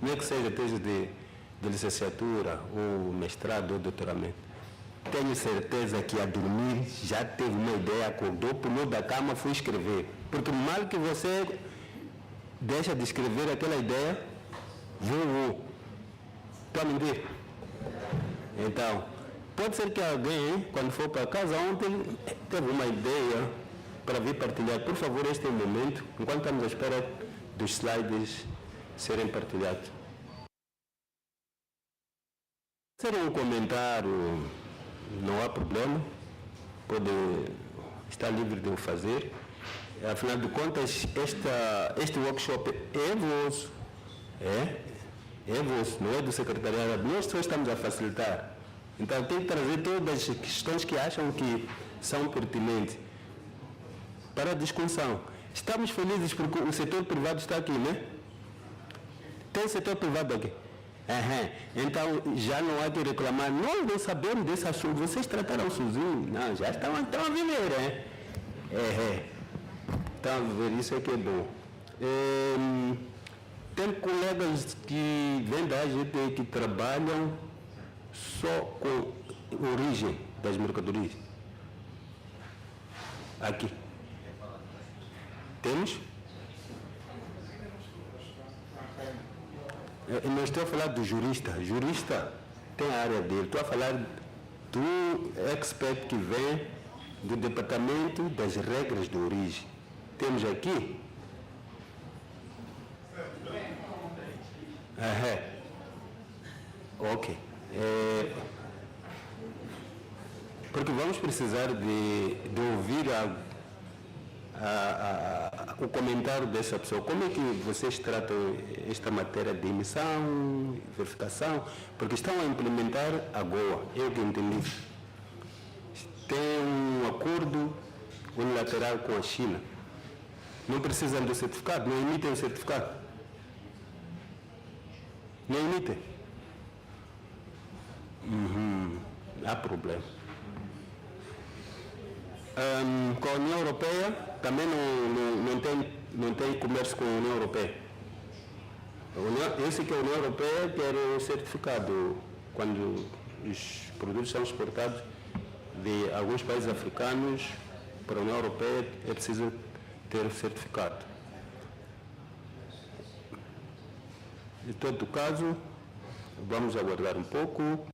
nem que seja tese de licenciatura, ou mestrado, ou doutoramento. Tenho certeza que a dormir já teve uma ideia, acordou, pulou da cama, foi escrever. Porque mal que você deixa de escrever aquela ideia, voou. Está a mentir? Então, pode ser que alguém, quando for para casa ontem, teve uma ideia para vir partilhar. Por favor, este é o momento, enquanto estamos à espera dos slides serem partilhados. Se ser um comentário, não há problema, pode estar livre de o fazer. Afinal de contas, este workshop é vosso, é vosso, não é do secretariado. Nós só estamos a facilitar. Então, tem que trazer todas as questões que acham que são pertinentes para a discussão. Estamos felizes porque o setor privado está aqui, né? Tem setor privado aqui. Então, já não há que reclamar. Nós não sabemos desse assunto. Vocês trataram sozinhos. Não, já estão a viver, né? Estão a viver, isso é que é bom. Tem colegas que vêm da AGT que trabalham só com origem das mercadorias. Aqui. Temos? Eu não estou a falar do jurista. Jurista tem a área dele. Estou a falar do expert que vem do Departamento das Regras de Origem. Temos aqui? Ok. Porque vamos precisar de ouvir o comentário dessa pessoa. Como é que vocês tratam esta matéria de emissão, verificação? Porque estão a implementar agora, eu que entendi. Tem um acordo unilateral com a China. Não precisam do certificado, não emitem o certificado. Não emitem. Há problema. Com a União Europeia, também não tem comércio com a União Europeia. Esse que a União Europeia quer o certificado. Quando os produtos são exportados de alguns países africanos para a União Europeia, é preciso ter o certificado. Em todo caso, vamos aguardar um pouco.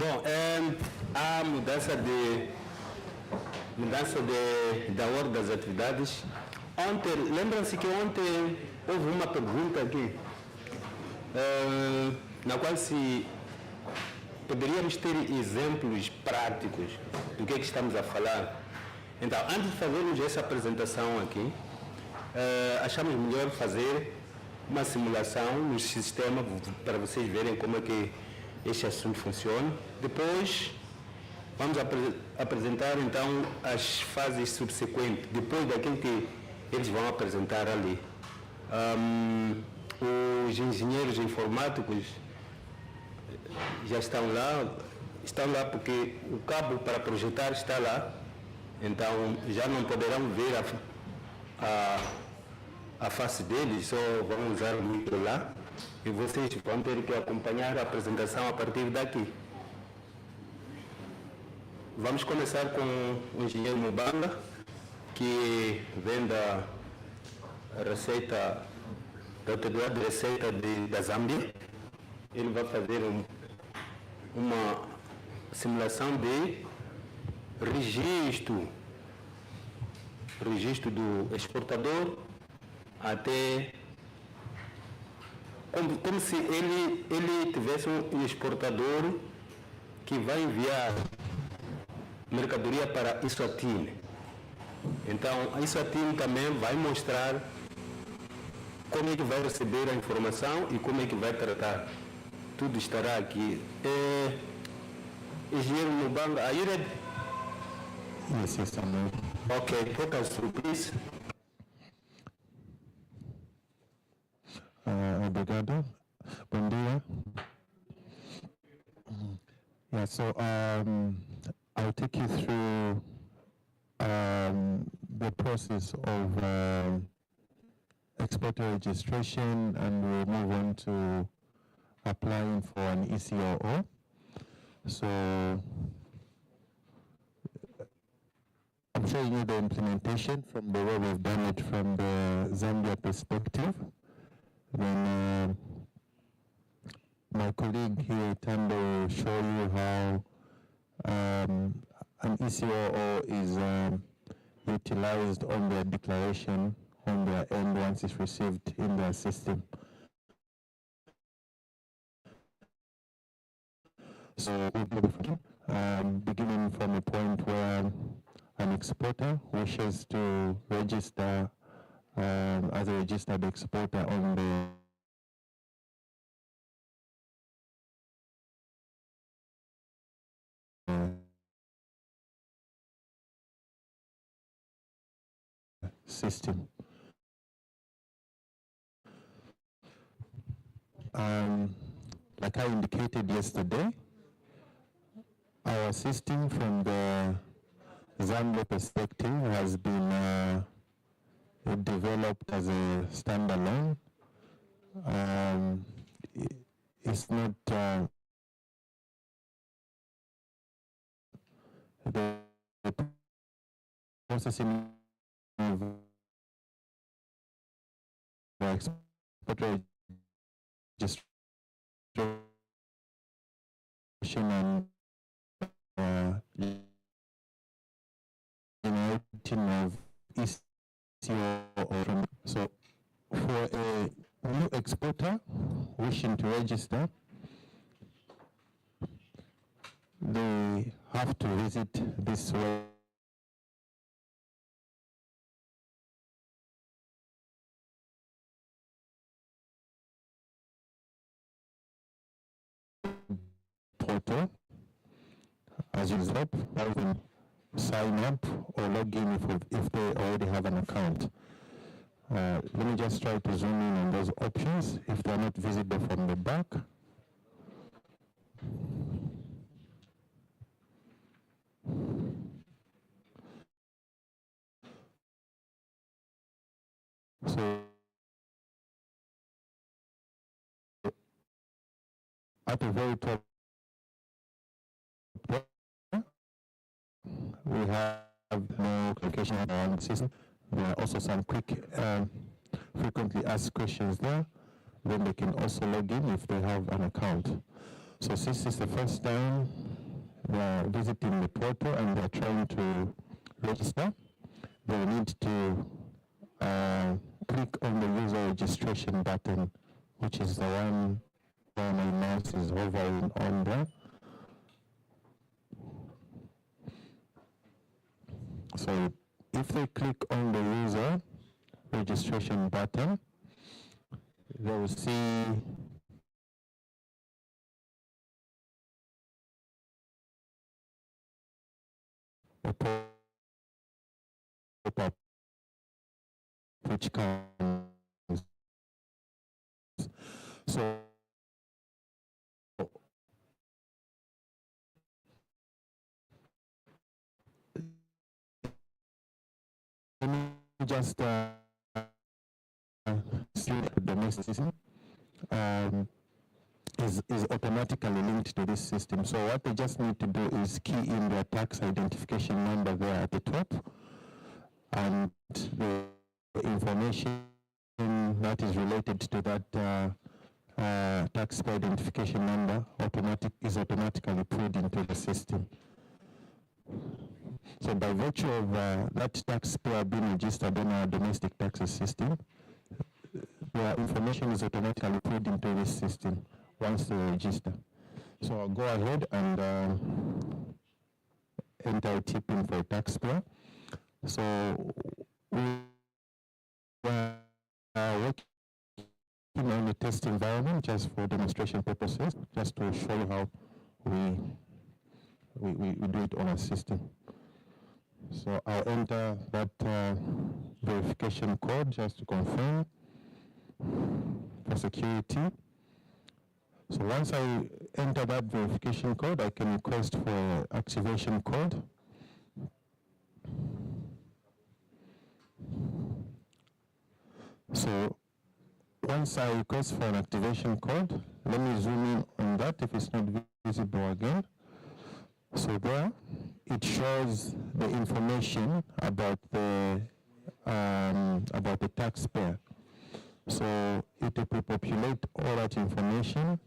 Bom, a mudança da ordem das atividades. Ontem, lembram-se que ontem houve uma pergunta aqui, na qual se poderíamos ter exemplos práticos do que é que estamos a falar. Então, antes de fazermos essa apresentação aqui, achamos melhor fazer uma simulação no sistema para vocês verem como é que este assunto funciona. Depois, vamos apresentar então as fases subsequentes, depois daquilo que eles vão apresentar ali. Os engenheiros informáticos já estão lá porque o cabo para projetar está lá, então já não poderão ver a face deles, só vão usar o micro lá e vocês vão ter que acompanhar a apresentação a partir daqui. Vamos começar com o engenheiro Mubanga, que vem da Receita, da Autoridade de Receita da Zâmbia. Ele vai fazer uma simulação de registro do exportador até como se ele tivesse um exportador que vai enviar mercadoria para Eswatini. Então, a Eswatini também vai mostrar como é que vai receber a informação e como é que vai tratar. Tudo estará aqui. Engenheiro Mubanga, are you ready? Yes, I'm ready. Okay, take us through, please. Obrigado. Bom dia. Yeah, so I'll take you through the process of exporter registration, and we'll move on to applying for an ECOO. So I'm showing you the implementation from the way we've done it from the Zambia perspective. Then my colleague here, Tando, will show you how an ECOO is utilized on their declaration on their end once it's received in their system. So we'll be beginning from a point where an exporter wishes to register as a registered exporter on the system. Like I indicated yesterday, our system from the Zambia perspective has been developed as a standalone. It's not the processing of the export registration and generating of ECOO. So for a new exporter wishing to register, they have to visit this portal as a result, rather than sign up or log in if they already have an account. Let me just try to zoom in on those options if they're not visible from the back. So at the very top, we have no location around the system. There are also some quick, frequently asked questions there. Then they can also log in if they have an account. So since it's the first time they're visiting the portal and they're trying to register, they need to click on the user registration button, which is the one where my mouse is hovering on there. So if they click on the user registration button, they will see a pop-up which comes. So let me just see the domestic system is automatically linked to this system. So what they just need to do is key in their tax identification number there at the top, and the information that is related to that taxpayer identification number is automatically put into the system. So by virtue of that taxpayer being registered on our domestic taxes system, their information is automatically put into this system once they register. So I'll go ahead and enter a tip in for a taxpayer. So we are working on a test environment just for demonstration purposes, just to show you how we do it on our system. So I'll enter that verification code just to confirm for security. So once I enter that verification code, I can request for activation code. So once I request for an activation code, let me zoom in on that if it's not visible again. So there, it shows the information about the taxpayer. So it will populate all that information,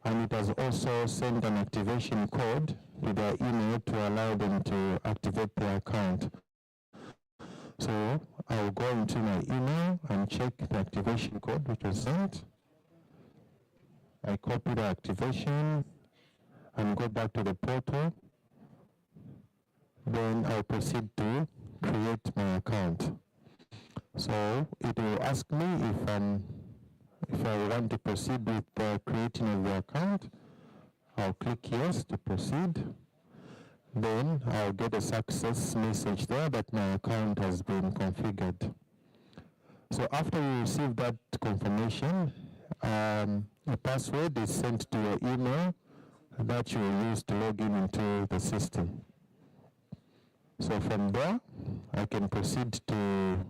and it has also sent an activation code to their email to allow them to activate their account. So I'll go into my email and check the activation code which was sent. I copy the activation and go back to the portal. Then I'll proceed to create my account. So it will ask me if I want to proceed with the creating of the account. I'll click yes to proceed. Then I'll get a success message there that my account has been configured. So after you receive that confirmation, a password is sent to your email that you will use to log in into the system. So from there, I can proceed to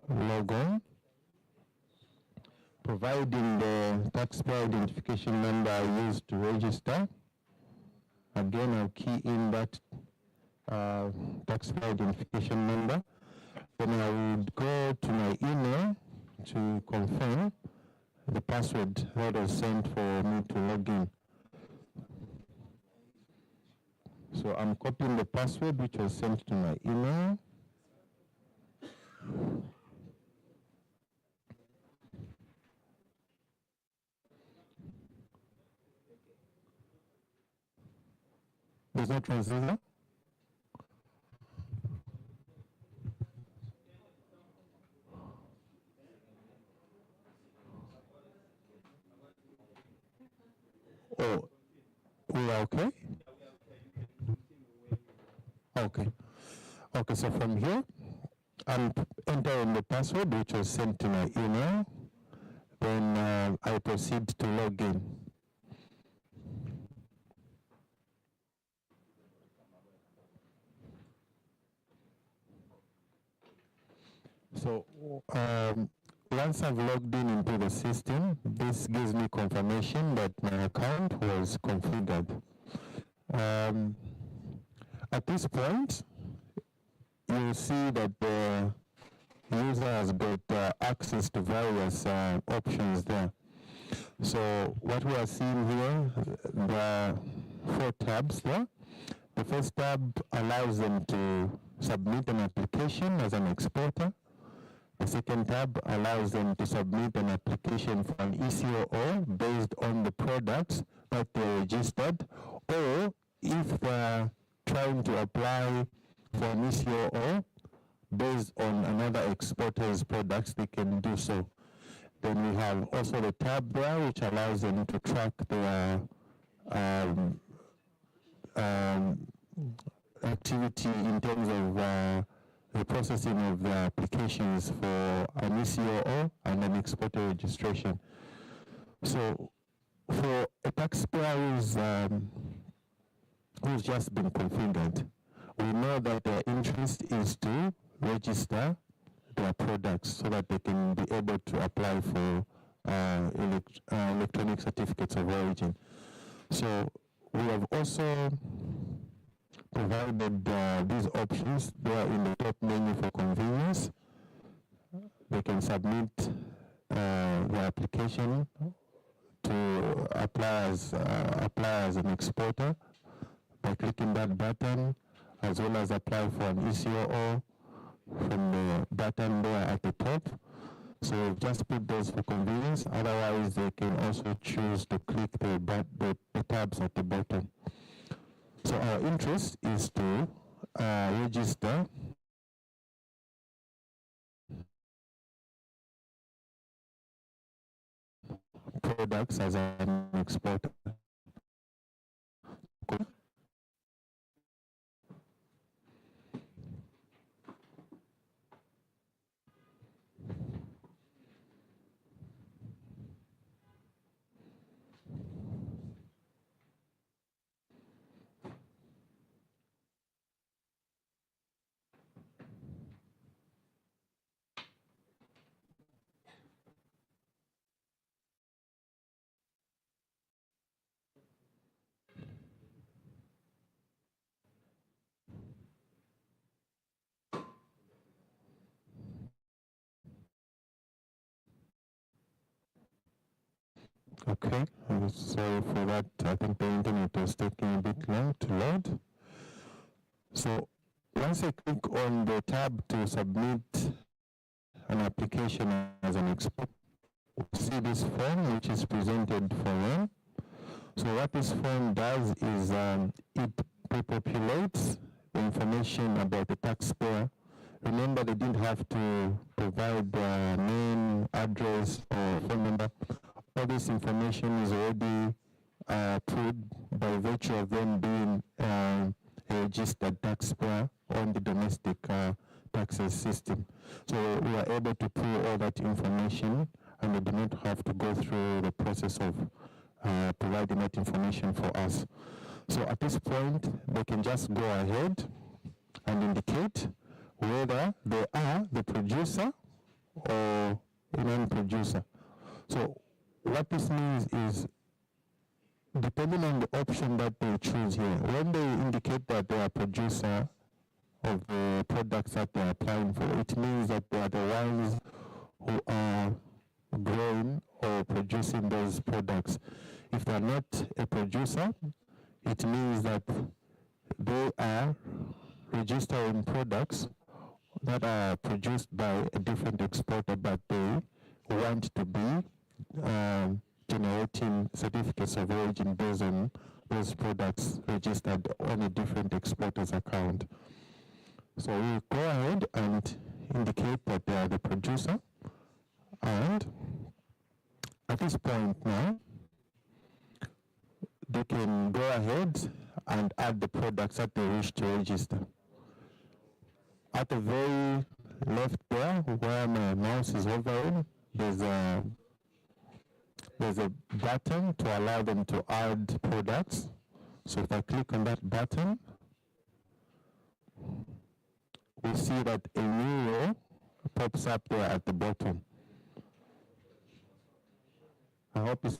log on, providing the taxpayer identification number I used to register. Again, I'll key in that taxpayer identification number. Then I would go to my email to confirm the password that was sent for me to log in. So I'm copying the password which was sent to my email. There's no translator? Oh, we are okay? Okay. Okay, so from here, I'm entering the password which was sent to my email. Then I proceed to log in. So once I've logged in into the system, this gives me confirmation that my account was configured. At this point, you'll see that the user has got access to various options there. So what we are seeing here, there are 4 tabs there. The first tab allows them to submit an application as an exporter. The second tab allows them to submit an application for an ECOO based on the products that they registered, or if they're trying to apply for an ECOO based on another exporter's products, they can do so. Then we have also the tab there, which allows them to track their activity in terms of the processing of the applications for an ECOO and an exporter registration. So for a taxpayer who's just been configured, we know that their interest is to register their products so that they can be able to apply for electronic certificates of origin. So we have also provided these options there in the top menu for convenience. They can submit the application to apply as an exporter by clicking that button, as well as apply for an ECOO from the button there at the top. So we've just put those for convenience. Otherwise, they can also choose to click the tabs at the bottom. So our interest is to register products as an exporter. Okay, I'm sorry for that. I think the internet was taking a bit long to load. So once I click on the tab to submit an application as an export, we see this form which is presented for them. So what this form does is it pre-populates the information about the taxpayer. Remember, they didn't have to provide their name, address, or phone number. All this information is already put by virtue of them being a registered taxpayer on the domestic taxes system. So we are able to pull all that information, and they do not have to go through the process of providing that information for us. So at this point, they can just go ahead and indicate whether they are the producer or a non-producer. So what this means is, depending on the option that they choose here, when they indicate that they are producer of the products that they are applying for, it means that they are the ones who are growing or producing those products. If they are not a producer, it means that they are registering products that are produced by a different exporter, but they want to be generating certificates of origin based on those products registered on a different exporter's account. So we go ahead and indicate that they are the producer, and at this point now, they can go ahead and add the products that they wish to register. At the very left there, where my mouse is hovering, there's a button to allow them to add products. So if I click on that button, we see that a new row pops up there at the bottom. I hope it's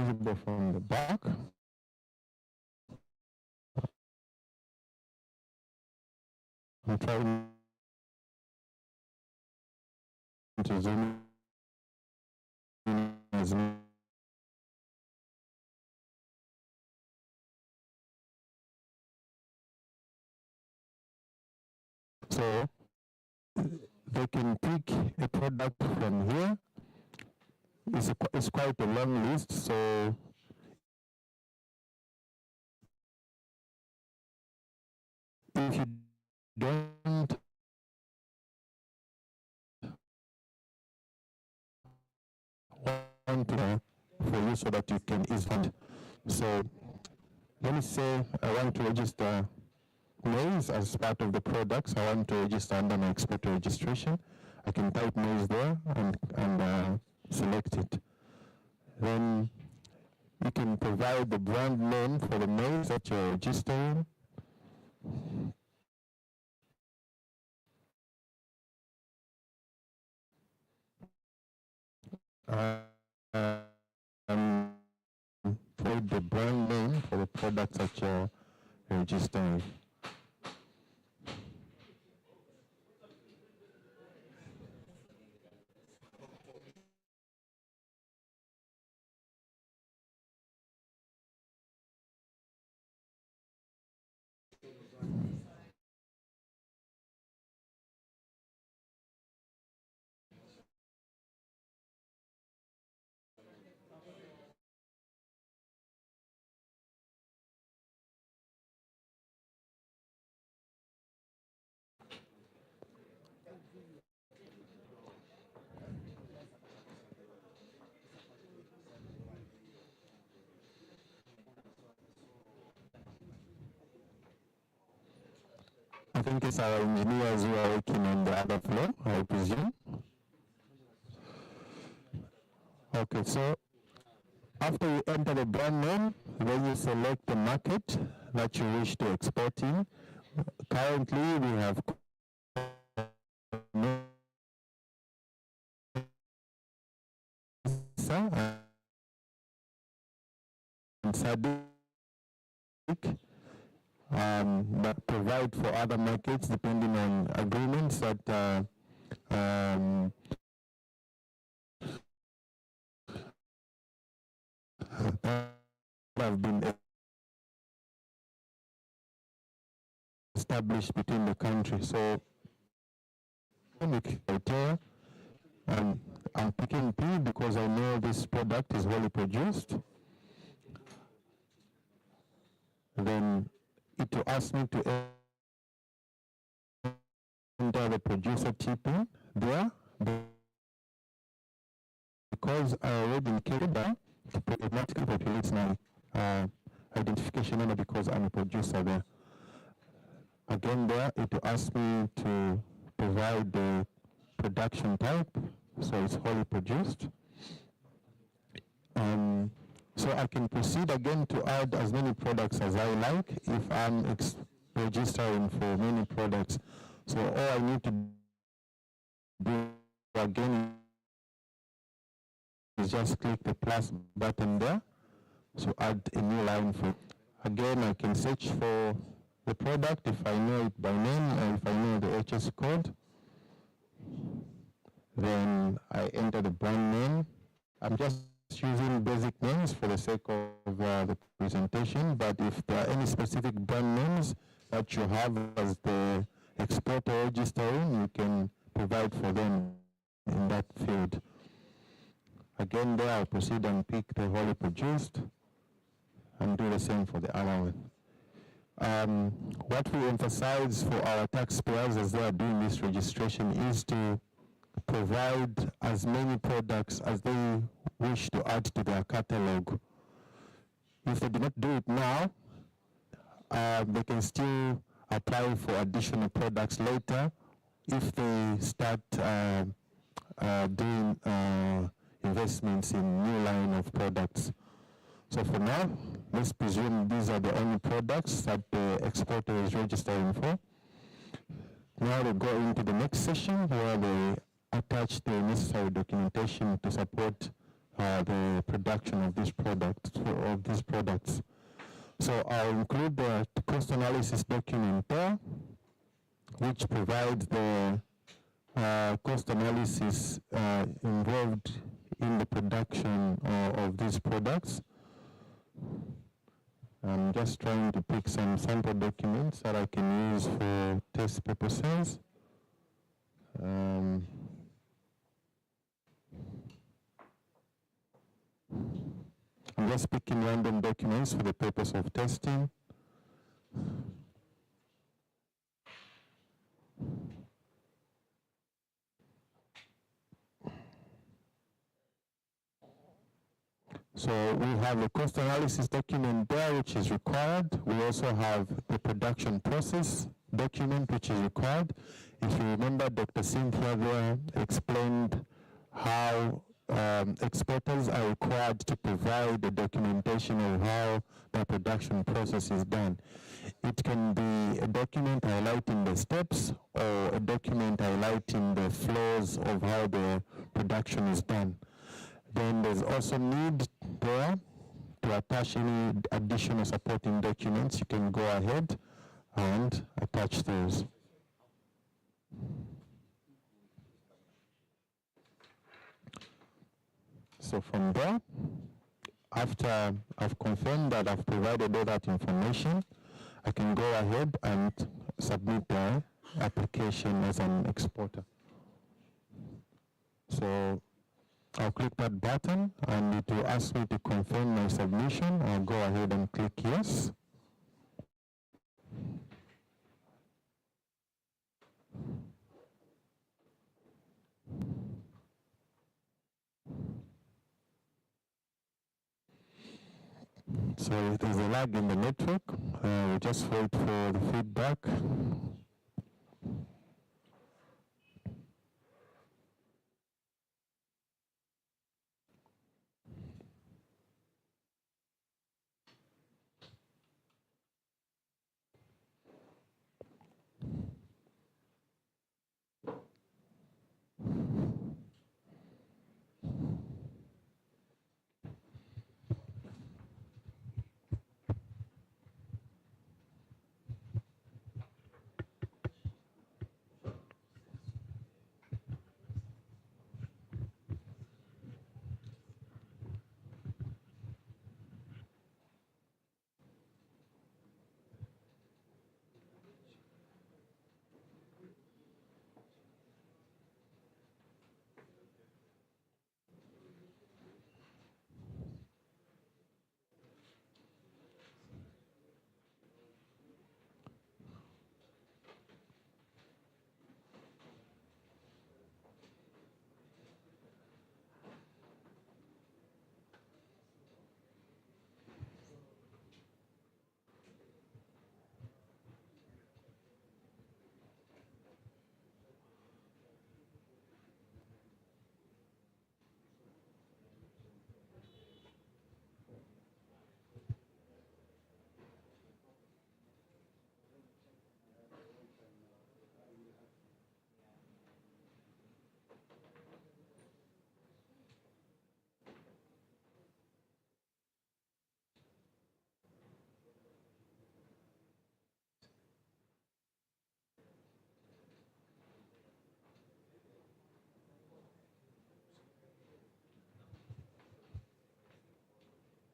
visible from the back. I'm trying to zoom in as so they can pick a product from here. It's quite a long list, so if you don't want to for you so that you can easily. So let me say I want to register maize as part of the products. I want to register under my exporter registration. I can type maize there and select it. Then you can provide the brand name for the maize that you're registering. Put the brand name for the products that you're registering. I think it's our engineers who are working on the other floor, I presume. Okay, so after you enter the brand name, then you select the market that you wish to export in. Currently, we have and SADC, that provide for other markets depending on agreements that have been established between the countries. So, criteria, I'm picking P because I know this product is wholly produced. Then it will ask me to enter the producer TP there. Because I already indicated that, it automatically populates my identification number because I'm a producer there. Again there, it will ask me to provide the production type, so it's wholly produced. So I can proceed again to add as many products as I like if I'm registering for many products. So all I need to do again is just click the plus button there. So add a new line for. Again, I can search for the product if I know it by name or if I know the HS code. Then I enter the brand name. I'm just using basic names for the sake of the presentation, but if there are any specific brand names that you have as the exporter registering, you can provide for them in that field. Again there, I'll proceed and pick the wholly produced and do the same for the other one. What we emphasize for our taxpayers as they are doing this registration is to provide as many products as they wish to add to their catalog. If they do not do it now, they can still apply for additional products later if they start doing investments in new line of products. So for now, let's presume these are the only products that the exporter is registering for. Now they go into the next session where they attach the necessary documentation to support the production of this product, of these products. So I'll include the cost analysis document there, which provides the cost analysis involved in the production of these products. I'm just trying to pick some sample documents that I can use for test purposes. I'm just picking random documents for the purpose of testing. So we have a cost analysis document there, which is required. We also have the production process document, which is required. If you remember, Dr. Cynthia there explained how exporters are required to provide the documentation of how the production process is done. It can be a document highlighting the steps or a document highlighting the flows of how the production is done. Then there's also need there to attach any additional supporting documents. You can go ahead and attach those. So from there, after I've confirmed that I've provided all that information, I can go ahead and submit the application as an exporter. So I'll click that button and it will ask me to confirm my submission. I'll go ahead and click yes. So there's a lag in the network. We'll just wait for the feedback.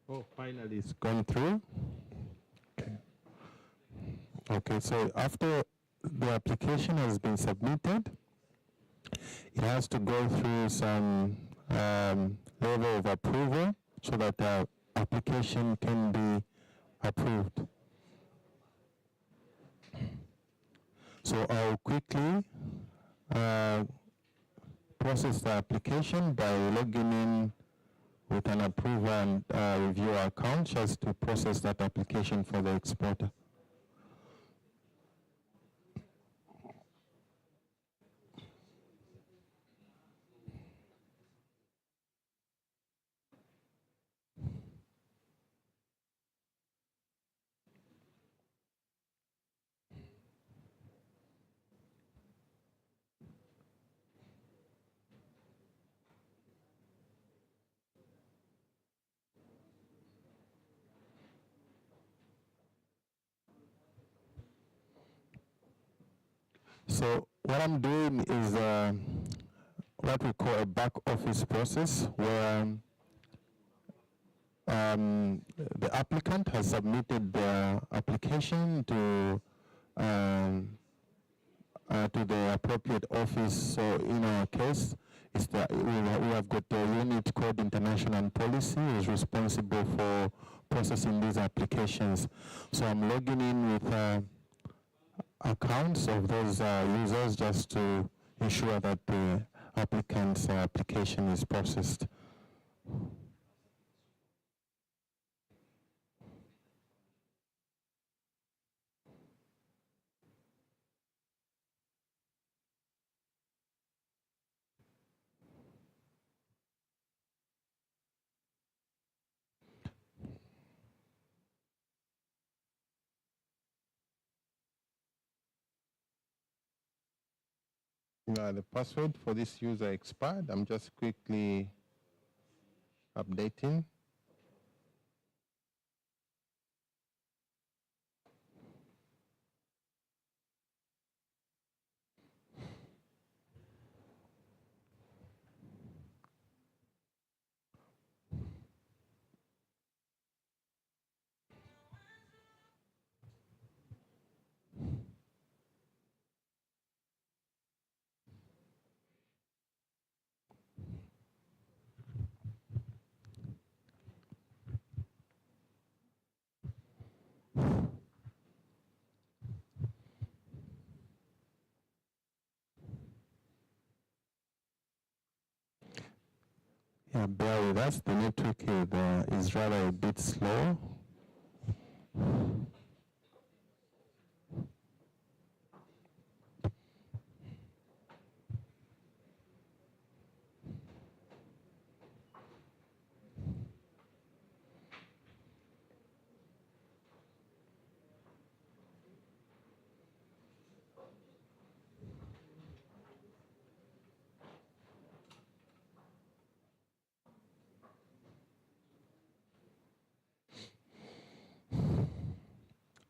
Oh, finally it's gone through. Okay. Okay, so after the application has been submitted, it has to go through some level of approval so that the application can be approved. So I'll quickly process the application by logging in with an approver and reviewer account just to process that application for the exporter. So what I'm doing is what we call a back office process where the applicant has submitted their application to the appropriate office. So in our case, it's we have got the unit called International Policy is responsible for processing these applications. So I'm logging in with accounts of those users just to ensure that the applicant's application is processed. The password for this user expired. I'm just quickly updating. Yeah, bear with us. The network is rather a bit slow.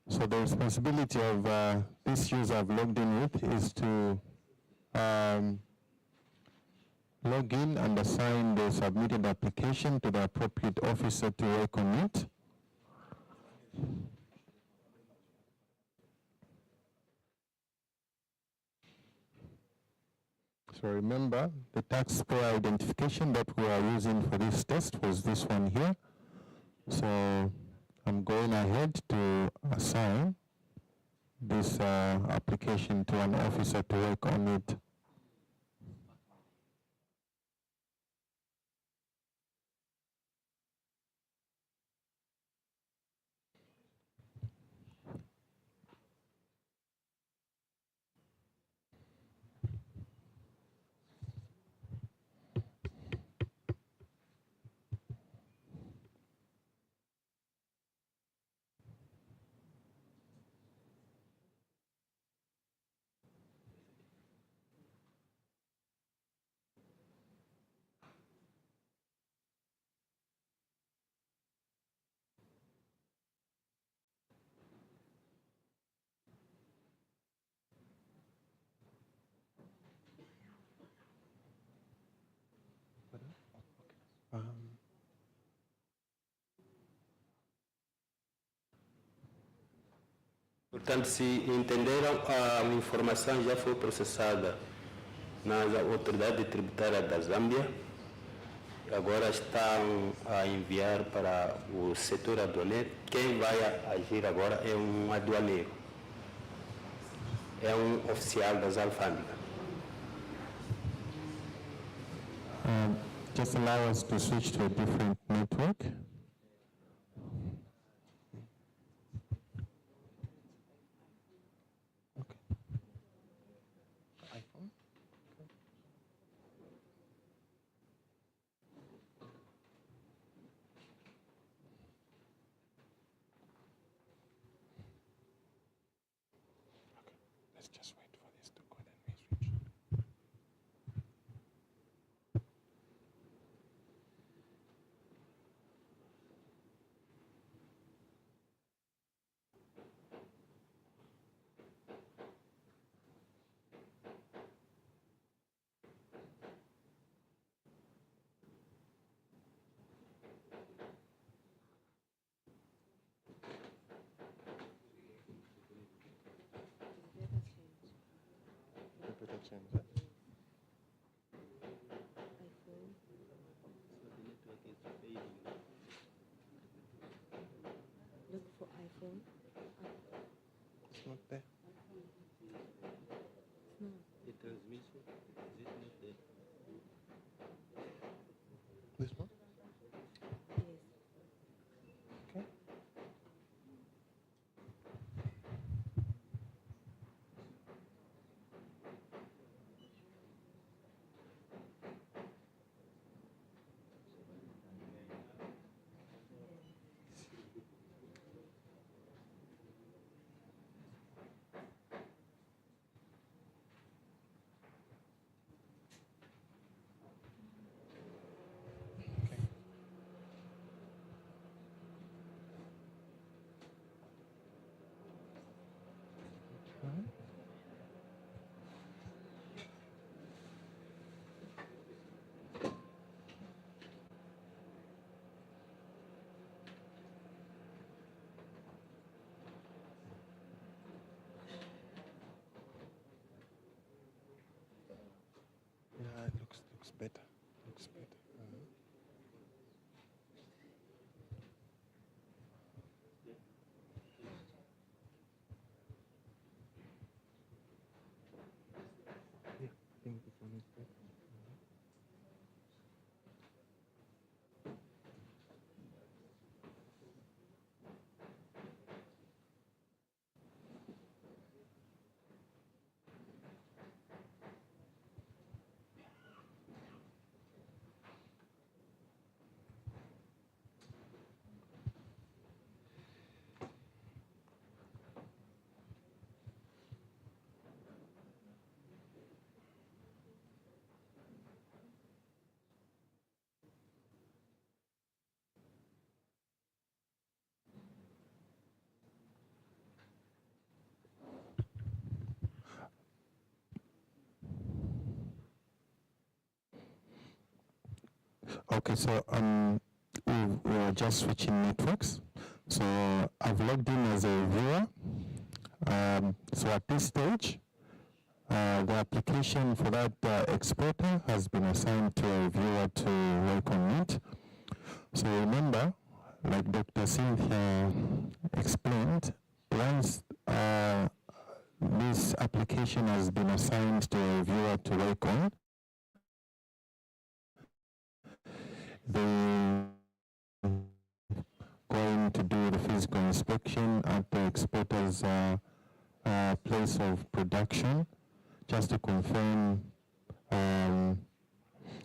So the responsibility of this user I've logged in with is to log in and assign the submitted application to the appropriate officer to work on it. So remember, the taxpayer identification that we are using for this test was this one here. So I'm going ahead to assign this application to an officer to work on it. Portanto, se entenderam, a informação já foi processada na autoridade tributária da Zâmbia. Agora estão a enviar para o setor aduaneiro. Quem vai agir agora é um aduaneiro, é um oficial das alfândegas. Just allow us to switch to a different network. Let's just wait for this to go, then we switch. change that. Look for iPhone. It's not there. No. The transmission is it not there? This one? Yes. Okay. Right. Yeah, it looks better. Looks better. Yeah, I think this one is better. Okay, so we're just switching networks. So I've logged in as a viewer. So at this stage, the application for that exporter has been assigned to a viewer to work on it. So remember, like Dr. Cynthia explained, once this application has been assigned to a viewer to work on, they're going to do the physical inspection at the exporter's place of production, just to confirm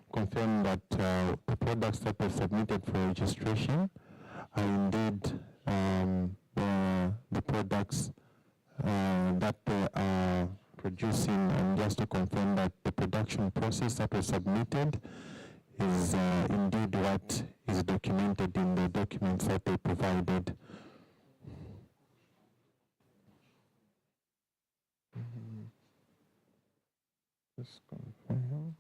that the products that were submitted for registration are indeed the products that they are producing, and just to confirm that the production process that was submitted is indeed what is documented in the documents that they provided. Just confirm.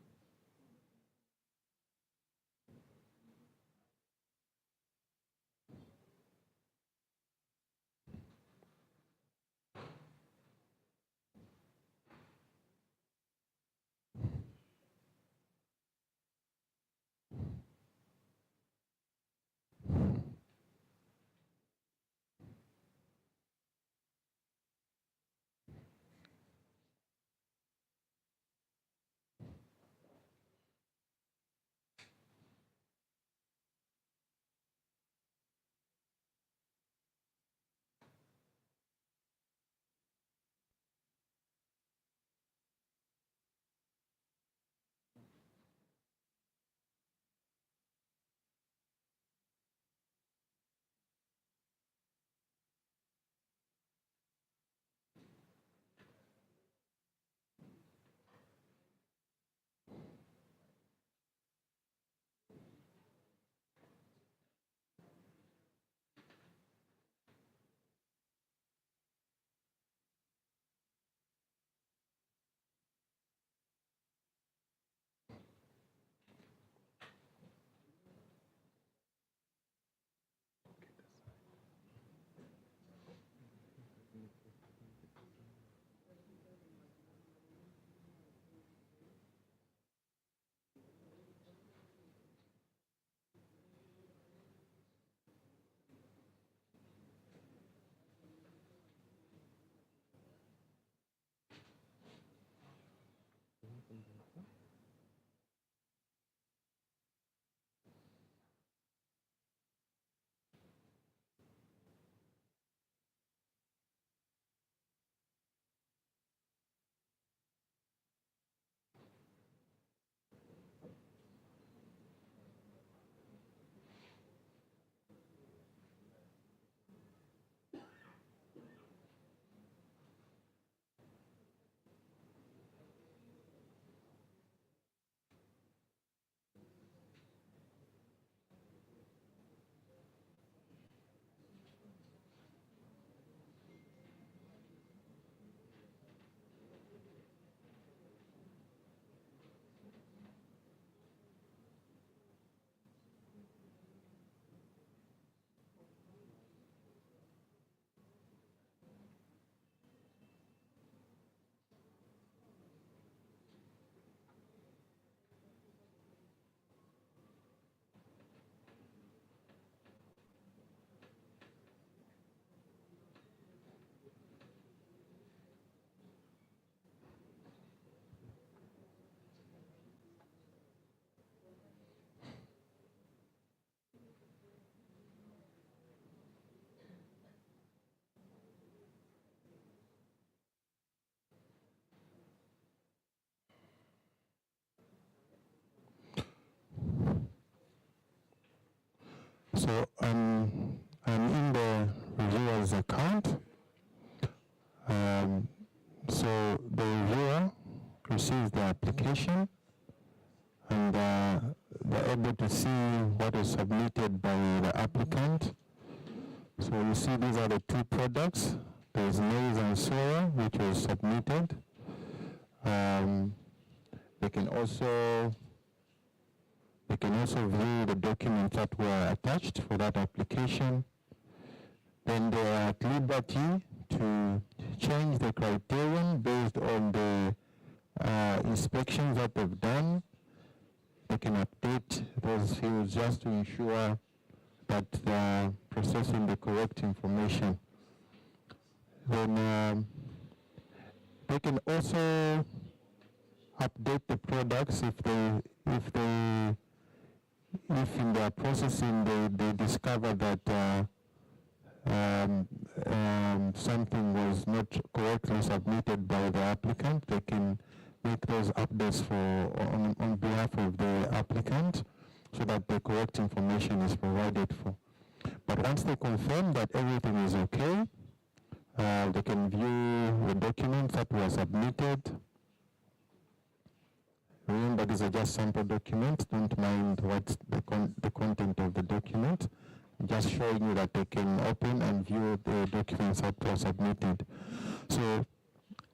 receives the application, and they're able to see what is submitted by the applicant. So you see these are the two products. There's maize and soya, which was submitted. They can also view the documents that were attached for that application. Then they are at liberty to change the criterion based on the inspections that they've done. They can update those fields just to ensure that they're processing the correct information. Then they can also update the products if in their processing they discover that something was not correctly submitted by the applicant. They can make those updates on behalf of the applicant so that the correct information is provided for. But once they confirm that everything is okay, they can view the documents that were submitted. Remember, these are just sample documents. Don't mind what's the content of the document. Just showing you that they can open and view the documents that were submitted. So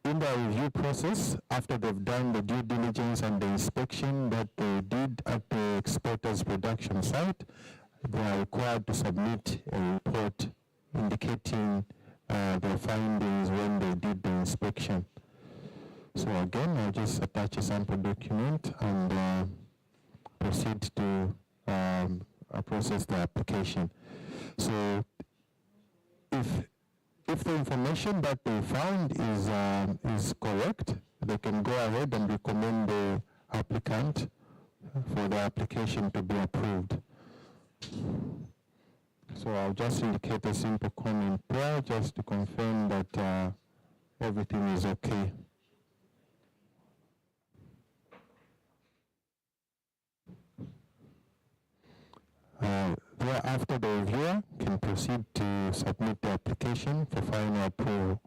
in the review process, after they've done the due diligence and the inspection that they did at the exporter's production site, they are required to submit a report indicating their findings when they did the inspection. So again, I'll just attach a sample document and proceed to process the application. So if the information that they found is correct, they can go ahead and recommend the applicant for the application to be approved. So I'll just indicate a simple comment there just to confirm that everything is okay. Thereafter, the reviewer can proceed to submit the application for final approval.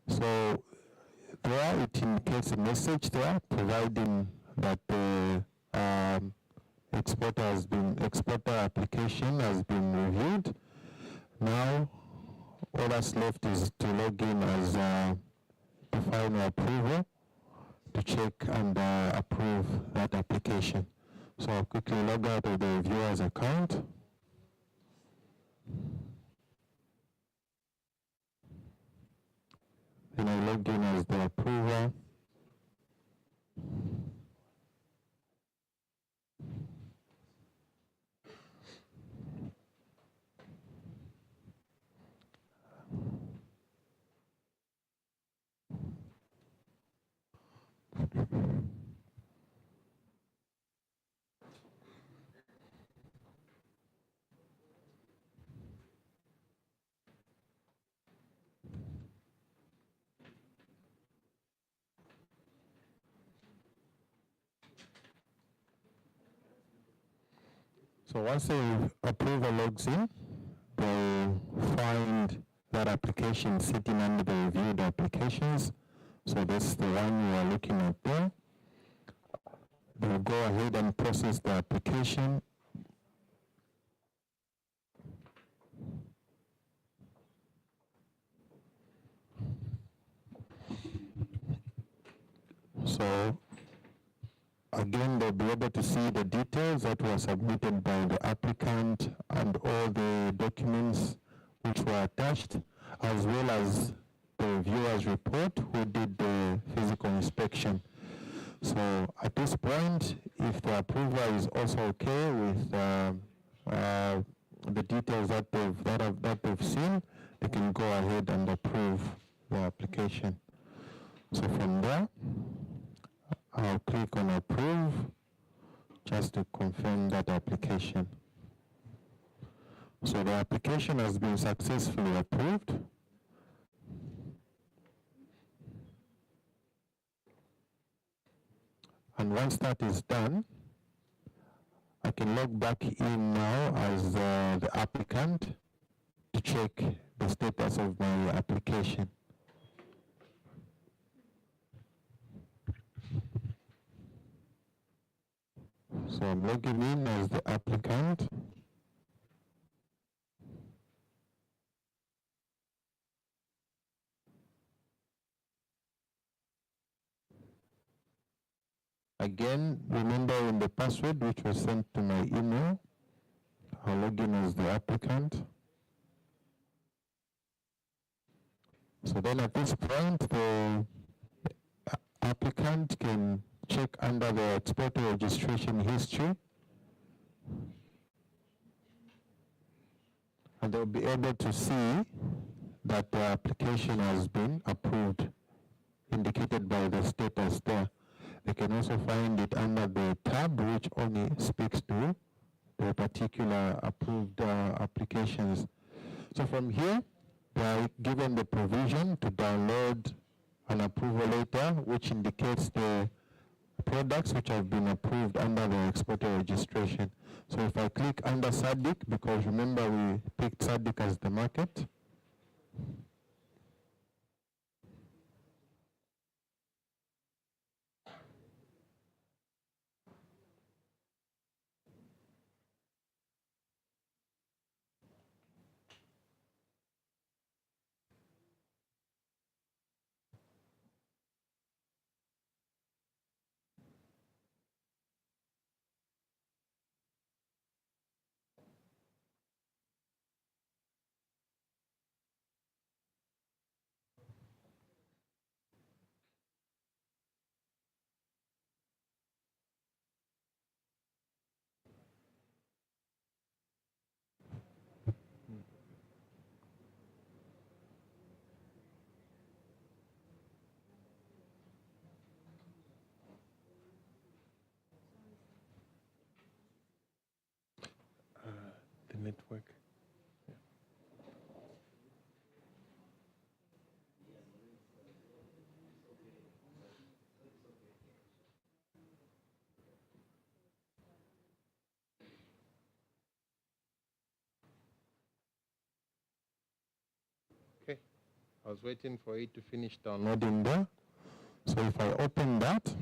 So there it indicates a message there providing that the exporter application has been reviewed. Now all that's left is to log in as the final approval to check and approve that application. So I'll quickly log out of the reviewer's account. Then I log in as the approver. So once the approver logs in, they'll find that application sitting under the reviewed applications. So this is the one you are looking at there. They'll go ahead and process the application. So again, they'll be able to see the details that were submitted by the applicant and all the documents which were attached, as well as the reviewer's report who did the physical inspection. So at this point, if the approver is also okay with the details that they've seen, they can go ahead and approve the application. So from there, I'll click on approve just to confirm that application. So the application has been successfully approved. And once that is done, I can log back in now as the applicant to check the status of my application. So I'm logging in as the applicant. Again, remember in the password which was sent to my email, I'll log in as the applicant. So then at this point, the applicant can check under the exporter registration history, and they'll be able to see that the application has been approved, indicated by the status there. They can also find it under the tab which only speaks to the particular approved applications. So from here, they are given the provision to download an approval letter which indicates the products which have been approved under the exporter registration. So if I click under SADC, because remember we picked SADC as the market, the network. Okay, I was waiting for it to finish downloading there. So if I open that,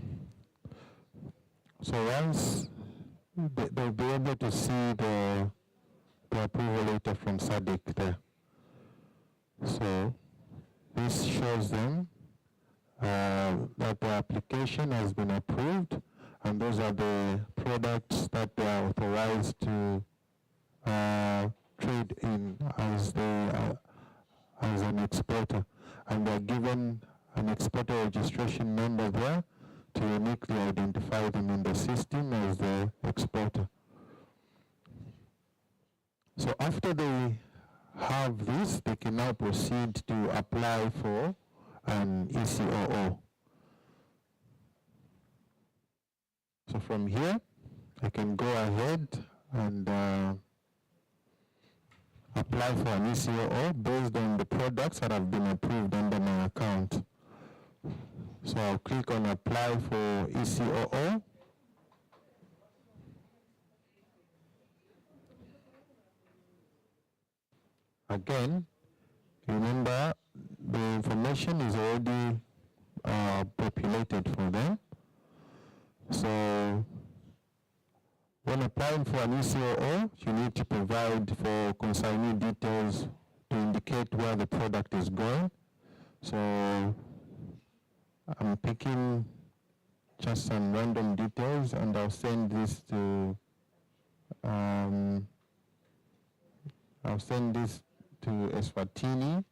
so once they'll be able to see the approval letter from SADC there. So this shows them that the application has been approved, and those are the products that they are authorized to trade in as an exporter, and they're given an exporter registration number there to uniquely identify them in the system as the exporter. So after they have this, they can now proceed to apply for an ECOO. So from here, I can go ahead and apply for an ECOO based on the products that have been approved under my account. So I'll click on apply for ECOO. Again, remember the information is already populated for them. So when applying for an ECOO, you need to provide for consignee details to indicate where the product is going. So I'm picking just some random details, and I'll send this to Eswatini.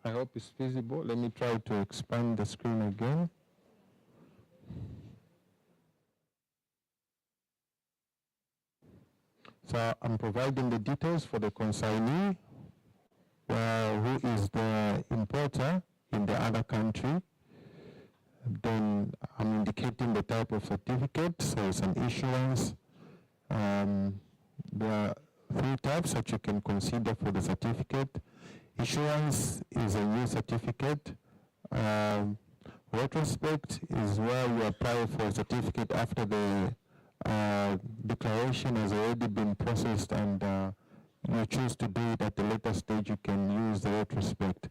I hope it's visible. Let me try to expand the screen again. So I'm providing the details for the consignee, who is the importer in the other country. Then I'm indicating the type of certificate, so it's an issuance. There are three types that you can consider for the certificate. Issuance is a new certificate. Retrospect is where you apply for a certificate after the declaration has already been processed and you choose to do it at a later stage, you can use the retrospect.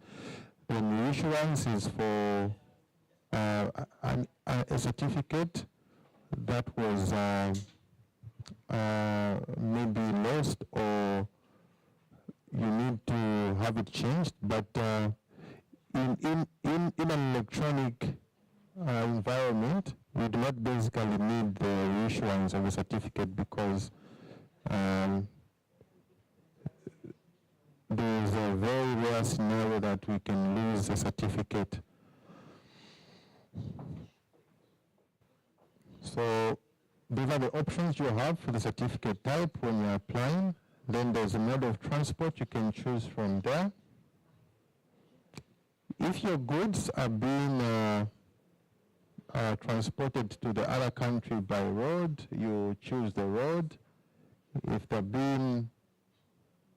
Then the issuance is for a certificate that was maybe lost or you need to have it changed, but in an electronic environment, we do not basically need the issuance of a certificate because there is a very rare scenario that we can lose a certificate. So these are the options you have for the certificate type when you're applying. Then there's a mode of transport you can choose from there. If your goods are being transported to the other country by road, you choose the road. If they're being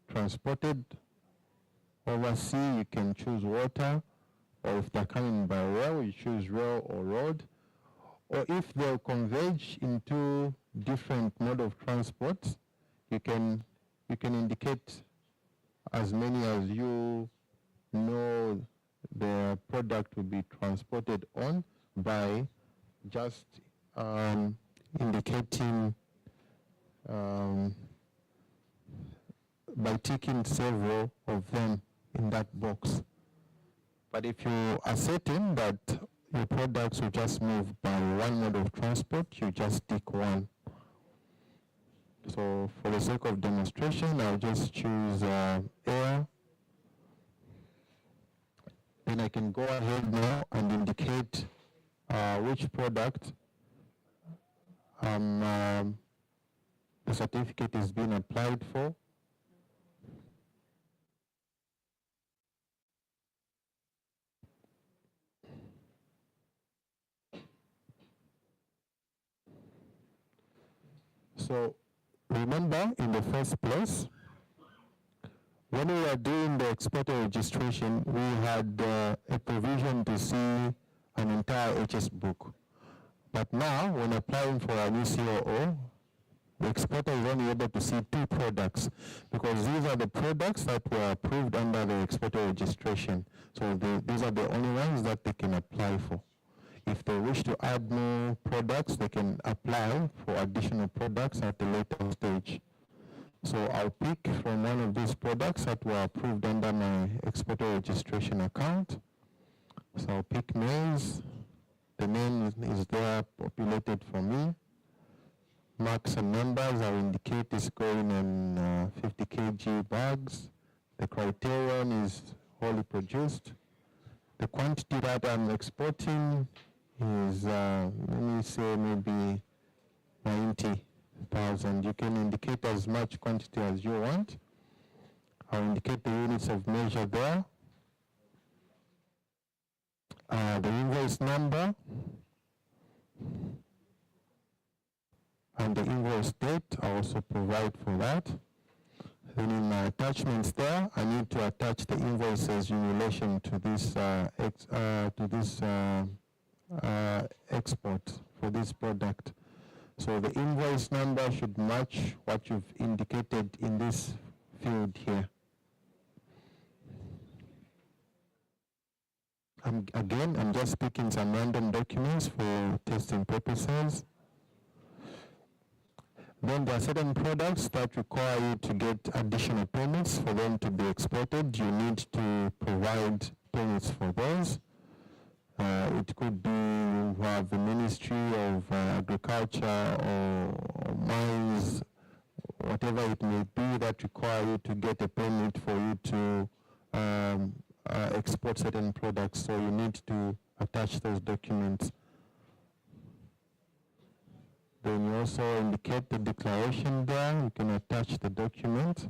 transported overseas, you can choose water, or if they're coming by rail, you choose rail or road. Or if they'll converge into different mode of transport, you can indicate as many as you know the product will be transported on by just indicating by ticking several of them in that box. But if you are certain that your products will just move by one mode of transport, you just tick one. So for the sake of demonstration, I'll just choose air. Then I can go ahead now and indicate which product the certificate is being applied for. So remember, in the first place, when we were doing the exporter registration, we had a provision to see an entire HS book. But now, when applying for a new COO, the exporter is only able to see 2 products because these are the products that were approved under the exporter registration. So these are the only ones that they can apply for. If they wish to add more products, they can apply for additional products at a later stage. So I'll pick from one of these products that were approved under my exporter registration account. So I'll pick maize. The name is there populated for me. Marks and numbers, I'll indicate is going in 50 kg bags. The criterion is wholly produced. The quantity that I'm exporting is, let me say, maybe 90,000. You can indicate as much quantity as you want. I'll indicate the units of measure there. The invoice number and the invoice date, I also provide for that. Then in my attachments there, I need to attach the invoices in relation to this export for this product. So the invoice number should match what you've indicated in this field here. Again, I'm just picking some random documents for testing purposes. Then there are certain products that require you to get additional permits for them to be exported. You need to provide permits for those. It could be you have the Ministry of Agriculture or Mines, whatever it may be, that require you to get a permit for you to export certain products. So you need to attach those documents. Then you also indicate the declaration there. You can attach the document.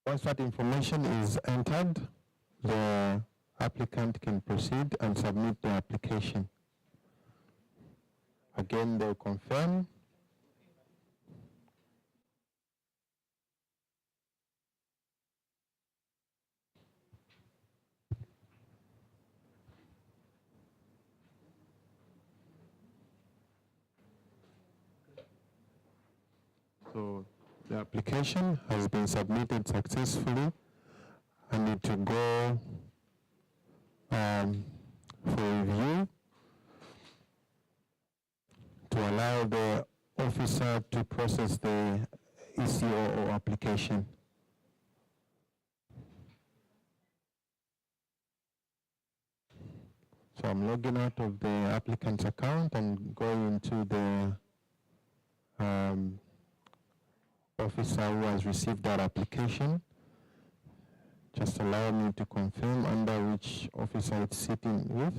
Once that information is entered, the applicant can proceed and submit the application. Again, they'll confirm. So the application has been submitted successfully. I need to go for review to allow the officer to process the ECOO application. So I'm logging out of the applicant's account and going into the officer who has received that application. Just allow me to confirm under which officer it's sitting with.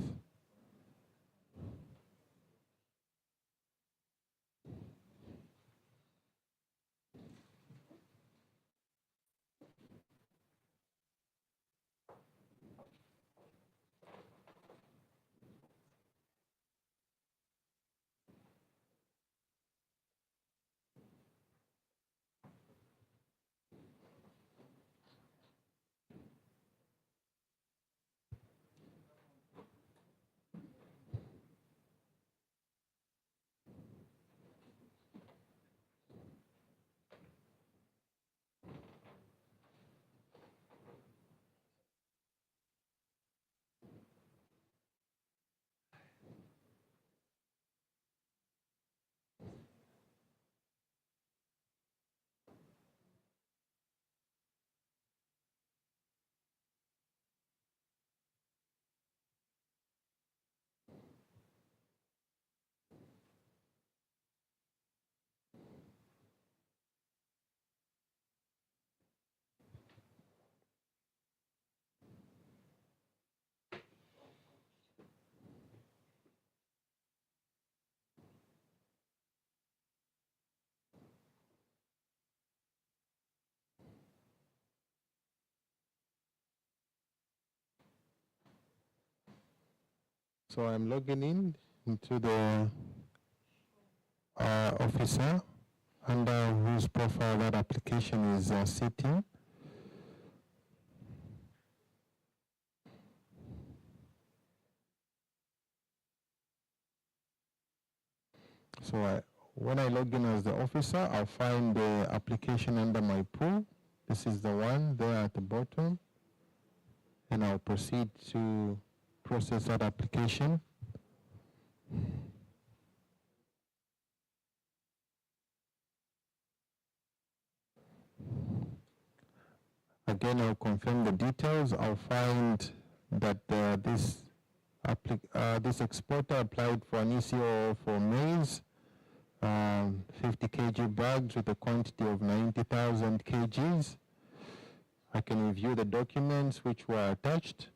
So I'm logging in into the officer under whose profile that application is sitting. So when I log in as the officer, I'll find the application under my pool. This is the one there at the bottom. And I'll proceed to process that application. Again, I'll confirm the details. I'll find that this exporter applied for an ECO for maize, 50 kg bags with a quantity of 90,000 kgs. I can review the documents which were attached.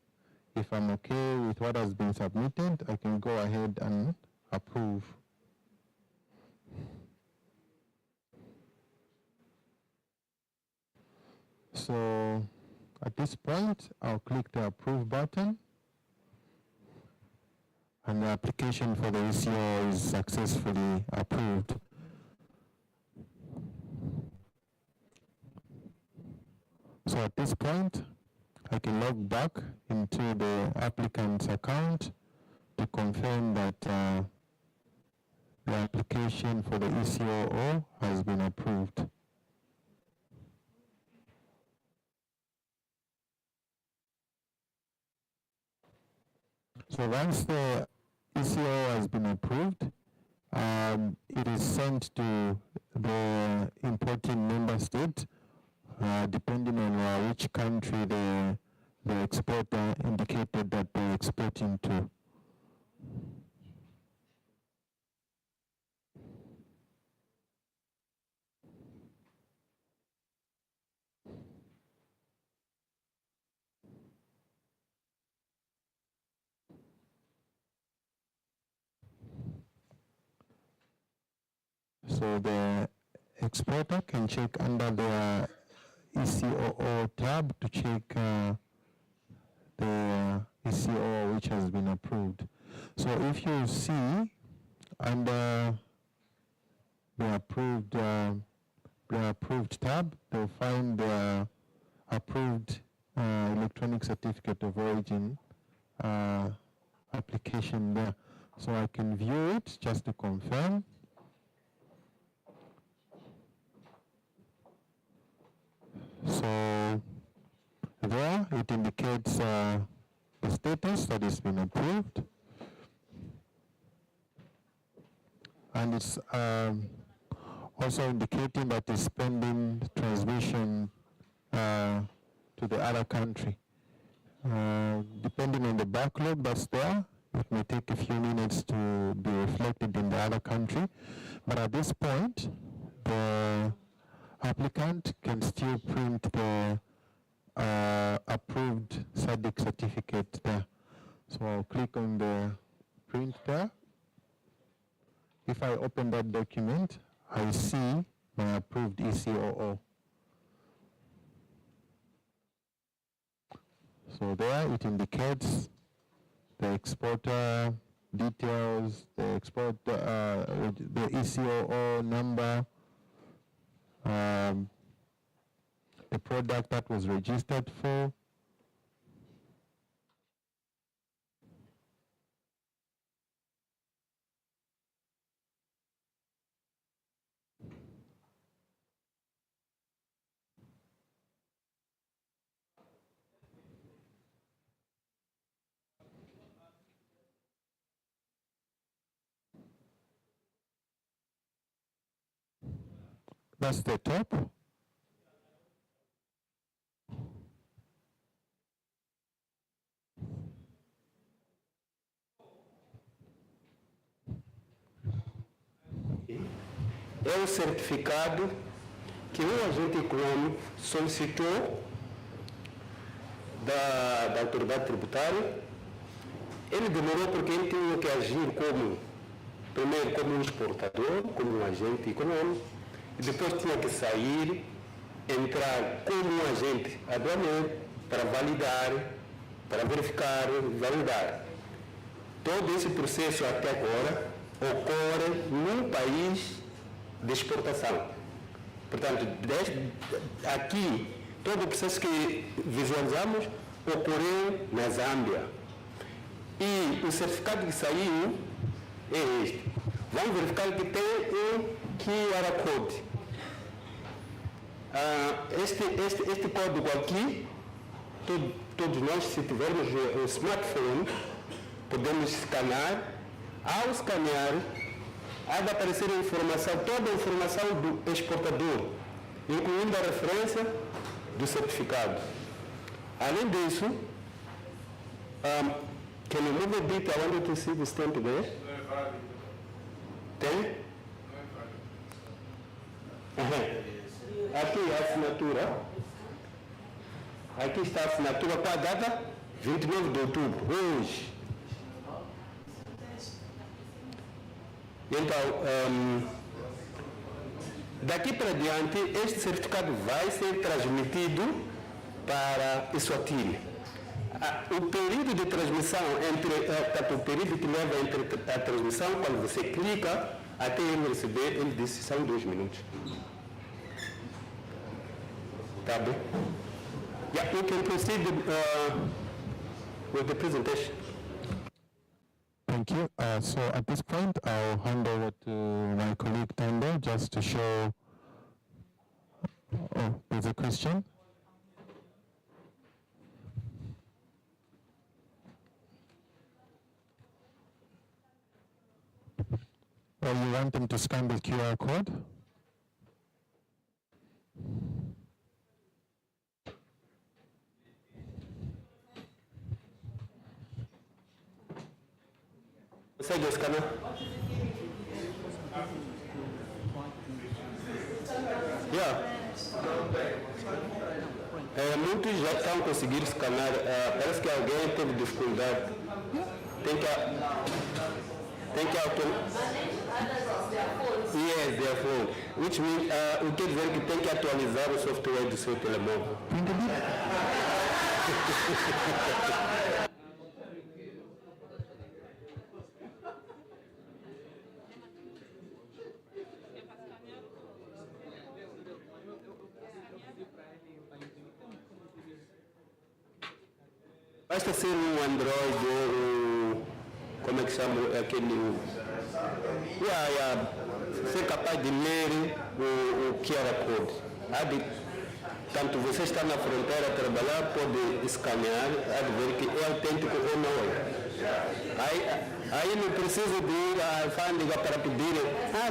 If I'm okay with what has been submitted, I can go ahead and approve. So at this point, I'll click the approve button, and the application for the ECO is successfully approved. So at this point, I can log back into the applicant's account to confirm that the application for the ECOO has been approved. So once the ECO has been approved, it is sent to the importing member state, depending on which country the exporter indicated that they're exporting to. So the exporter can check under the ECOO tab to check the ECO which has been approved. So if you see under the approved tab, they'll find the approved electronic certificate of origin application there. So I can view it just to confirm. So there it indicates the status that it's been approved. And it's also indicating that it's pending transmission to the other country. Depending on the backlog that's there, it may take a few minutes to be reflected in the other country. But at this point, the applicant can still print the approved SADC certificate there. So I'll click on the print there. If I open that document, I see my approved ECOO. So there it indicates the exporter details, the ECOO number, the product that was registered for. That's the top. É o certificado que um agente econômico solicitou da autoridade tributária. Ele demorou porque ele tinha que agir primeiro como um exportador, como um agente econômico, e depois tinha que sair, entrar como um agente aduaneiro para validar, para verificar, validar. Todo esse processo até agora ocorre num país de exportação. Portanto, aqui, todo o processo que visualizamos ocorreu na Zâmbia. E o certificado que saiu é este. Vamos verificar que tem um QR Code. Este código aqui, todos nós, se tivermos um smartphone, podemos escanear. Ao escanear, há de aparecer a informação, toda a informação do exportador, incluindo a referência do certificado. Além disso, can you move a bit? I wanted to see the stamp there. Tem? Aqui a assinatura. Aqui está a assinatura. Qual a data? 29 de outubro, hoje. Então, daqui para diante, este certificado vai ser transmitido para Eswatini. O período de transmissão, o período que leva entre a transmissão, quando você clica, até ele receber, ele disse, são 2 minutos. Tá bem? Yeah, we can proceed with the presentation. Thank you. So at this point, I'll hand over to my colleague Tando just to show. Oh, there's a question. Well, you want them to scan the QR code? Consegue escanear? Muitos já estão conseguindo escanear. Parece que alguém teve dificuldade. Tem que Yes, therefore. Which means, o que quer dizer que tem que atualizar o software do seu telemóvel. Basta ser um Android ou como é que chama aquele... ser capaz de ler o QR Code. Tanto você está na fronteira a trabalhar, pode escanear, há de ver que é autêntico ou não é. Aí não precisa de ir à alfândega para pedir,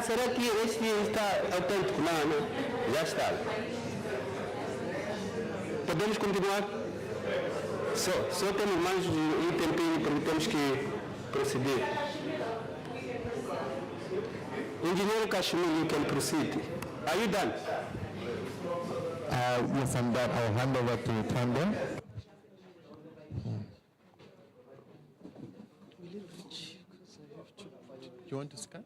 será que este está autêntico? Não, já está. Podemos continuar? Só temos mais um tempinho porque temos que proceder. Engenheiro Cachemiro, you can proceed. Are you done? Yes, I'm done. I'll hand over to Tanda. You want to scan?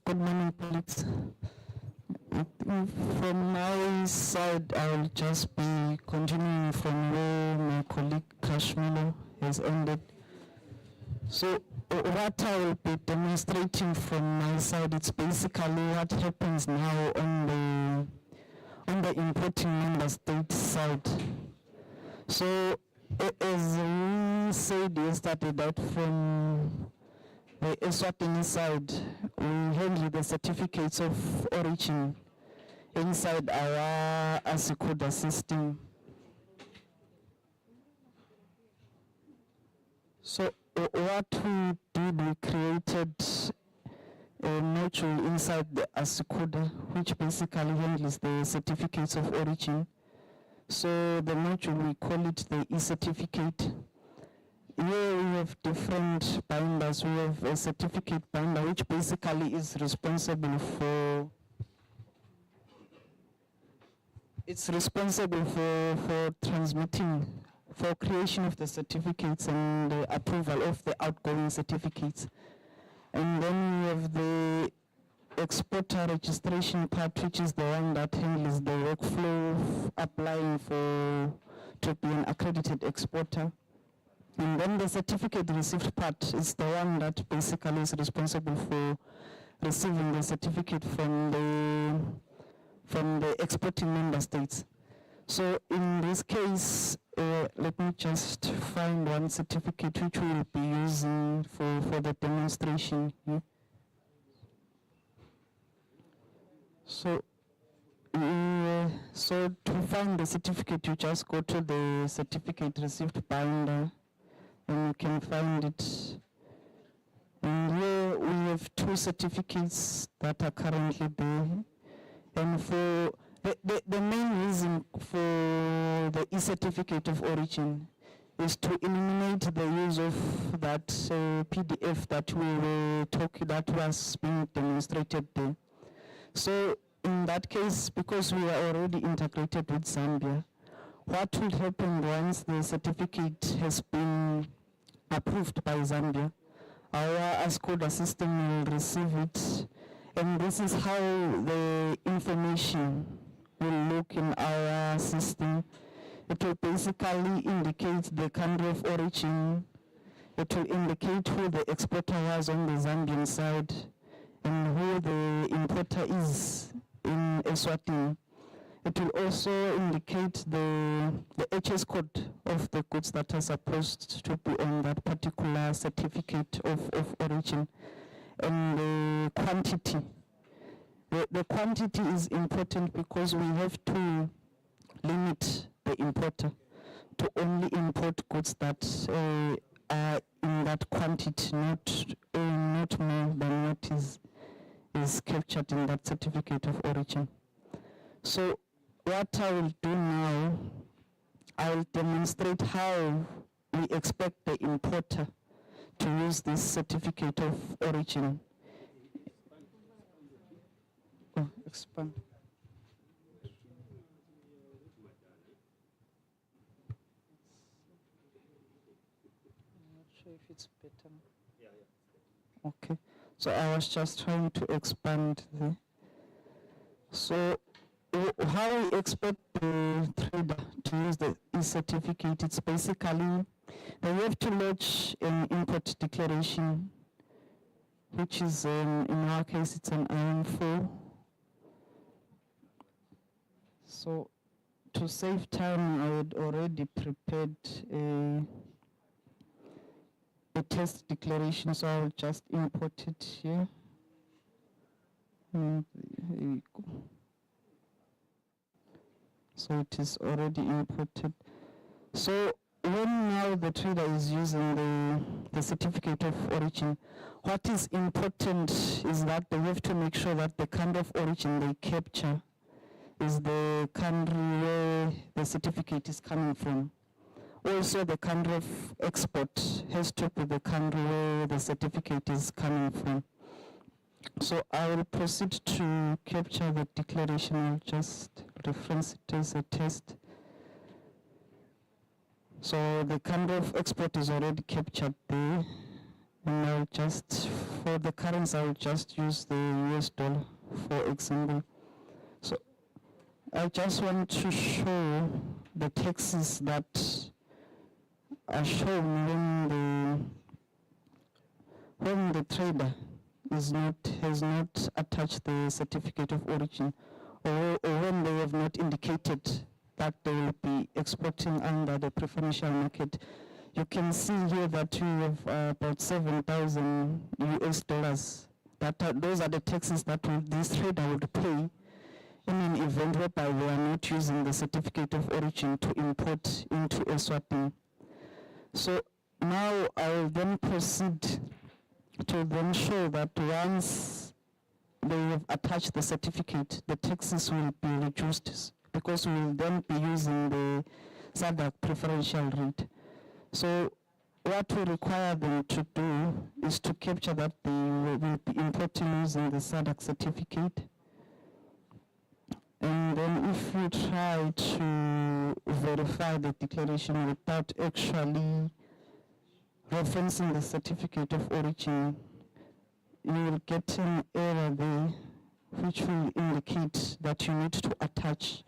Good morning, colleagues. From my side, I will just be continuing from where my colleague Kashmilo has ended. So what I will be demonstrating from my side, it's basically what happens now on the importing member state side. So as we said yesterday, that from the Eswatini side, we handle the certificates of origin inside our ASICODA system. So what we did, we created a module inside the ASICODA, which basically handles the certificates of origin. So the module, we call it the e-certificate. Here we have different binders. We have a certificate binder, which basically is responsible for transmitting, for creation of the certificates and the approval of the outgoing certificates. And then we have the exporter registration part, which is the one that handles the workflow of applying to be an accredited exporter. And then the certificate received part is the one that basically is responsible for receiving the certificate from the exporting member states. So in this case, let me just find one certificate which we will be using for the demonstration here. So to find the certificate, you just go to the certificate received binder, and you can find it. And here we have two certificates that are currently there. And for the main reason for the e-certificate of origin is to eliminate the use of that PDF that that was being demonstrated there. So in that case, because we are already integrated with Zambia, what will happen once the certificate has been approved by Zambia, our ASCODA system will receive it, and this is how the information will look in our system. It will basically indicate the country of origin, it will indicate who the exporter was on the Zambian side, and who the importer is in Eswatini. It will also indicate the HS code of the goods that are supposed to be on that particular certificate of origin, and the quantity. The quantity is important because we have to limit the importer to only import goods that are in that quantity, not more than what is captured in that certificate of origin. So what I will do now, I will demonstrate how we expect the importer to use this certificate of origin. Oh, expand. I'm not sure if it's better. Okay, so I was just trying to expand the. So how we expect the trader to use the e-certificate, it's basically they have to lodge an import declaration, which is, in our case, it's an IM4. So to save time, I had already prepared a test declaration, so I'll just import it here. And here we go. So it is already imported. So when now the trader is using the certificate of origin, what is important is that they have to make sure that the country of origin they capture is the country where the certificate is coming from. Also, the country of export has to be the country where the certificate is coming from. So I will proceed to capture the declaration. I'll just reference it as a test. So the country of export is already captured there. And I'll just, for the currency, I'll just use the US dollar, for example. So I just want to show the taxes that are shown when the trader has not attached the certificate of origin, or when they have not indicated that they will be exporting under the preferential market. You can see here that we have about 7,000 US dollars. Those are the taxes that this trader would pay in an event whereby we are not using the certificate of origin to import into Eswatini. So now I will then proceed to then show that once they have attached the certificate, the taxes will be reduced because we will then be using the SADC preferential rate. So what we require them to do is to capture that they will be importing using the SADC certificate. And then if we try to verify the declaration without actually referencing the certificate of origin, you will get an error there which will indicate that you need to attach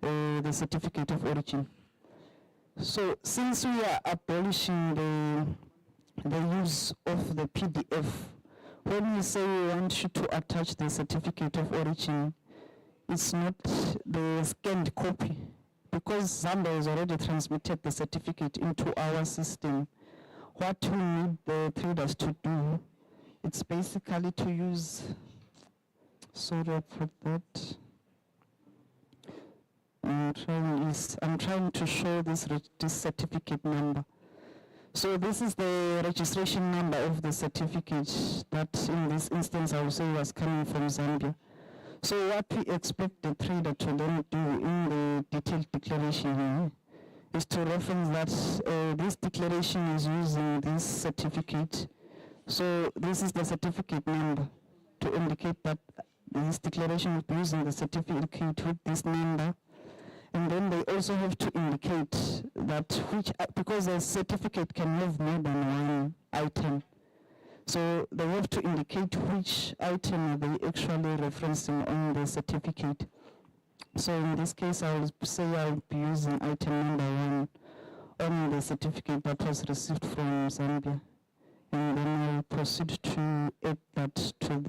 the certificate of origin. So since we are abolishing the use of the PDF, when we say we want you to attach the certificate of origin, it's not the scanned copy, because Zambia has already transmitted the certificate into our system. What we need the traders to do, it's basically to use, sorry for that. I'm trying to show this certificate number. So this is the registration number of the certificate that in this instance I would say was coming from Zambia. So what we expect the trader to then do in the detailed declaration here is to reference that this declaration is using this certificate. So this is the certificate number to indicate that this declaration will be using the certificate with this number. And then they also have to indicate that because a certificate can have more than one item. So they have to indicate which item are they actually referencing on the certificate. So in this case, I will say I'll be using item number 1 on the certificate that was received from Zambia. And then I'll proceed to add that to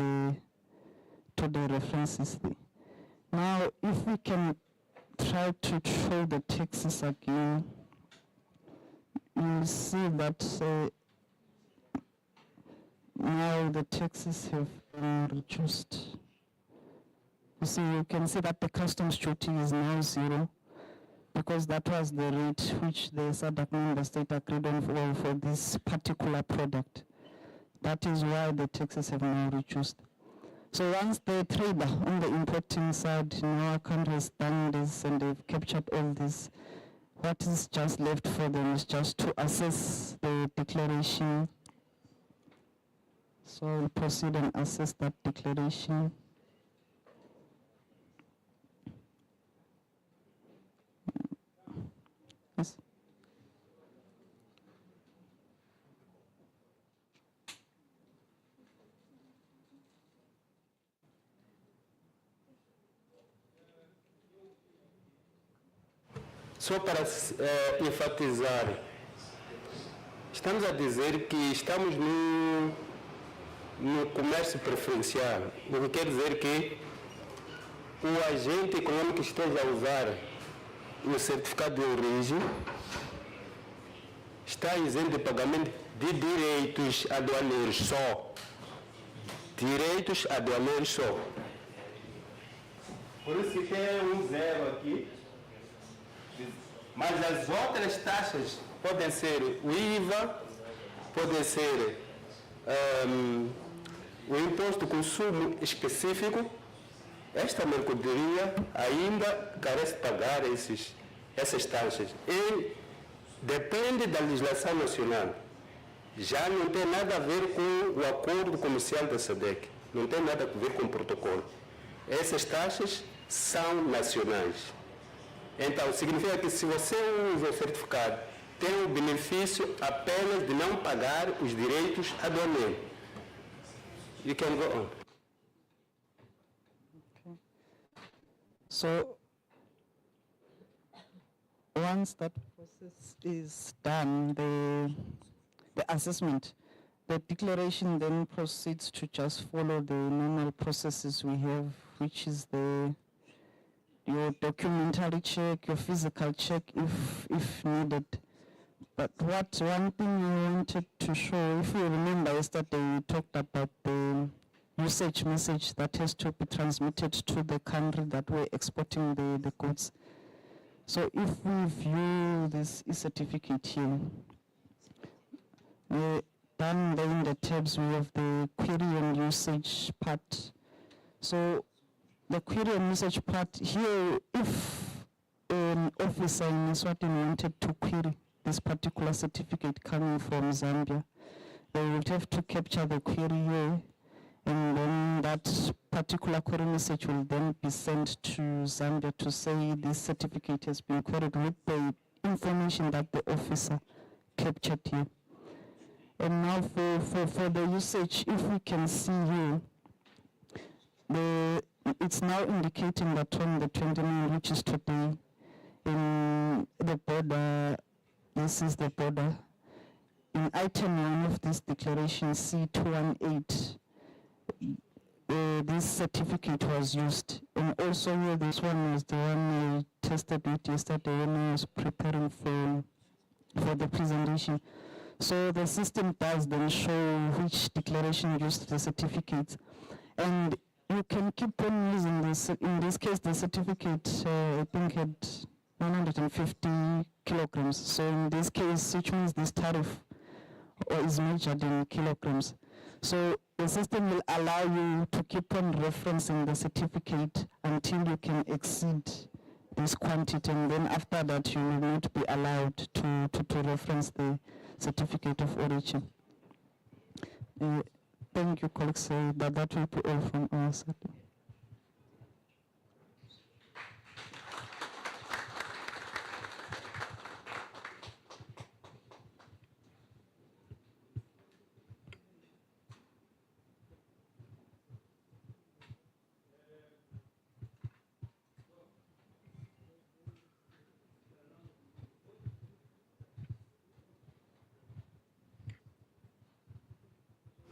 the references there. Now, if we can try to show the taxes again, you'll see that now the taxes have been reduced. You see, you can see that the customs duty is now 0, because that was the rate which the SADC member state agreed on for this particular product. That is why the taxes have now reduced. So once the trader on the importing side in our country has done this and they've captured all this, what is just left for them is just to assess the declaration. So I'll proceed and assess that declaration. Yes. só para enfatizar, estamos a dizer que estamos no comércio preferencial, o que quer dizer que o agente econômico que esteja a usar o certificado de origem está isento de pagamento de direitos aduaneiros só. Direitos aduaneiros só. Por isso que tem um zero aqui. Mas as outras taxas podem ser o IVA, podem ser o imposto de consumo específico. Esta mercadoria ainda carece de pagar essas taxas. E depende da legislação nacional. Já não tem nada a ver com o acordo comercial da SADC. Não tem nada a ver com o protocolo. Essas taxas são nacionais. Então, significa que se você usa o certificado, tem o benefício apenas de não pagar os direitos aduaneiros. You can go on. Okay. So, once that process is done, the assessment, the declaration then proceeds to just follow the normal processes we have, which is your documentary check, your physical check if needed. But one thing I wanted to show, if you remember yesterday we talked about the usage message that has to be transmitted to the country that we're exporting the goods. So if we view this e-certificate here, down there in the tabs we have the query and usage part. So the query and usage part here, if an officer in Eswatini wanted to query this particular certificate coming from Zambia, they would have to capture the query here, and then that particular query message will then be sent to Zambia to say this certificate has been queried with the information that the officer captured here. And now for the usage, if we can see here, it's now indicating that on the 29th, which is today, in the border, this is the border. In item 1 of this declaration, C218, this certificate was used. And also here, this one was the one I tested with yesterday when I was preparing for the presentation. So the system does then show which declaration used the certificate. And you can keep on using this. In this case, the certificate, I think, had 150 kilograms. So in this case, which means this tariff is measured in kilograms. So the system will allow you to keep on referencing the certificate until you can exceed this quantity, and then after that you will not be allowed to reference the certificate of origin. Thank you, colleagues. That will be all from our side.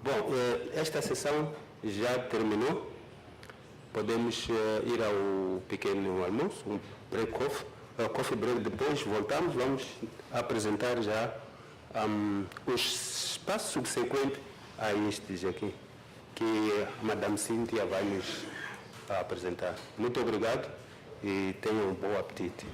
Bom, esta sessão já terminou. Podemos ir ao pequeno almoço, um coffee break. Depois voltamos, vamos apresentar já os passos subsequentes a estes aqui, que a Madame Cíntia vai nos apresentar. Muito obrigado e tenham um bom apetite.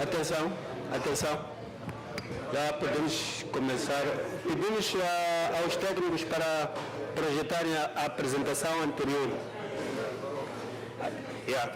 Atenção, atenção. Já podemos começar. Pedimos aos técnicos para projetarem a apresentação anterior. Yeah.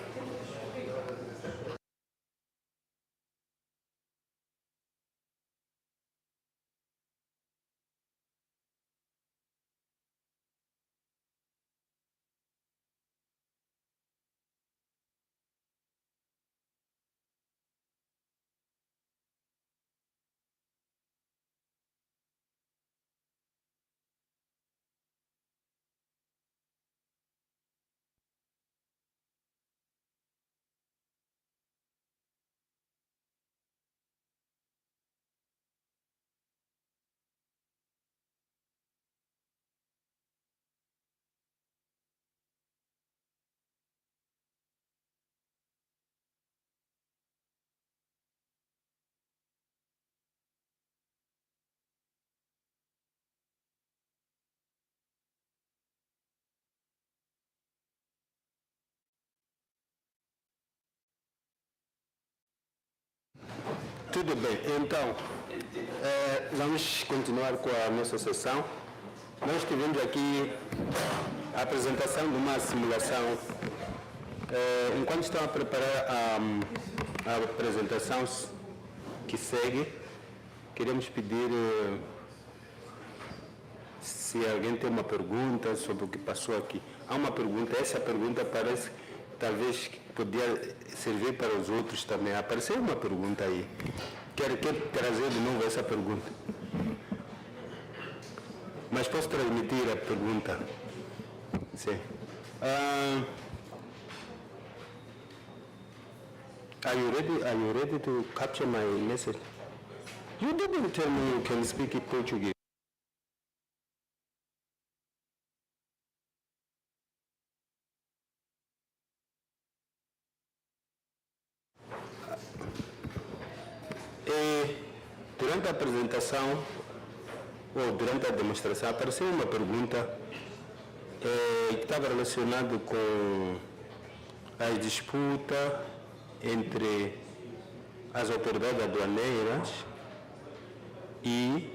Tudo bem, então, vamos continuar com a nossa sessão. Nós tivemos aqui a apresentação de uma simulação. Enquanto estão a preparar a apresentação que segue, queremos pedir se alguém tem uma pergunta sobre o que passou aqui. Há uma pergunta, essa pergunta parece talvez podia servir para os outros também. Apareceu uma pergunta aí. Quero trazer de novo essa pergunta. Mas posso transmitir a pergunta? Sim. Are you ready to capture my message? You didn't tell me you can speak in Portuguese. Durante a apresentação, ou durante a demonstração, apareceu uma pergunta que estava relacionada com a disputa entre as autoridades aduaneiras e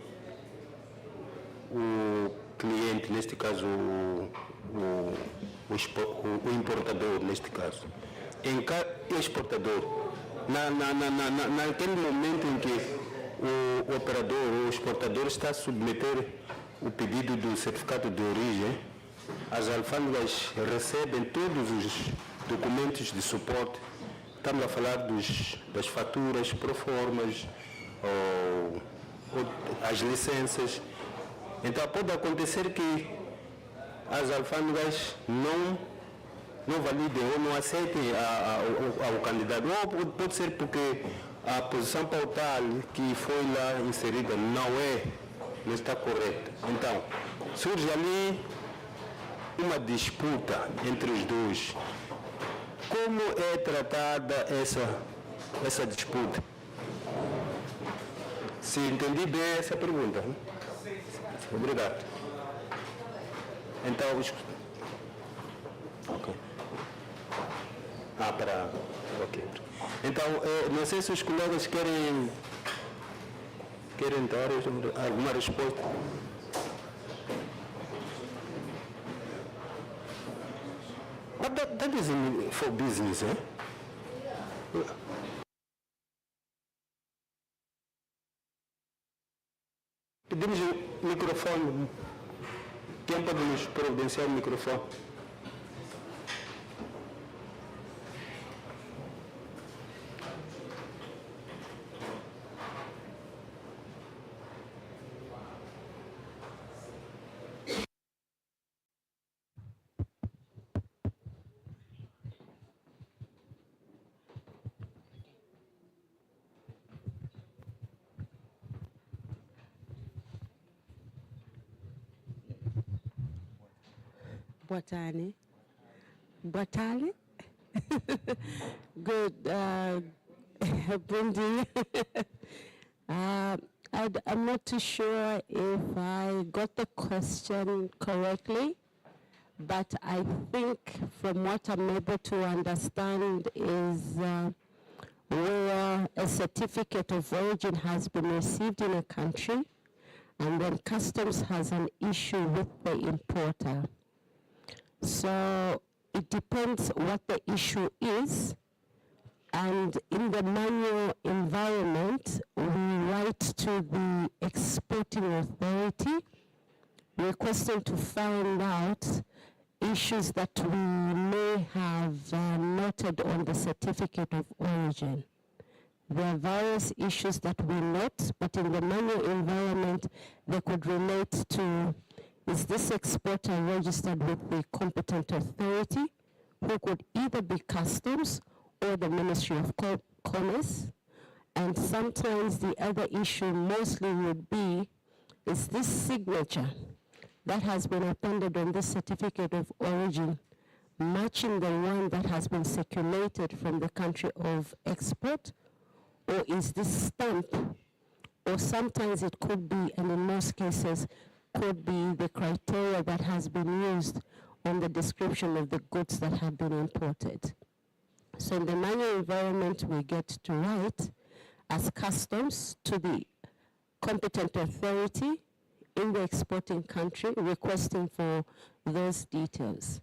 o cliente, neste caso o importador, neste caso. Exportador. Naquele momento em que o operador, o exportador está a submeter o pedido do certificado de origem, as alfândegas recebem todos os documentos de suporte. Estamos a falar das faturas, proformas, ou as licenças. Então pode acontecer que as alfândegas não validem ou não aceitem ao candidato. Ou pode ser porque a posição pautal que foi lá inserida não está correta. Então, surge ali uma disputa entre os dois. Como é tratada essa disputa? Se entendi bem essa pergunta. Obrigado. Então, ok. Ok. Então, não sei se os colegas querem dar alguma resposta. But that isn't for business, eh? Pedimos o microfone. Quem pode nos providenciar o microfone? Boa tarde. Good. Bom dia. I'm not too sure if I got the question correctly, but I think from what I'm able to understand is where a certificate of origin has been received in a country and then customs has an issue with the importer. So it depends what the issue is, and in the manual environment, we write to the exporting authority requesting to find out issues that we may have noted on the certificate of origin. There are various issues that we note, but in the manual environment, they could relate to, is this exporter registered with the competent authority, who could either be customs or the Ministry of Commerce? And sometimes the other issue mostly would be, is this signature that has been appended on this certificate of origin matching the one that has been circulated from the country of export? Or is this stamp, or sometimes it could be, and in most cases, could be the criteria that has been used on the description of the goods that have been imported. So in the manual environment, we get to write as customs to the competent authority in the exporting country requesting for those details.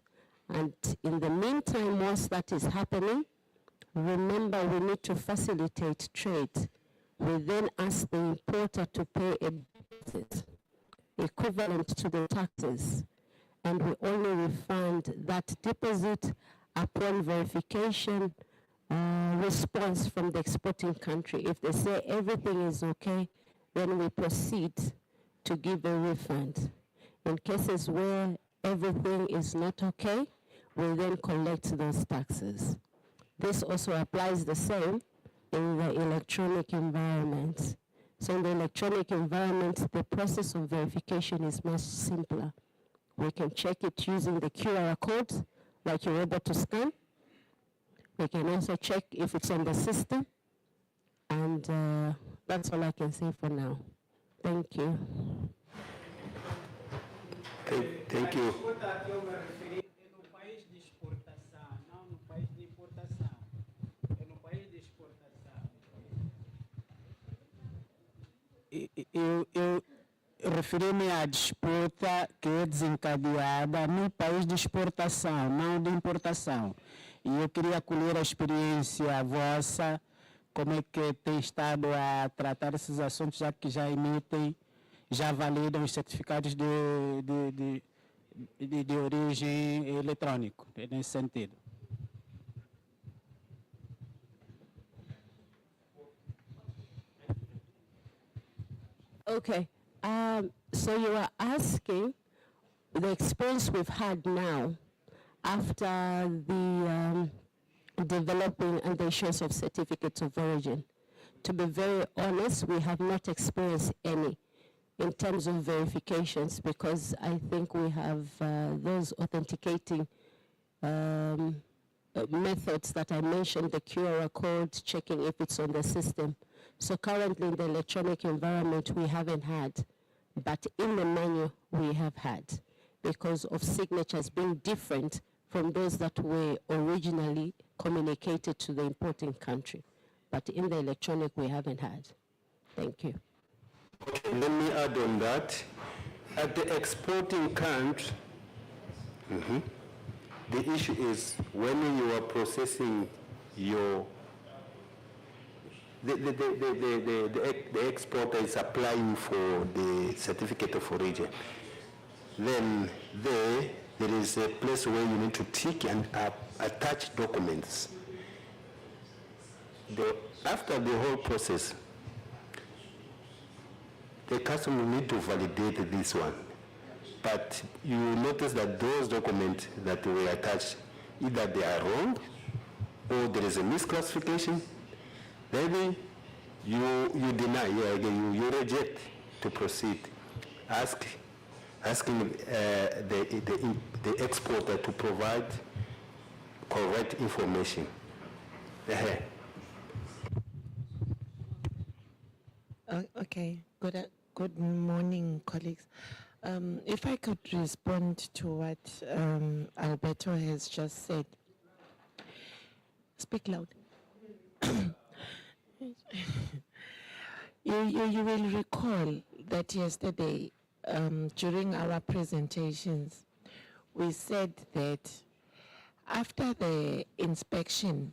And in the meantime, once that is happening, remember, we need to facilitate trade. We then ask the importer to pay a deposit equivalent to the taxes, and we only refund that deposit upon verification response from the exporting country. If they say everything is okay, then we proceed to give a refund. In cases where everything is not okay, we then collect those taxes. This also applies the same in the electronic environment. So in the electronic environment, the process of verification is much simpler. We can check it using the QR code, like you're able to scan. We can also check if it's on the system. And that's all I can say for now. Thank you. Thank you. Eu referi-me à disputa que é desencadeada no país de exportação, não de importação. E eu queria colher a experiência vossa, como é que tem estado a tratar esses assuntos, já que já emitem, já validam os certificados de origem eletrônico, nesse sentido. Okay, so you are asking the experience we've had now after the developing and the issuance of certificates of origin. To be very honest, we have not experienced any in terms of verifications, because I think we have those authenticating methods that I mentioned, the QR code, checking if it's on the system. So currently in the electronic environment, we haven't had, but in the manual, we have had, because of signatures being different from those that were originally communicated to the importing country. But in the electronic, we haven't had. Thank you. Okay, let me add on that. At the exporting country, the issue is when you are processing your the exporter is applying for the certificate of origin. Then there is a place where you need to tick and attach documents. After the whole process, the customer will need to validate this one. But you notice that those documents that were attached, either they are wrong or there is a misclassification. Maybe you deny, you reject to proceed, asking the exporter to provide correct information. Okay, good morning, colleagues. If I could respond to what Alberto has just said. Speak loud. You will recall that yesterday, during our presentations, we said that after the inspection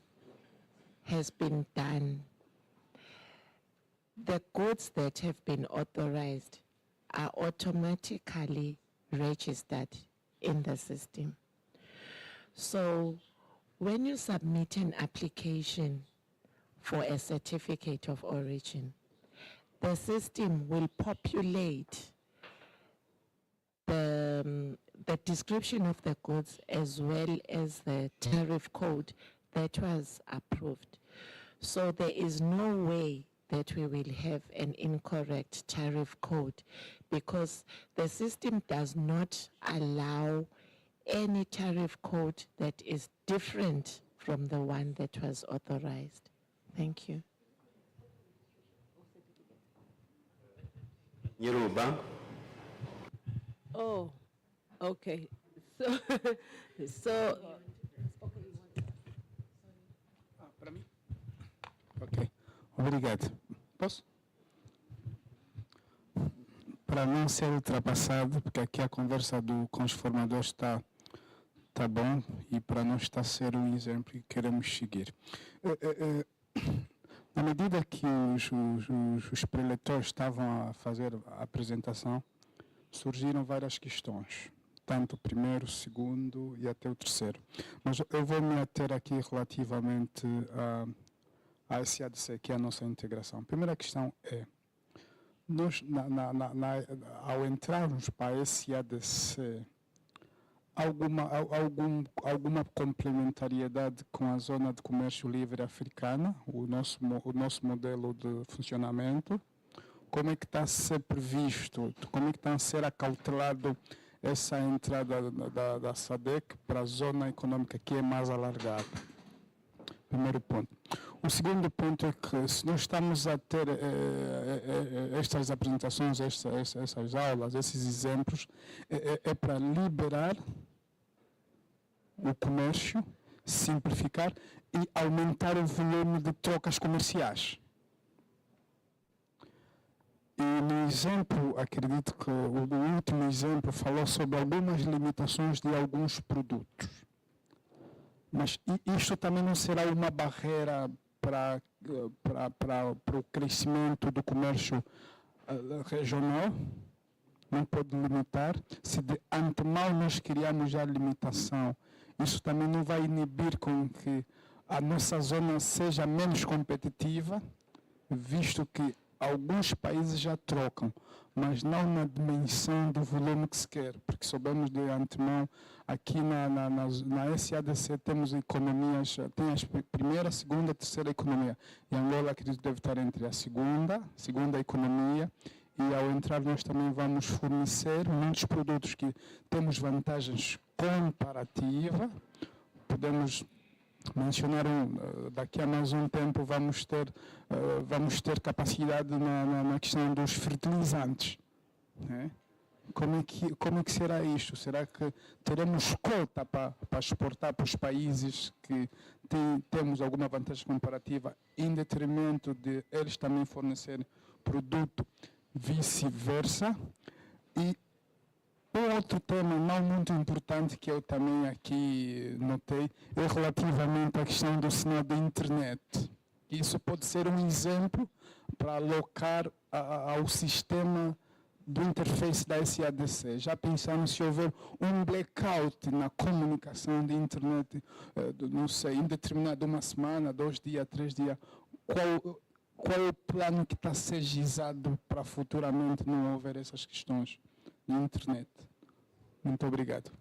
has been done, the goods that have been authorized are automatically registered in the system. So when you submit an application for a certificate of origin, the system will populate the description of the goods as well as the tariff code that was approved. So there is no way that we will have an incorrect tariff code because the system does not allow any tariff code that is different from the one that was authorized. Thank you. Yoruba. Oh, okay. So, Para mim? Ok. Obrigado. Posso? Para não ser ultrapassado, porque aqui a conversa com os formadores está bom e para não estar a ser um exemplo que queremos seguir. Na medida que os preletores estavam a fazer a apresentação, surgiram várias questões, tanto o primeiro, o segundo e até o terceiro. Mas eu vou me ater aqui relativamente a SADC, que é a nossa integração. A primeira questão é, nós, ao entrarmos para a SADC, alguma complementariedade com a zona de comércio livre africana, o nosso modelo de funcionamento? Como é que está a ser previsto, como é que está a ser acautelado essa entrada da SADC para a zona econômica que é mais alargada? Primeiro ponto. O segundo ponto é que se nós estamos a ter estas apresentações, essas aulas, esses exemplos, é para liberar o comércio, simplificar e aumentar o volume de trocas comerciais. E no exemplo, acredito que o último exemplo falou sobre algumas limitações de alguns produtos. Mas isto também não será uma barreira para o crescimento do comércio regional? Não pode limitar? Se de antemão nós criamos já a limitação, isso também não vai inibir com que a nossa zona seja menos competitiva, visto que alguns países já trocam, mas não na dimensão do volume que se quer, porque soubemos de antemão, aqui na SADC temos economias, tem a primeira, segunda, terceira economia, e Angola acredito deve estar entre a segunda economia, e ao entrar nós também vamos fornecer muitos produtos que temos vantagens comparativas, podemos mencionar daqui a mais um tempo vamos ter capacidade na questão dos fertilizantes, né? Como é que será isto? Será que teremos cota para exportar para os países que temos alguma vantagem comparativa em detrimento de eles também fornecerem produto, vice-versa? E outro tema não muito importante que eu também aqui notei é relativamente à questão do sinal da internet. Isso pode ser um exemplo para alocar ao sistema do interface da SADC. Já pensaram se houver um blackout na comunicação de internet, não sei, indeterminado, uma semana, 2 dias, 3 dias, qual é o plano que está a ser gizado para futuramente não houver essas questões de internet? Muito obrigado.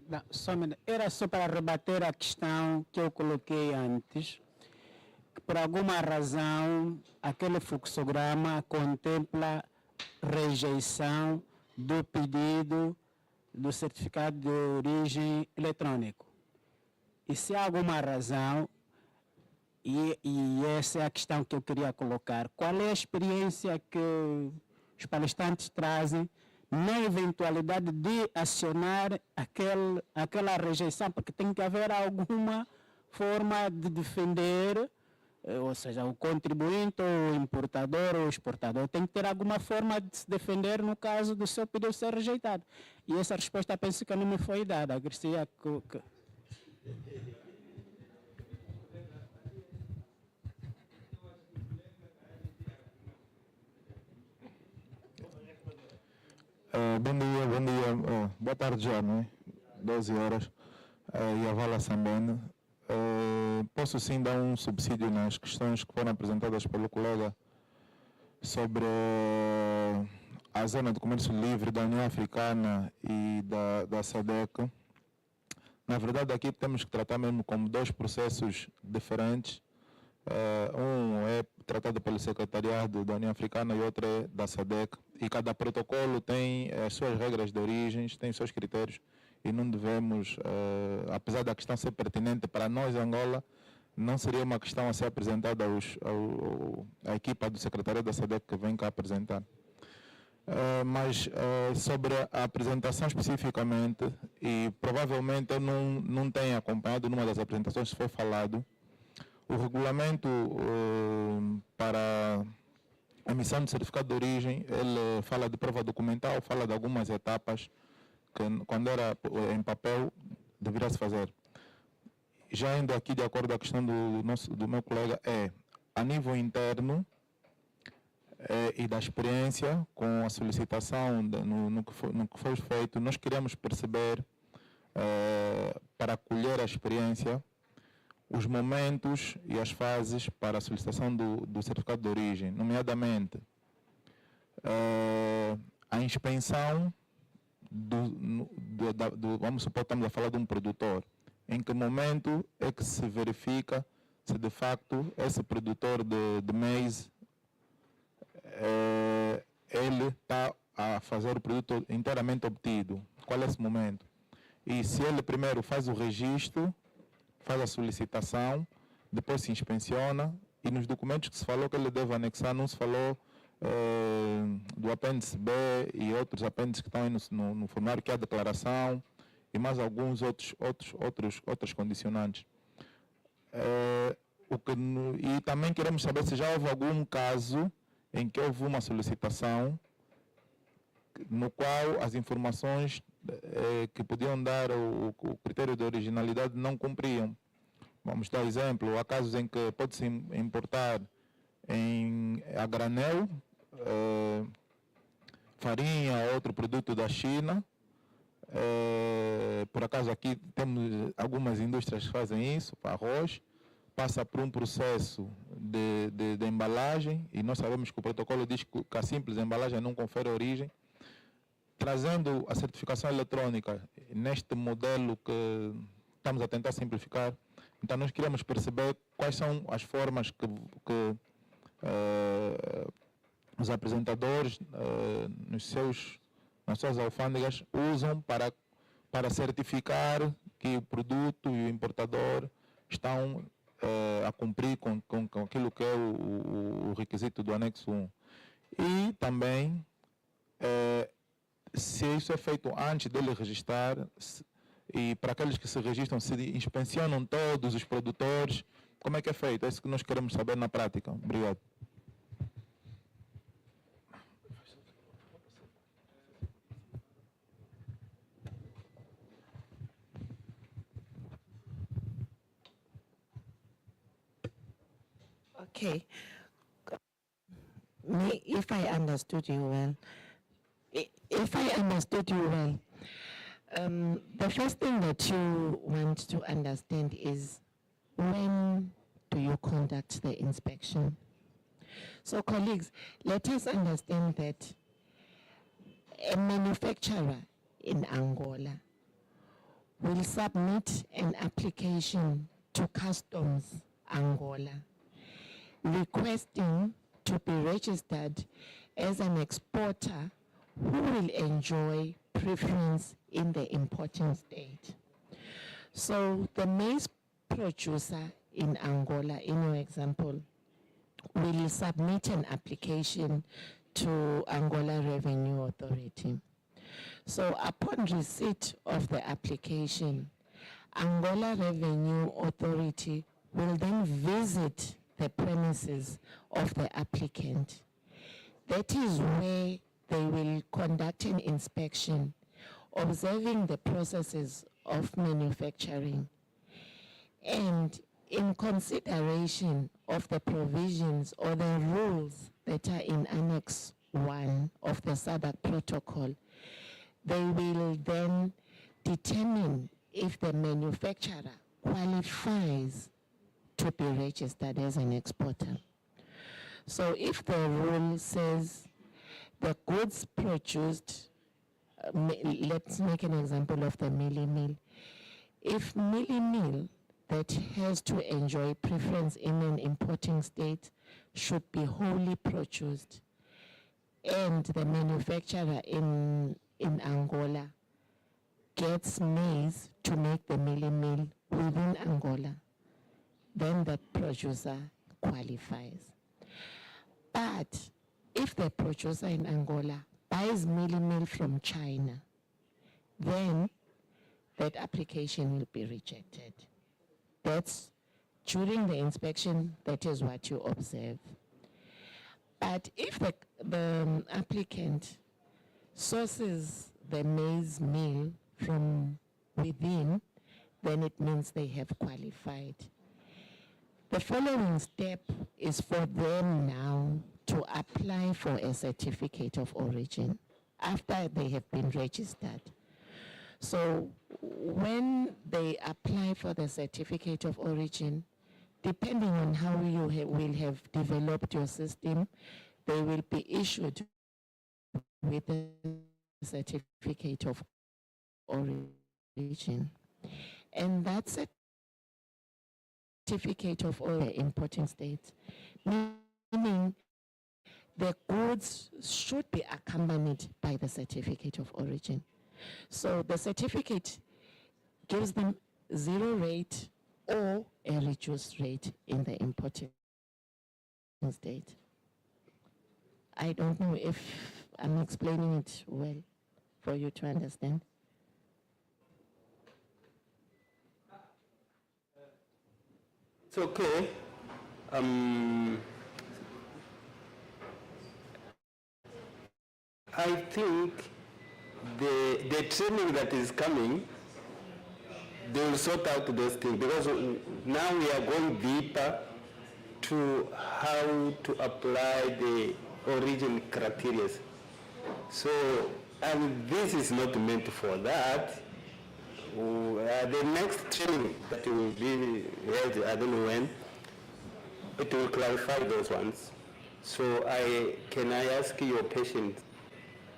Não, era só para rebater a questão que eu coloquei antes, que por alguma razão aquele fluxograma contempla rejeição do pedido do certificado de origem eletrônico. E se há alguma razão, E essa é a questão que eu queria colocar. Qual é a experiência que os palestrantes trazem na eventualidade de acionar aquela rejeição? Porque tem que haver alguma forma de defender, ou seja, o contribuinte, ou o importador, ou o exportador, tem que ter alguma forma de se defender no caso do seu pedido ser rejeitado. E essa resposta penso que não me foi dada. Agradecia que... Bom dia. Boa tarde já, não é? 12 horas. E a Vala Sambene. Posso sim dar um subsídio nas questões que foram apresentadas pelo colega sobre a zona de comércio livre da União Africana e da SADC. Na verdade, aqui temos que tratar mesmo como dois processos diferentes. Um é tratado pelo Secretariado da União Africana e outro é da SADC. E cada protocolo tem as suas regras de origem, tem os seus critérios. E não devemos, apesar da questão ser pertinente para nós, Angola, não seria uma questão a ser apresentada à equipa do Secretariado da SADC que vem cá apresentar. Mas sobre a apresentação especificamente, e provavelmente eu não tenho acompanhado numa das apresentações que foi falado, o regulamento para a emissão de certificado de origem, ele fala de prova documental, fala de algumas etapas que quando era em papel deveria se fazer. Já indo aqui de acordo com a questão do meu colega, a nível interno e da experiência com a solicitação no que foi feito, nós queremos perceber, para colher a experiência, os momentos e as fases para a solicitação do certificado de origem, nomeadamente a inspeção vamos supor que estamos a falar de um produtor, em que momento é que se verifica se de facto esse produtor de maize ele está a fazer o produto inteiramente obtido. Qual é esse momento? E se ele primeiro faz o registro, faz a solicitação, depois se inspeciona, e nos documentos que se falou que ele deve anexar, não se falou do apêndice B e outros apêndices que estão aí no formulário, que é a declaração, e mais alguns outros condicionantes. E também queremos saber se já houve algum caso em que houve uma solicitação no qual as informações que podiam dar o critério de originalidade não cumpriam. Vamos dar exemplo, há casos em que pode-se importar a granel, farinha ou outro produto da China. Por acaso aqui temos algumas indústrias que fazem isso, para arroz, passa por um processo de embalagem, e nós sabemos que o protocolo diz que a simples embalagem não confere origem. Trazendo a certificação eletrônica neste modelo que estamos a tentar simplificar, então nós queremos perceber quais são as formas que os apresentadores nas suas alfândegas usam para certificar que o produto e o importador estão a cumprir com aquilo que é o requisito do anexo 1. E também se isso é feito antes dele registrar, e para aqueles que se registram, se inspecionam todos os produtores, como é que é feito? É isso que nós queremos saber na prática. Obrigado. Okay. If I understood you well, the first thing that you want to understand is when do you conduct the inspection? So colleagues, let us understand that a manufacturer in Angola will submit an application to Customs Angola requesting to be registered as an exporter who will enjoy preference in the importing state. So the maize producer in Angola, in your example, will submit an application to Angola Revenue Authority. So upon receipt of the application, Angola Revenue Authority will then visit the premises of the applicant. That is where they will conduct an inspection, observing the processes of manufacturing. And in consideration of the provisions or the rules that are in Annex 1 of the SADC protocol, they will then determine if the manufacturer qualifies to be registered as an exporter. So if the rule says the goods produced, let's make an example of the Milli Mill. If Milli Mill that has to enjoy preference in an importing state should be wholly produced, and the manufacturer in Angola gets maize to make the Milli Mill within Angola, then that producer qualifies. But if the producer in Angola buys Milli Mill from China, then that application will be rejected. That's during the inspection, that is what you observe. But if the applicant sources the maize meal from within, then it means they have qualified. The following step is for them now to apply for a certificate of origin after they have been registered. So when they apply for the certificate of origin, depending on how you will have developed your system, they will be issued with a certificate of origin. And that certificate of origin importing states, meaning the goods should be accompanied by the certificate of origin. So the certificate gives them 0 rate or a reduced rate in the importing state. I don't know if I'm explaining it well for you to understand. It's okay. I think the training that is coming, they will sort out those things, because now we are going deeper to how to apply the origin criteria. So, and this is not meant for that. The next training that will be held, I don't know when, it will clarify those ones. So can I ask your patient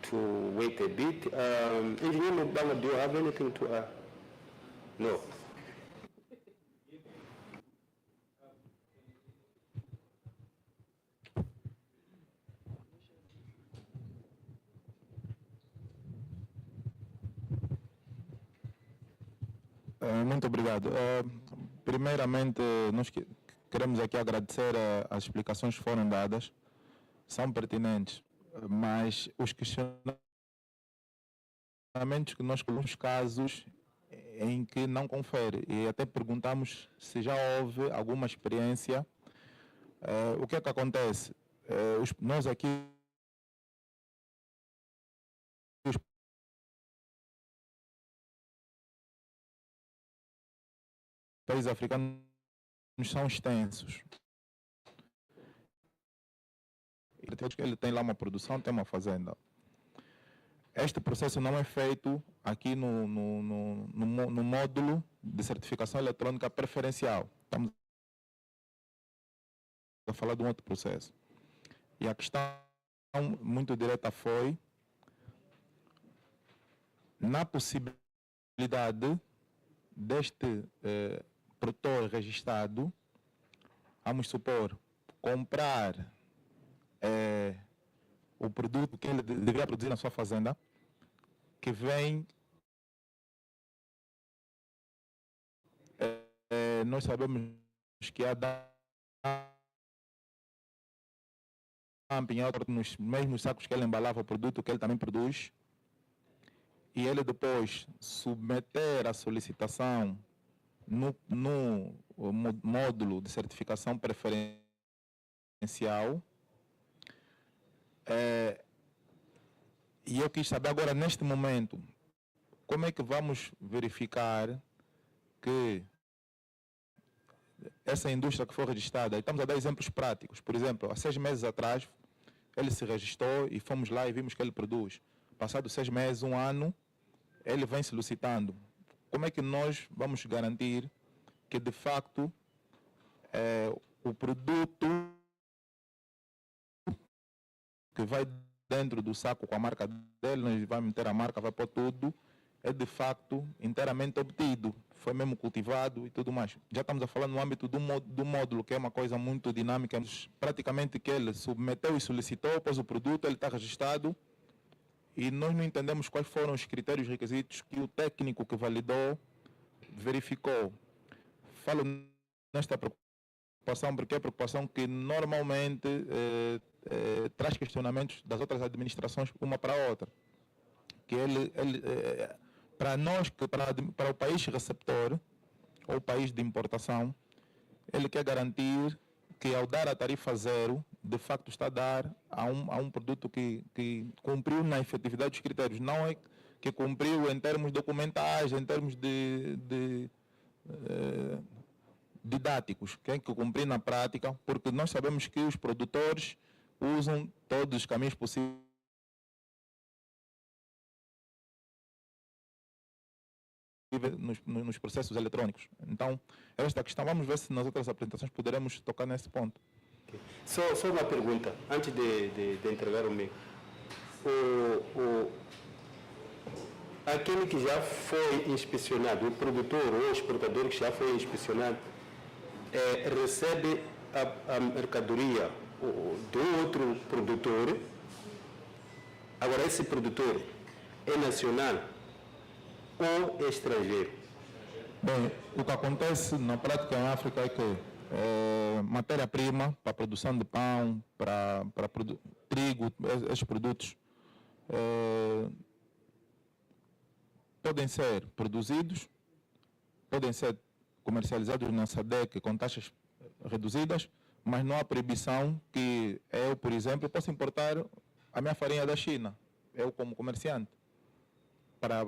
to wait a bit? Engineer Mubanga, do you have anything to add? No. Muito obrigado. Primeiramente, nós queremos aqui agradecer as explicações que foram dadas, são pertinentes, mas os questionamentos que nós colocamos casos em que não confere, e até perguntamos se já houve alguma experiência. O que é que acontece? Nós aqui, os países africanos são extensos. Ele tem lá uma produção, tem uma fazenda. Este processo não é feito aqui no módulo de certificação eletrônica preferencial. Estamos a falar de um outro processo. E a questão muito direta foi na possibilidade deste produtor registrado, vamos supor, comprar o produto que ele deveria produzir na sua fazenda, que vem, nós sabemos que há dumping nos mesmos sacos que ele embalava o produto que ele também produz, e ele depois submeter a solicitação no módulo de certificação preferencial, e eu quis saber agora, neste momento, como é que vamos verificar que essa indústria que foi registrada, e estamos a dar exemplos práticos, por exemplo, há 6 meses atrás, ele se registrou e fomos lá e vimos que ele produz. Passados 6 meses, 1 ano, ele vem solicitando. Como é que nós vamos garantir que, de facto, o produto que vai dentro do saco com a marca dele, nós vamos meter a marca, vai pôr tudo, é de facto inteiramente obtido, foi mesmo cultivado e tudo mais. Já estamos a falar no âmbito do módulo, que é uma coisa muito dinâmica, praticamente que ele submeteu e solicitou, pôs o produto, ele está registrado, e nós não entendemos quais foram os critérios requisitos que o técnico que validou verificou. Falo nesta preocupação porque é preocupação que normalmente traz questionamentos das outras administrações uma para a outra. Que para nós, para o país receptor ou o país de importação, ele quer garantir que ao dar a tarifa zero, de facto está a dar a um produto que cumpriu na efetividade dos critérios, não é que cumpriu em termos documentais, em termos didáticos, que cumprir na prática, porque nós sabemos que os produtores usam todos os caminhos possíveis nos processos eletrônicos. Então, esta questão, vamos ver se nas outras apresentações poderemos tocar nesse ponto. Okay. Só uma pergunta, antes de entregar o meu. Aquele que já foi inspecionado, o produtor ou o exportador que já foi inspecionado, recebe a mercadoria do outro produtor. Agora, esse produtor é nacional ou é estrangeiro? Bem, o que acontece na prática em África é que matéria-prima para a produção de pão, para trigo, esses produtos podem ser produzidos, podem ser comercializados na SADC com taxas reduzidas, mas não há proibição que eu, por exemplo, possa importar a minha farinha da China, eu como comerciante, para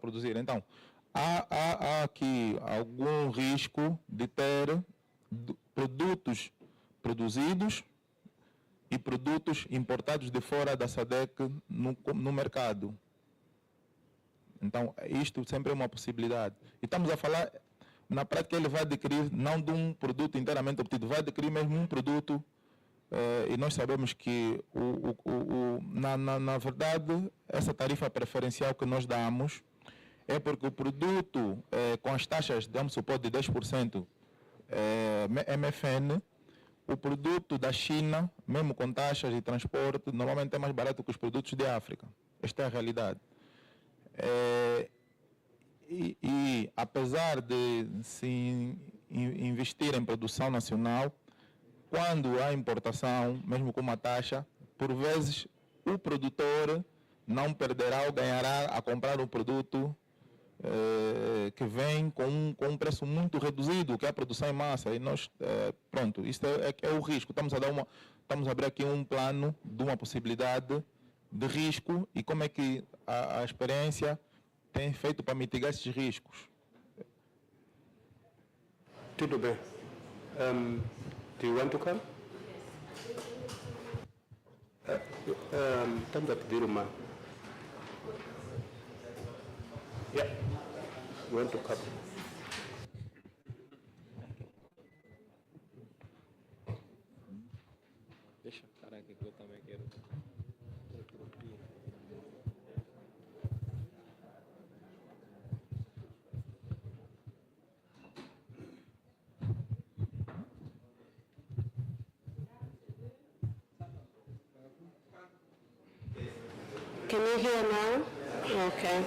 produzir. Então, há aqui algum risco de ter produtos produzidos e produtos importados de fora da SADC no mercado. Então, isto sempre é uma possibilidade. E estamos a falar, na prática, ele vai adquirir, não de um produto inteiramente obtido, vai adquirir mesmo um produto, e nós sabemos que, na verdade, essa tarifa preferencial que nós damos é porque o produto, com as taxas, vamos supor, de 10% MFN, o produto da China, mesmo com taxas de transporte, normalmente é mais barato que os produtos de África. Esta é a realidade. E apesar de se investir em produção nacional, quando há importação, mesmo com uma taxa, por vezes o produtor não perderá ou ganhará a comprar um produto que vem com um preço muito reduzido, que é a produção em massa. E nós, pronto, isso é o risco. Estamos a abrir aqui um plano de uma possibilidade de risco e como é que a experiência tem feito para mitigar esses riscos. Tudo bem. Do you want to come? Estamos a pedir uma. Yeah. You want to come? Deixa, caraca, que eu também quero. Can you hear now? Okay.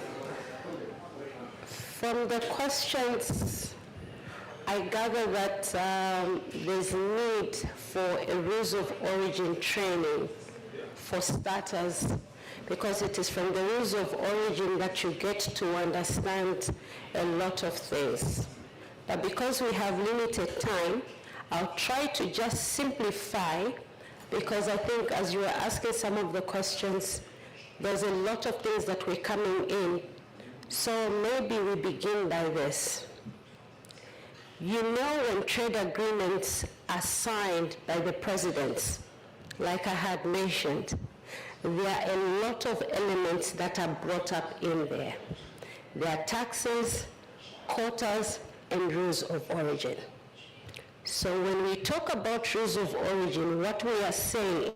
From the questions I gather that there's need for a rules of origin training for starters, because it is from the rules of origin that you get to understand a lot of things. But because we have limited time, I'll try to just simplify, because I think as you were asking some of the questions, there's a lot of things that were coming in. So maybe we begin by this. You know, when trade agreements are signed by the presidents, like I had mentioned, there are a lot of elements that are brought up in there. There are taxes, quotas, and rules of origin. So when we talk about rules of origin, what we are saying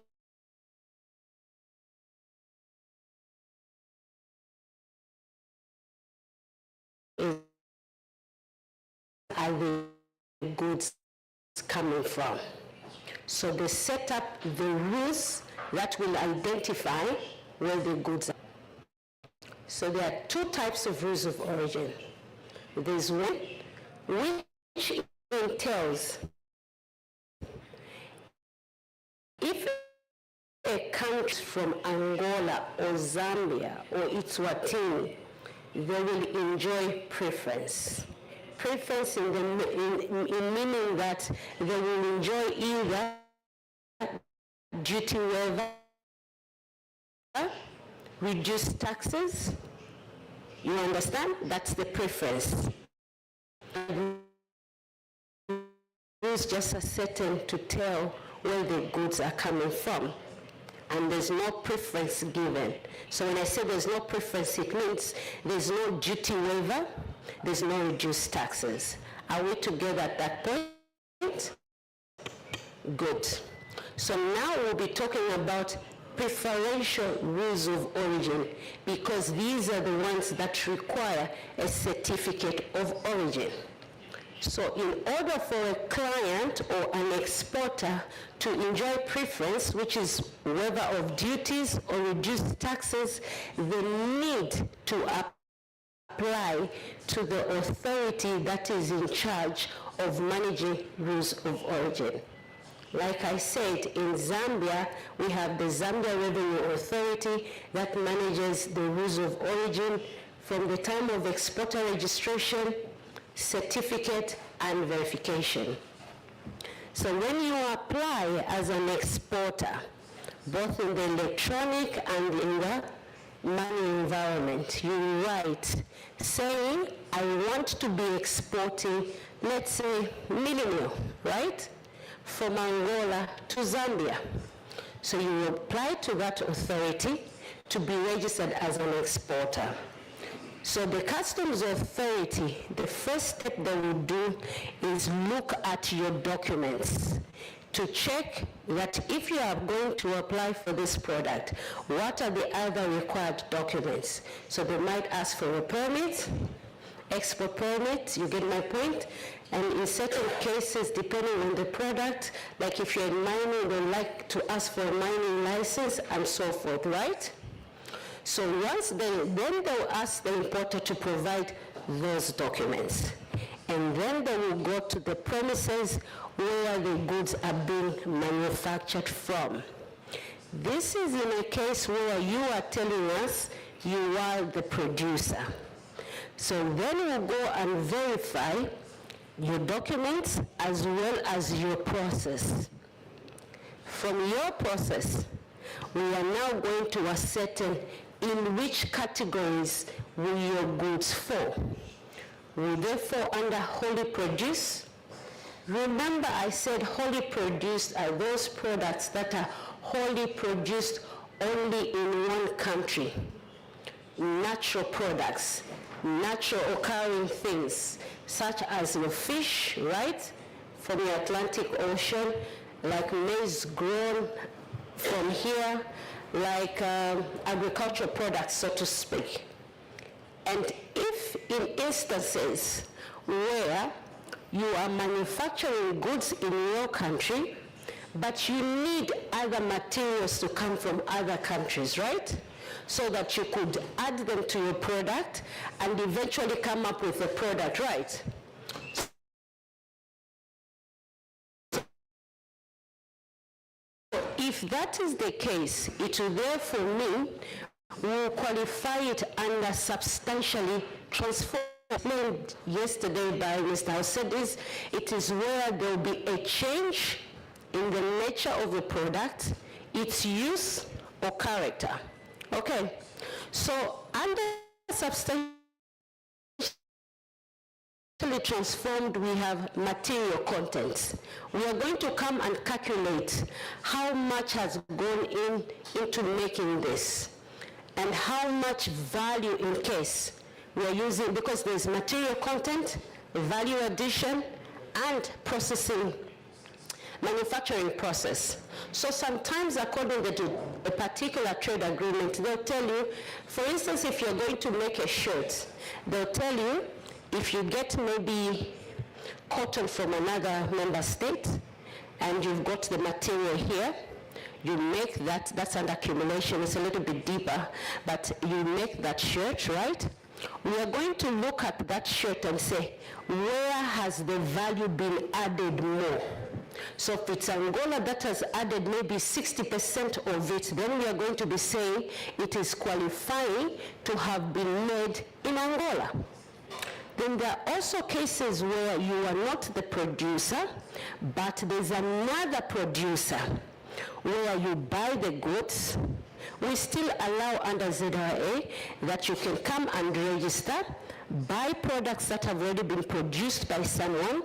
is, are the goods coming from? So they set up the rules that will identify where the goods are. So there are two types of rules of origin. There's one which entails if a country from Angola or Zambia or Eswatini, they will enjoy preference. Preference in meaning that they will enjoy either duty waiver, reduced taxes. You understand? That's the preference. Rules just are certain to tell where the goods are coming from, and there's no preference given. So when I say there's no preference, it means there's no duty waiver, there's no reduced taxes. Are we together at that point? Good. So now we'll be talking about preferential rules of origin, because these are the ones that require a certificate of origin. So in order for a client or an exporter to enjoy preference, which is waiver of duties or reduced taxes, they need to apply to the authority that is in charge of managing rules of origin. Like I said, in Zambia, we have the Zambia Revenue Authority that manages the rules of origin from the time of exporter registration, certificate, and verification. So when you apply as an exporter, both in the electronic and in the money environment, you write saying, I want to be exporting, let's say, millennial, right? From Angola to Zambia. So you apply to that authority to be registered as an exporter. So the customs authority, the first step they will do is look at your documents to check that if you are going to apply for this product, what are the other required documents? So they might ask for a permit, export permit, you get my point? And in certain cases, depending on the product, like if you're in mining, they like to ask for a mining license and so forth, right? So then they'll ask the importer to provide those documents. And then they will go to the premises where the goods are being manufactured from. This is in a case where you are telling us you are the producer. So then we'll go and verify your documents as well as your process. From your process, we are now going to ascertain in which categories will your goods fall. Will they fall under wholly produced? Remember I said wholly produced are those products that are wholly produced only in one country. Natural products, natural occurring things, such as your fish, right, from the Atlantic Ocean, like maize grown from here, like agricultural products, so to speak. And if in instances where you are manufacturing goods in your country, but you need other materials to come from other countries, right? So that you could add them to your product and eventually come up with a product, right? if that is the case, it will therefore mean we will qualify it under substantially transformed. Explained yesterday by Mr. House said is, it is where there will be a change in the nature of the product, its use or character. Okay, so under substantially transformed, we have material contents. We are going to come and calculate how much has gone into making this and how much value in case we are using, because there's material content, value addition, and processing, manufacturing process. So sometimes according to a particular trade agreement, they'll tell you, for instance, if you're going to make a shirt, they'll tell you if you get maybe cotton from another member state and you've got the material here, you make that, that's under accumulation, it's a little bit deeper, but you make that shirt, right? We are going to look at that shirt and say, where has the value been added more? So if it's Angola that has added maybe 60% of it, then we are going to be saying it is qualifying to have been made in Angola. Then there are also cases where you are not the producer, but there's another producer where you buy the goods. We still allow under ZRA that you can come and register, buy products that have already been produced by someone,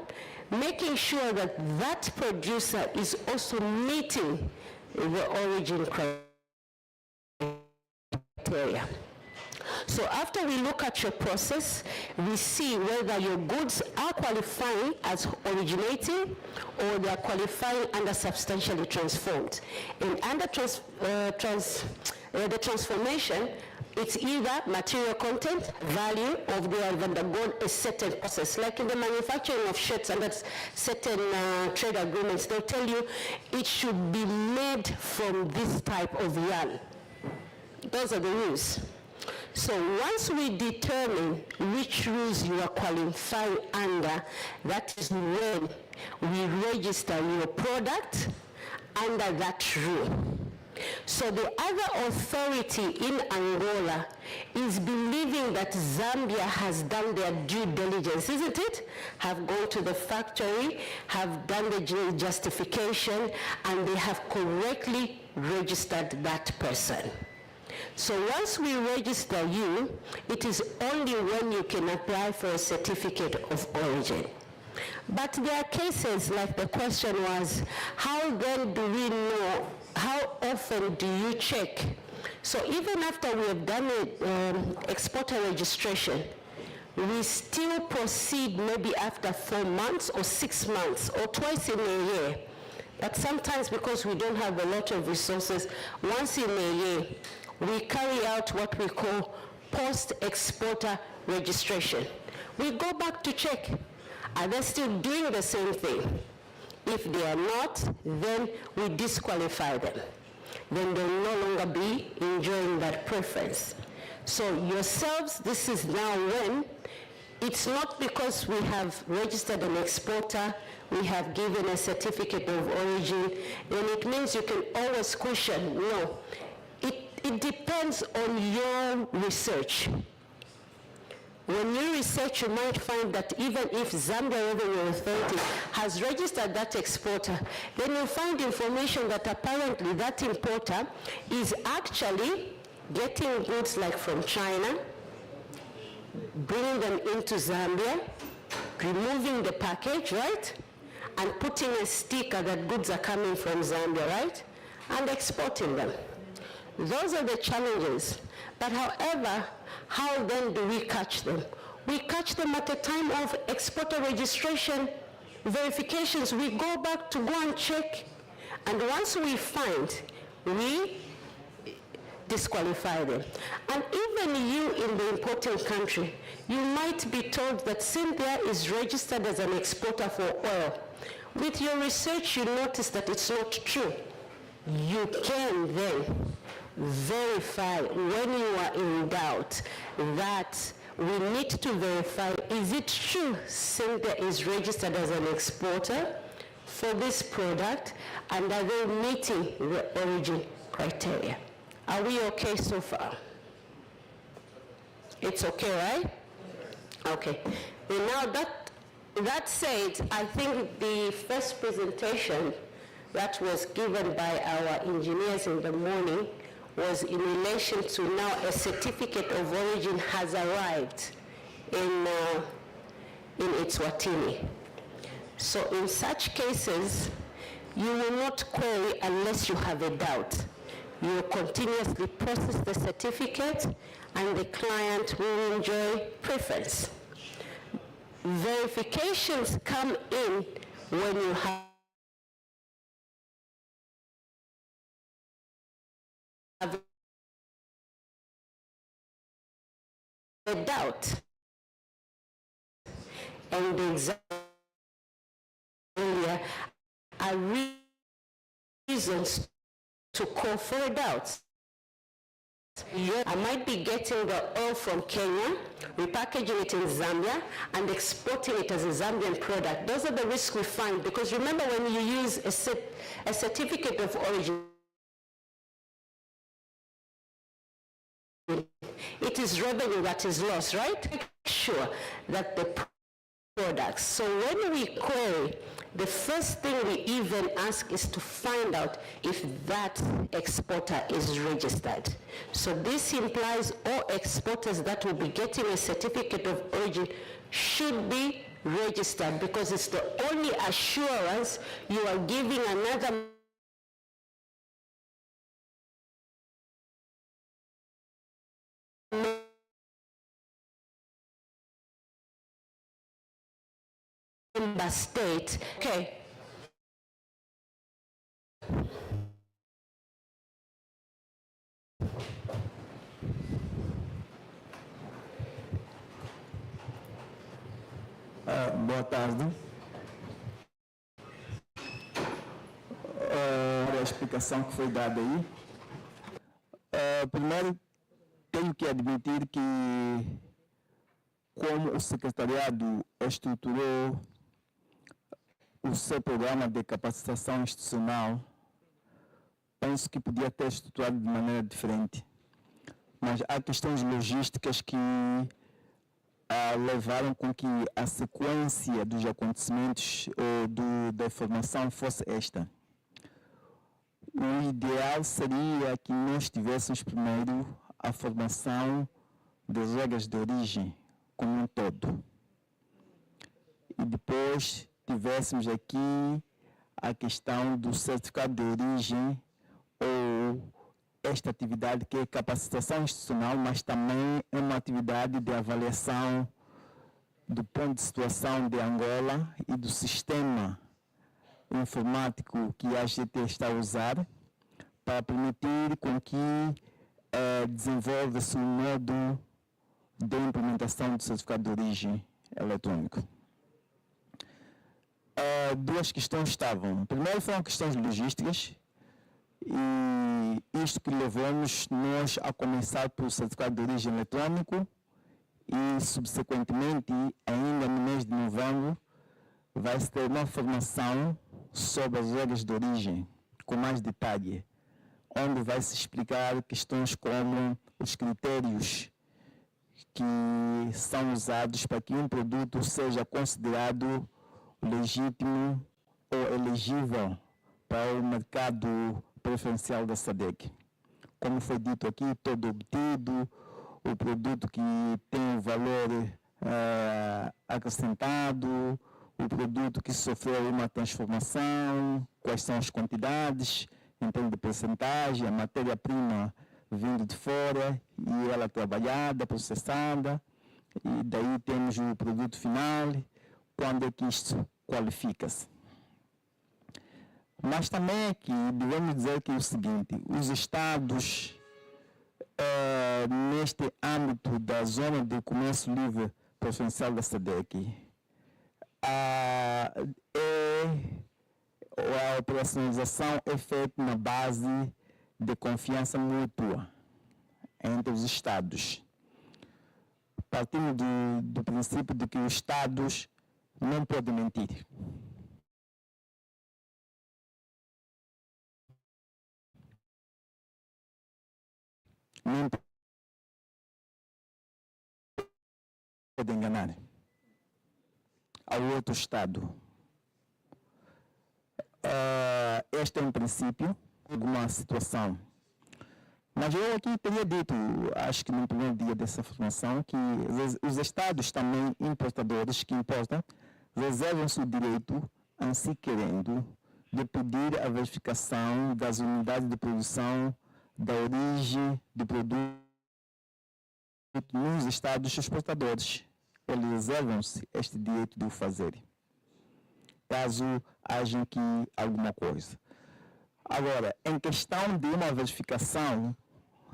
making sure that that producer is also meeting the origin criteria. So after we look at your process, we see whether your goods are qualifying as originating or they are qualifying under substantially transformed. And under the transformation, it's either material content, value, or they have undergone a certain process. Like in the manufacturing of shirts under certain trade agreements, they'll tell you it should be made from this type of yarn. Those are the rules. So once we determine which rules you are qualifying under, that is when we register your product under that rule. So the other authority in Angola is believing that Zambia has done their due diligence, isn't it? Have gone to the factory, have done the justification, and they have correctly registered that person. So once we register you, it is only when you can apply for a certificate of origin. But there are cases, like the question was, how then do we know, how often do you check? So even after we have done exporter registration, we still proceed maybe after 4 months or 6 months or twice in a year. But sometimes because we don't have a lot of resources, once in a year, we carry out what we call post-exporter registration. We go back to check, are they still doing the same thing? If they are not, then we disqualify them. Then they'll no longer be enjoying that preference. So yourselves, this is now when, it's not because we have registered an exporter, we have given a certificate of origin, then it means you can always cushion. No. It depends on your research. When you research, you might find that even if Zambia Revenue Authority has registered that exporter, then you'll find information that apparently that importer is actually getting goods like from China, bringing them into Zambia, removing the package, right? And putting a sticker that goods are coming from Zambia, right? And exporting them. Those are the challenges. But however, how then do we catch them? We catch them at the time of exporter registration verifications. We go back to go and check. And once we find, we disqualify them. And even you in the importing country, you might be told that Cynthia is registered as an exporter for oil. With your research, you notice that it's not true. You can then verify when you are in doubt that we need to verify, is it true Cynthia is registered as an exporter for this product, and are they meeting the origin criteria? Are we okay so far? It's okay, right? Okay. And now that said, I think the first presentation that was given by our engineers in the morning was in relation to now a certificate of origin has arrived in Eswatini. So in such cases, you will not query unless you have a doubt. You will continuously process the certificate and the client will enjoy preference. Verifications come in when you have a doubt. And the exam are reasons to call for a doubt. I might be getting the oil from Kenya, repackaging it in Zambia, and exporting it as a Zambian product. Those are the risks we find, because remember, when you use a certificate of origin, it is revenue that is lost, right? Make sure that the products. So when we query, the first thing we even ask is to find out if that exporter is registered. So this implies all exporters that will be getting a certificate of origin should be registered, because it's the only assurance you are giving another member state. Okay. Boa tarde. A explicação que foi dada aí. Primeiro, tenho que admitir que, como o secretariado estruturou o seu programa de capacitação institucional, penso que podia ter estruturado de maneira diferente. Mas há questões logísticas que levaram com que a sequência dos acontecimentos da formação fosse esta. O ideal seria que nós tivéssemos primeiro a formação das regras de origem como um todo. E depois tivéssemos aqui a questão do certificado de origem, ou esta atividade que é capacitação institucional, mas também é uma atividade de avaliação do ponto de situação de Angola e do sistema informático que a AGT está a usar para permitir com que desenvolva-se um modo de implementação do certificado de origem eletrônico. Duas questões estavam. Primeiro foram questões logísticas, e isto que levou-nos nós a começar pelo certificado de origem eletrônico e, subsequentemente, ainda no mês de novembro, vai-se ter uma formação sobre as regras de origem, com mais detalhe, onde vai-se explicar questões como os critérios que são usados para que um produto seja considerado legítimo ou elegível para o mercado preferencial da SADC. Como foi dito aqui, todo obtido, o produto que tem um valor acrescentado, o produto que sofreu uma transformação, quais são as quantidades, em termos de percentagem, a matéria-prima vindo de fora e ela trabalhada, processada, e daí temos o produto final, quando é que isto qualifica-se. Mas também aqui devemos dizer que é o seguinte: os Estados, neste âmbito da zona de comércio livre preferencial da SADC, a operacionalização é feita na base de confiança mútua entre os Estados, partindo do princípio de que os Estados não podem mentir. não pode enganar ao outro Estado. Este é um princípio, alguma situação. Mas eu aqui teria dito, acho que no primeiro dia dessa formação, que os Estados também importadores que importam reservam-se o direito, assim querendo, de pedir a verificação das unidades de produção, da origem do produto nos Estados exportadores. Eles reservam-se este direito de o fazer, caso haja aqui alguma coisa. Agora, em questão de uma verificação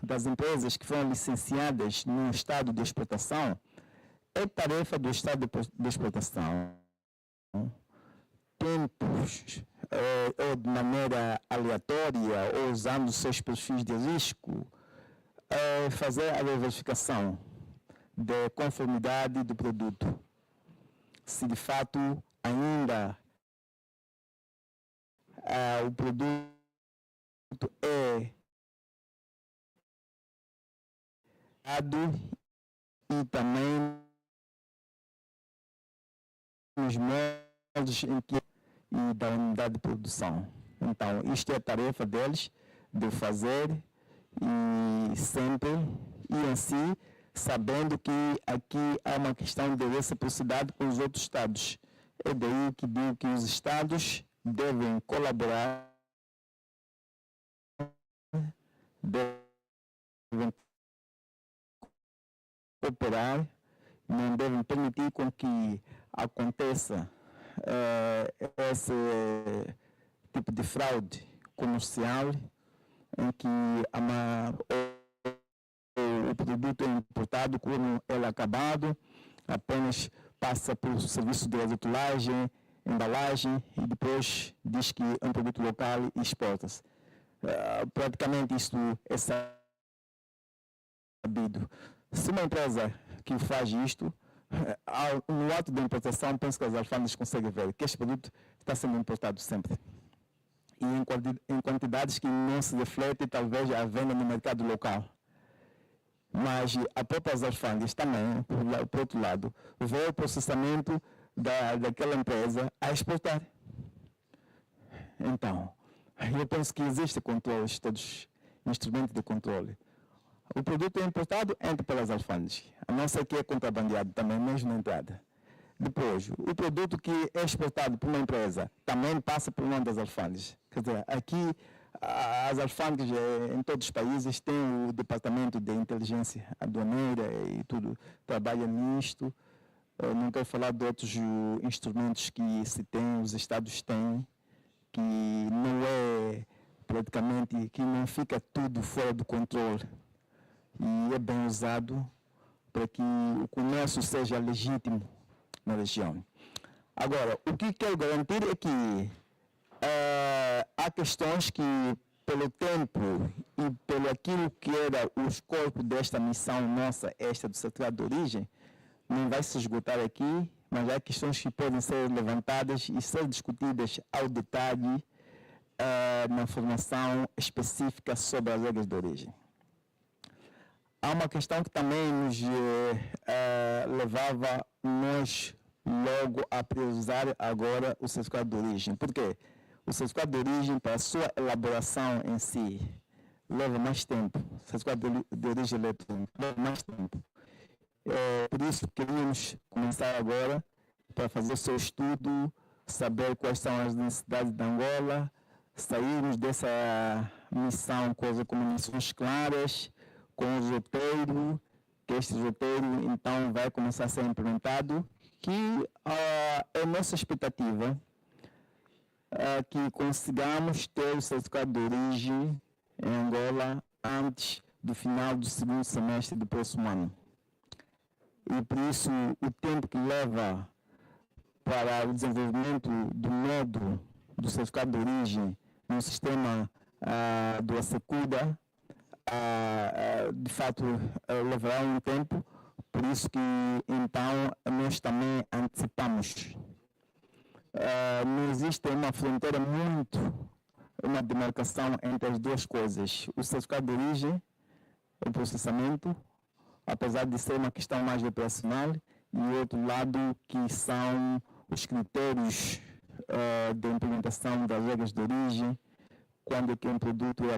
das empresas que foram licenciadas no estado de exportação, é tarefa do estado de exportação, tempos, ou de maneira aleatória, ou usando seus perfis de risco, fazer a verificação de conformidade do produto. Se de fato ainda o produto é dado e também nos moldes em que e da unidade de produção. Então, isto é a tarefa deles de fazer e sempre e em si, sabendo que aqui há uma questão de reciprocidade com os outros Estados. É daí que digo que os Estados devem colaborar, devem cooperar, não devem permitir com que aconteça esse tipo de fraude comercial em que o produto é importado como ele é acabado, apenas passa por serviço de rotulagem, embalagem e depois diz que é um produto local e exporta-se. Praticamente isto é sabido. Se uma empresa que faz isto, no ato da importação, penso que as alfândegas conseguem ver que este produto está sendo importado sempre. E em quantidades que não se refletem, talvez, a venda no mercado local. Mas a próprias alfândegas também, por outro lado, vê o processamento daquela empresa a exportar. Então, eu penso que existem controles, todos instrumentos de controle. O produto é importado, entra pelas alfândegas, a não ser que é contrabandeado também, mesmo na entrada. Depois, o produto que é exportado por uma empresa também passa por uma das alfândegas. Quer dizer, aqui as alfândegas em todos os países têm o departamento de inteligência aduaneira e tudo, trabalha nisto. Eu não quero falar de outros instrumentos que se tem, os Estados têm, que não é praticamente, que não fica tudo fora do controle. E é bem usado para que o comércio seja legítimo na região. Agora, o que quero garantir é que há questões que, pelo tempo e pelo aquilo que era o escopo desta missão nossa, esta do Certificado de Origem, não vai se esgotar aqui, mas há questões que podem ser levantadas e ser discutidas ao detalhe na formação específica sobre as regras de origem. Há uma questão que também nos levava nós logo a priorizar agora o certificado de origem. Por quê? O certificado de origem, para a sua elaboração em si, leva mais tempo. O certificado de origem eletrônica leva mais tempo. Por isso, queríamos começar agora para fazer o seu estudo, saber quais são as necessidades da Angola, sairmos dessa missão com as recomendações claras, com o roteiro, que este roteiro então vai começar a ser implementado, que é nossa expectativa que consigamos ter o certificado de origem em Angola antes do final do segundo semestre do próximo ano. E por isso o tempo que leva para o desenvolvimento do módulo do certificado de origem no sistema do Acecuda, de fato levará um tempo, por isso que então nós também antecipamos. Não existe uma fronteira uma demarcação entre as duas coisas. O certificado de origem o processamento, apesar de ser uma questão mais operacional, e o outro lado que são os critérios de implementação das regras de origem, quando é que um produto é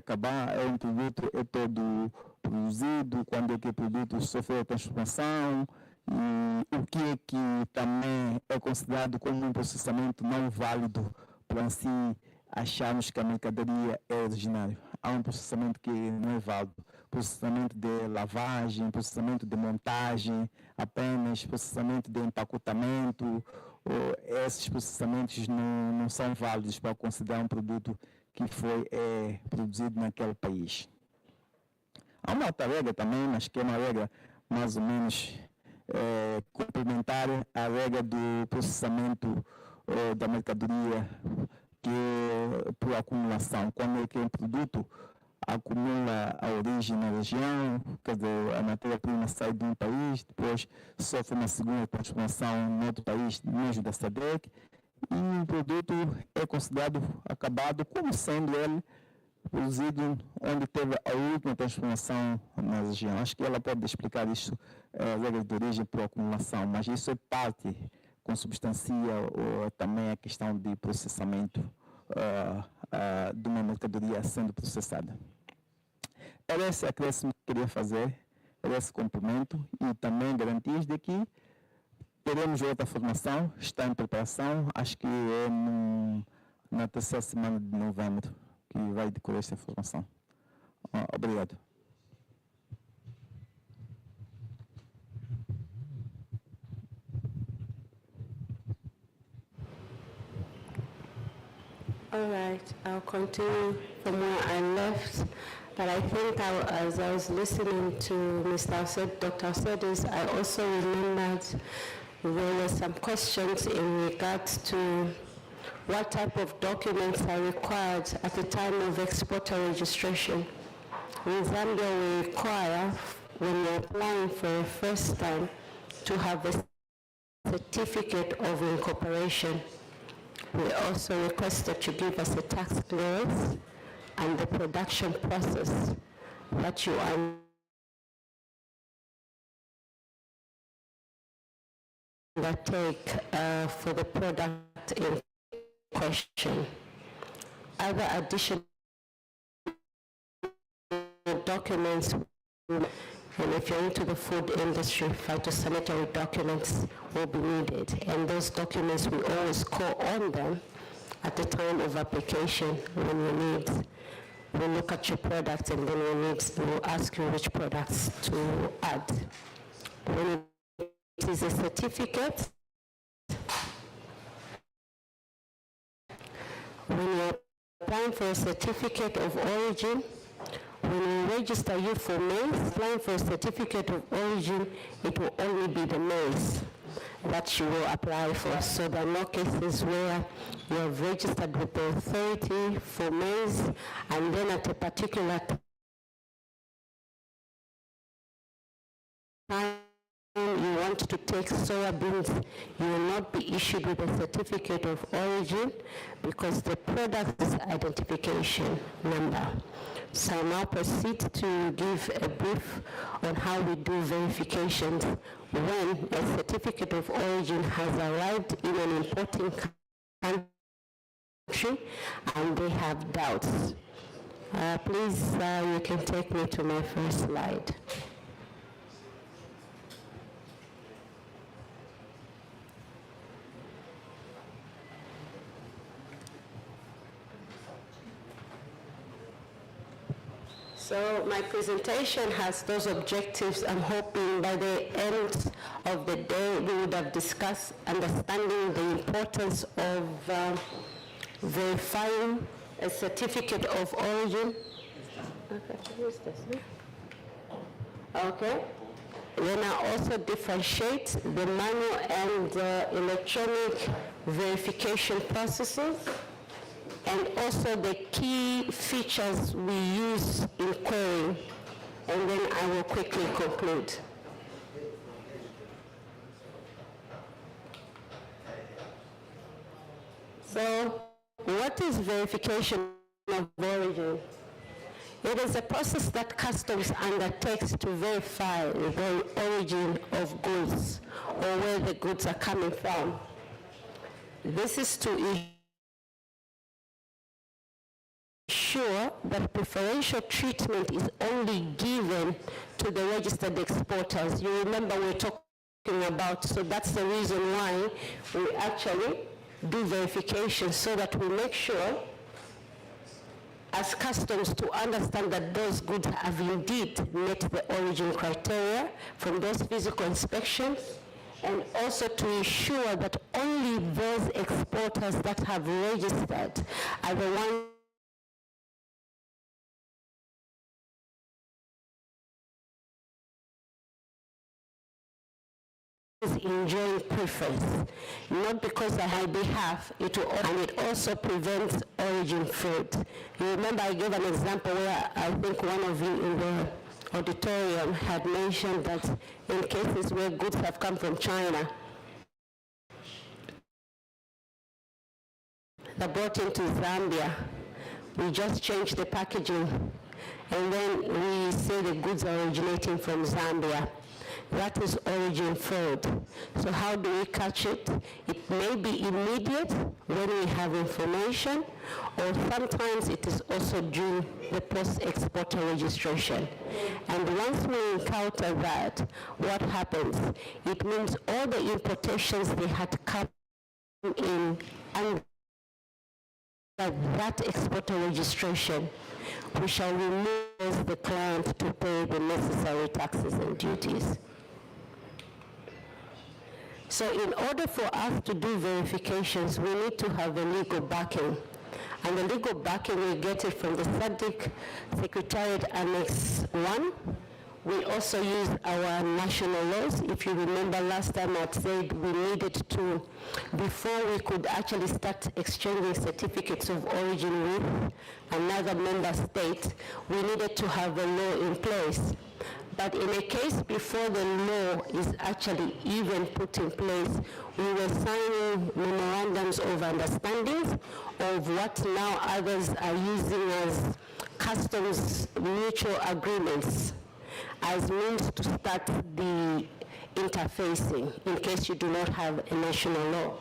um produto é todo produzido, quando é que o produto sofreu a transformação, e o que é que também é considerado como um processamento não válido para assim acharmos que a mercadoria é originária. Há um processamento que não é válido, processamento de lavagem, processamento de montagem, apenas processamento de empacotamento, esses processamentos não são válidos para considerar um produto que foi produzido naquele país. Há uma outra regra também, mas que é uma regra mais ou menos complementar à regra do processamento da mercadoria que é por acumulação. Quando é que um produto acumula a origem na região, quer dizer, a matéria-prima sai de um país, depois sofre uma segunda transformação em outro país, no meio da SADC, e o produto é considerado acabado como sendo ele produzido onde teve a última transformação na região. Acho que ela pode explicar isso, regras de origem por acumulação, mas isso é parte, consubstancia também a questão de processamento de uma mercadoria sendo processada. Era esse acréscimo que queria fazer, era esse complemento, e também garantias de que teremos outra formação, está em preparação, acho que é na terceira semana de novembro que vai decorrer essa formação. Obrigado. All right, I'll continue from where I left. But I think as I was listening to Dr. Sedis, I also remembered there were some questions in regards to what type of documents are required at the time of exporter registration. In Zambia, we require, when you're applying for a first time, to have a certificate of incorporation. We also request that you give us a tax clearance and the production process that you undertake for the product in question. Other additional documents, and if you're into the food industry, phytosanitary documents will be needed. And those documents, we always call on them at the time of application when you need. We look at your products and then we'll ask you which products to add. When it is a certificate, when you're applying for a certificate of origin, when we register you for maize, applying for a certificate of origin, it will only be the maize that you will apply for. So there are no cases where you have registered with the authority for maize and then at a particular time you want to take soya beans, you will not be issued with a certificate of origin because the product is identification number. So I now proceed to give a brief on how we do verifications when a certificate of origin has arrived in an importing country and they have doubts. Please, you can take me to my first slide. So my presentation has those objectives. I'm hoping by the end of the day we would have discussed understanding the importance of verifying a certificate of origin. Okay, who is this? Okay. Then I also differentiate the manual and electronic verification processes, and also the key features we use in querying, and then I will quickly conclude. So, what is verification of origin? It is a process that customs undertakes to verify the origin of goods or where the goods are coming from. This is to ensure that preferential treatment is only given to the registered exporters. You remember we're talking about, so that's the reason why we actually do verification, so that we make sure as customs to understand that those goods have indeed met the origin criteria from those physical inspections, and also to ensure that only those exporters that have registered are the ones enjoying preference, not because on my behalf, and it also prevents origin fraud. You remember I gave an example where I think one of you in the auditorium had mentioned that in cases where goods have come from China, they're brought into Zambia, we just change the packaging, and then we say the goods are originating from Zambia. That is origin fraud. So how do we catch it? It may be immediate when we have information, or sometimes it is also during the post-exporter registration. And once we encounter that, what happens? It means all the importations they had come in under that exporter registration, we shall remove the client to pay the necessary taxes and duties. So in order for us to do verifications, we need to have a legal backing. And the legal backing, we get it from the SADC Secretariat Annex 1. We also use our national laws. If you remember last time I said we needed to, before we could actually start exchanging certificates of origin with another member state, we needed to have a law in place. But in a case before the law is actually even put in place, we were signing memorandums of understandings of what now others are using as customs mutual agreements as means to start the interfacing in case you do not have a national law.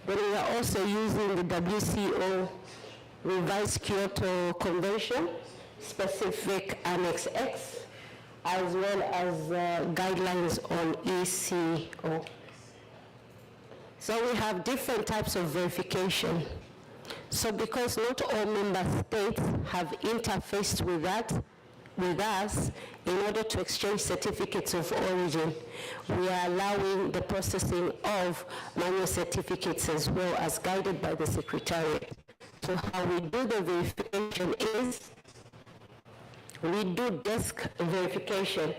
Then we are also using the WCO Revised Kyoto Convention, specific Annex X, as well as guidelines on ECO. So we have different types of verification. So because not all member states have interfaced with us in order to exchange certificates of origin, we are allowing the processing of manual certificates as well as guided by the Secretariat. So how we do the verification is we do desk verification,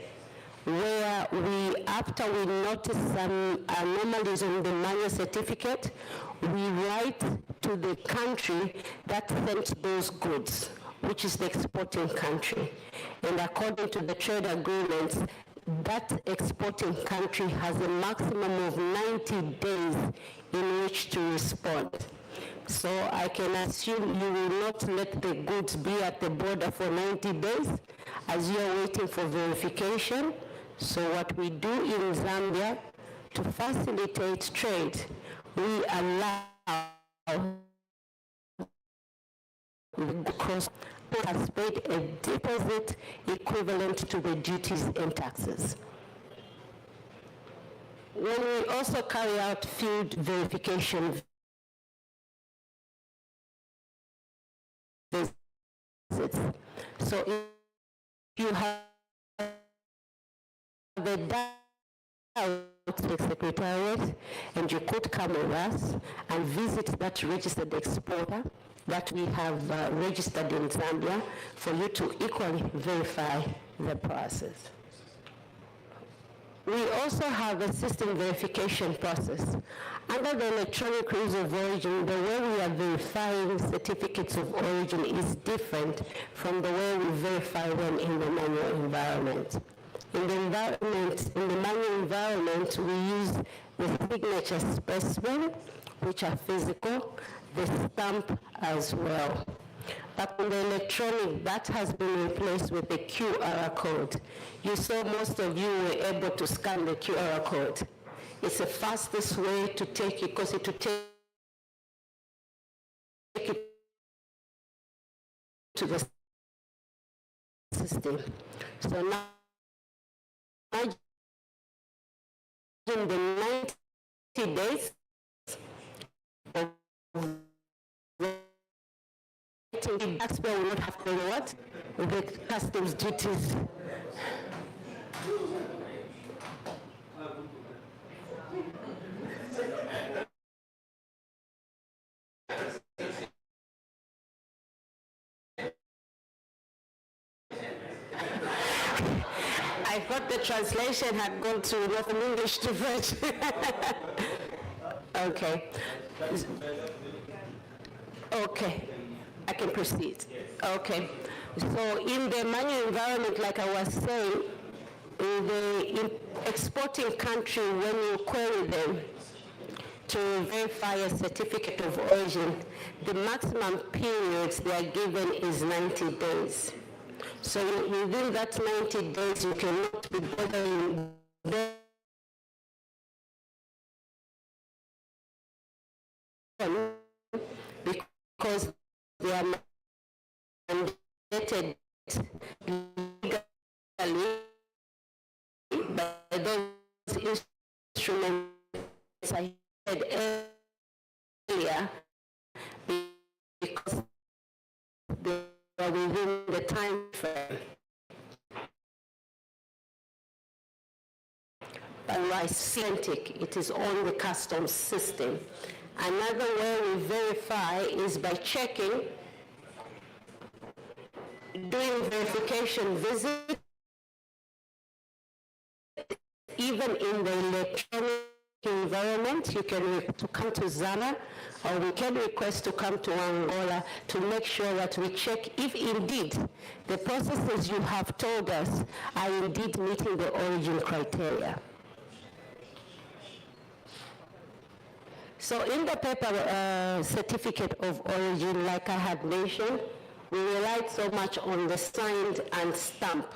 where after we notice some anomalies on the manual certificate, we write to the country that sent those goods, which is the exporting country. And according to the trade agreements, that exporting country has a maximum of 90 days in which to respond. So I can assume you will not let the goods be at the border for 90 days as you are waiting for verification. So what we do in Zambia to facilitate trade, we allow the cost has paid a deposit equivalent to the duties and taxes. When we also carry out field verification visits, so if you have a doubt to the Secretariat, and you could come with us and visit that registered exporter that we have registered in Zambia for you to equally verify the process. We also have a system verification process. Under the electronic rules of origin, the way we are verifying certificates of origin is different from the way we verify them in the manual environment. In the manual environment, we use the signature specimen, which are physical, the stamp as well. But on the electronic, that has been replaced with the QR code. You saw most of you were able to scan the QR code. It's the fastest way to take it, because it will take it to the system. So now, in the 90 days of the taxpayer will not have to pay what? The customs duties. I thought the translation had gone to Northern English to French. Okay. Okay, I can proceed. Okay. So in the manual environment, like I was saying, in the exporting country, when you query them to verify a certificate of origin, the maximum periods they are given is 90 days. So within that 90 days, you cannot be bothering them because they are mandated legally by those instruments I said earlier, because they are within the time frame. But authentic, it is on the customs system. Another way we verify is by checking, doing verification visit, even in the electronic environment. You can to come to Zana, or we can request to come to Angola to make sure that we check if indeed the processes you have told us are indeed meeting the origin criteria. So in the paper certificate of origin, like I had mentioned, we relied so much on the signed and stamp.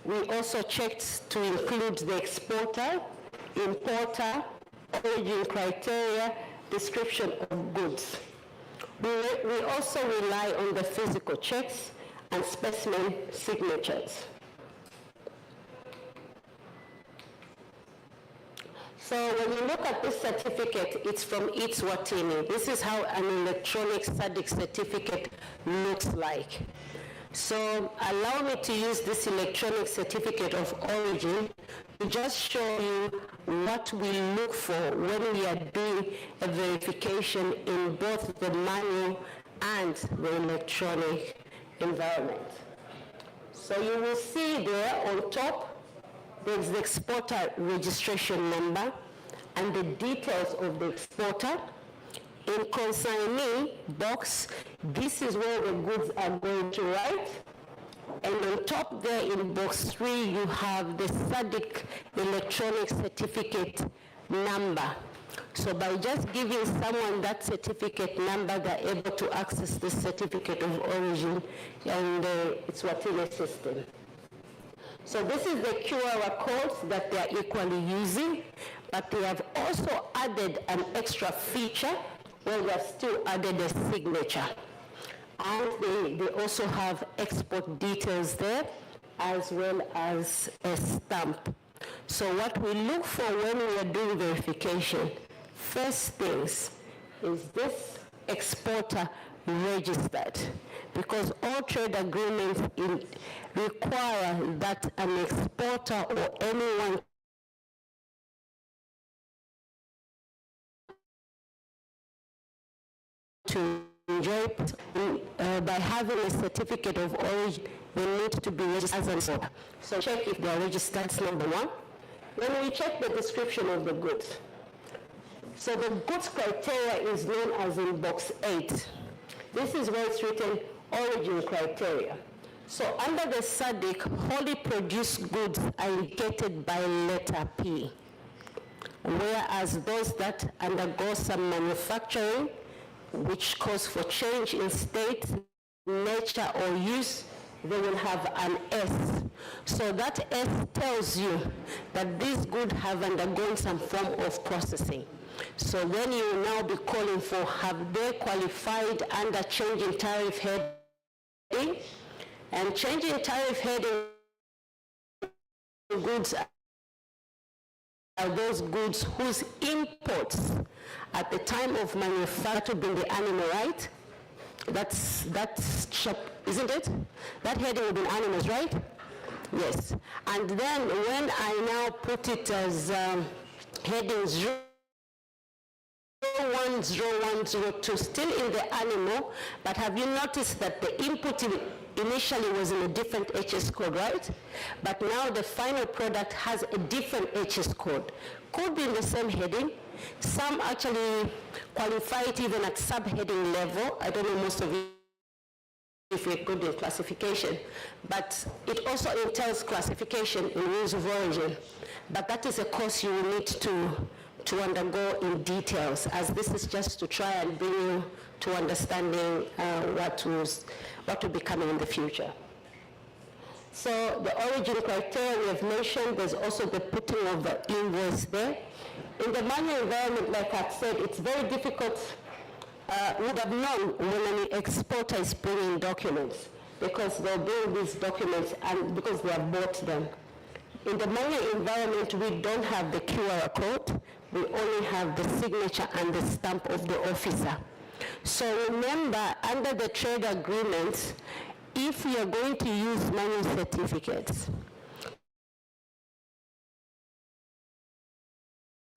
We also checked to include the exporter, importer, origin criteria, description of goods. We also rely on the physical checks and specimen signatures. So when you look at this certificate, it's from Itswatini. This is how an electronic SADC certificate looks like. So allow me to use this electronic certificate of origin to just show you what we look for when we are doing a verification in both the manual and the electronic environment. So you will see there on top, there's the exporter registration number and the details of the exporter. In consignee box, this is where the goods are going to write. And on top there in box 3, you have the SADC electronic certificate number. So by just giving someone that certificate number, they're able to access the certificate of origin and its Swatini system. So this is the QR codes that they are equally using, but they have also added an extra feature where they have still added a signature. And they also have export details there, as well as a stamp. So what we look for when we are doing verification, first things, is this exporter registered? Because all trade agreements require that an exporter or anyone to enjoy by having a certificate of origin, they need to be registered as an exporter. So check if they are registered, that's number one. Then we check the description of the goods. So the goods criteria is known as in box 8. This is where it's written origin criteria. So under the SADC, wholly produced goods are indicated by letter P, whereas those that undergo some manufacturing which calls for change in state, nature, or use, they will have an S. So that S tells you that these goods have undergone some form of processing. So then you will now be calling for, have they qualified under change in tariff heading? And change in tariff heading goods are those goods whose imports at the time of manufacture been the animal, right? That's isn't it? That heading will be animals, right? Yes. And then when I now put it as heading 01012, still in the animal, but have you noticed that the input initially was in a different HS code, right? But now the final product has a different HS code. Could be in the same heading. Some actually qualify it even at subheading level. I don't know most of you if we're good in classification, but it also entails classification in rules of origin. But that is a course you will need to undergo in details, as this is just to try and bring you to understanding what will be coming in the future. So the origin criteria we have mentioned, there's also the putting of the invoice there. In the manual environment, like I've said, it's very difficult. Would have known when an exporter is bringing documents, because they'll bring these documents and because they have bought them. In the manual environment, we don't have the QR code. We only have the signature and the stamp of the officer. So remember, under the trade agreements, if you are going to use manual certificates,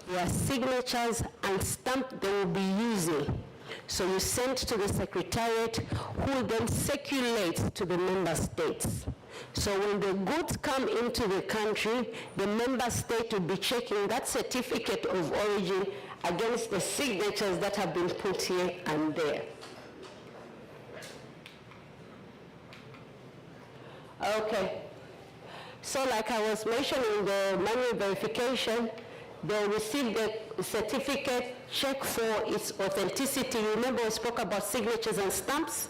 their signatures and stamp they will be using. So you send to the Secretariat, who will then circulate to the member states. So when the goods come into the country, the member state will be checking that certificate of origin against the signatures that have been put here and there. Okay. So like I was mentioning, the manual verification, they receive the certificate, check for its authenticity. Remember we spoke about signatures and stamps?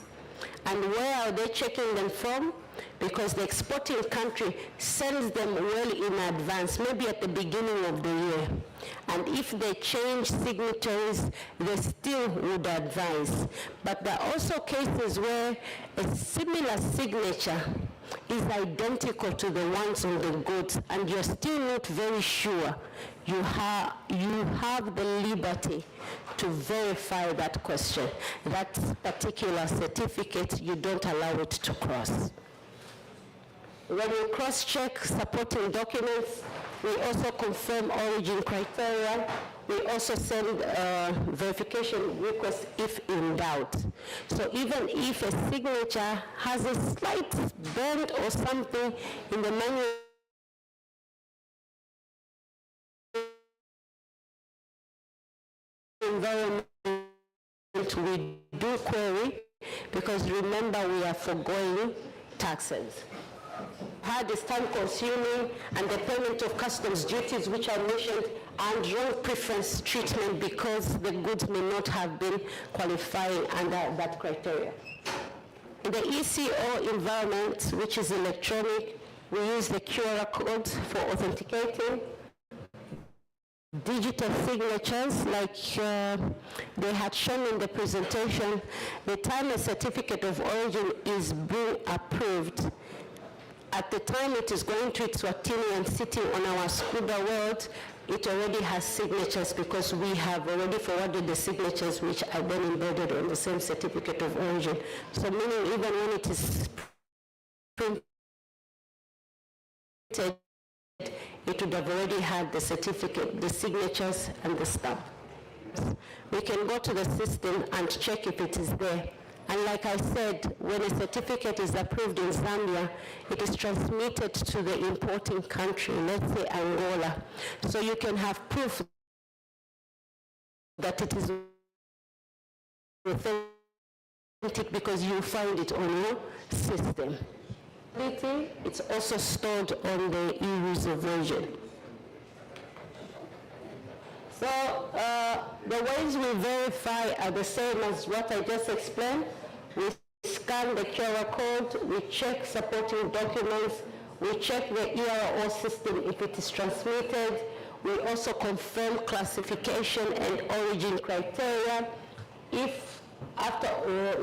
And where are they checking them from? Because the exporting country sends them well in advance, maybe at the beginning of the year. And if they change signatories, they still would advise. But there are also cases where a similar signature is identical to the ones on the goods, and you're still not very sure. You have the liberty to verify that question. That particular certificate, you don't allow it to cross. When you cross-check supporting documents, we also confirm origin criteria. We also send verification requests if in doubt. So even if a signature has a slight bend or something in the manual environment, we do query, because remember we are foregoing taxes. Hard is time consuming, and the payment of customs duties, which I mentioned, and wrong preference treatment because the goods may not have been qualifying under that criteria. In the ECO environment, which is electronic, we use the QR codes for authenticating. Digital signatures, like they had shown in the presentation, the time a certificate of origin is being approved, at the time it is going to Eswatini and sitting on our SCUDA world, it already has signatures, because we have already forwarded the signatures which are then embedded on the same certificate of origin. So meaning even when it is printed, it would have already had the certificate, the signatures, and the stamp. We can go to the system and check if it is there. And like I said, when a certificate is approved in Zambia, it is transmitted to the importing country, let's say Angola. So you can have proof that it is authentic because you find it on your system. It's also stored on the e-rules of origin. So the ways we verify are the same as what I just explained. We scan the QR code, we check supporting documents, we check the ERO system if it is transmitted. We also confirm classification and origin criteria. If after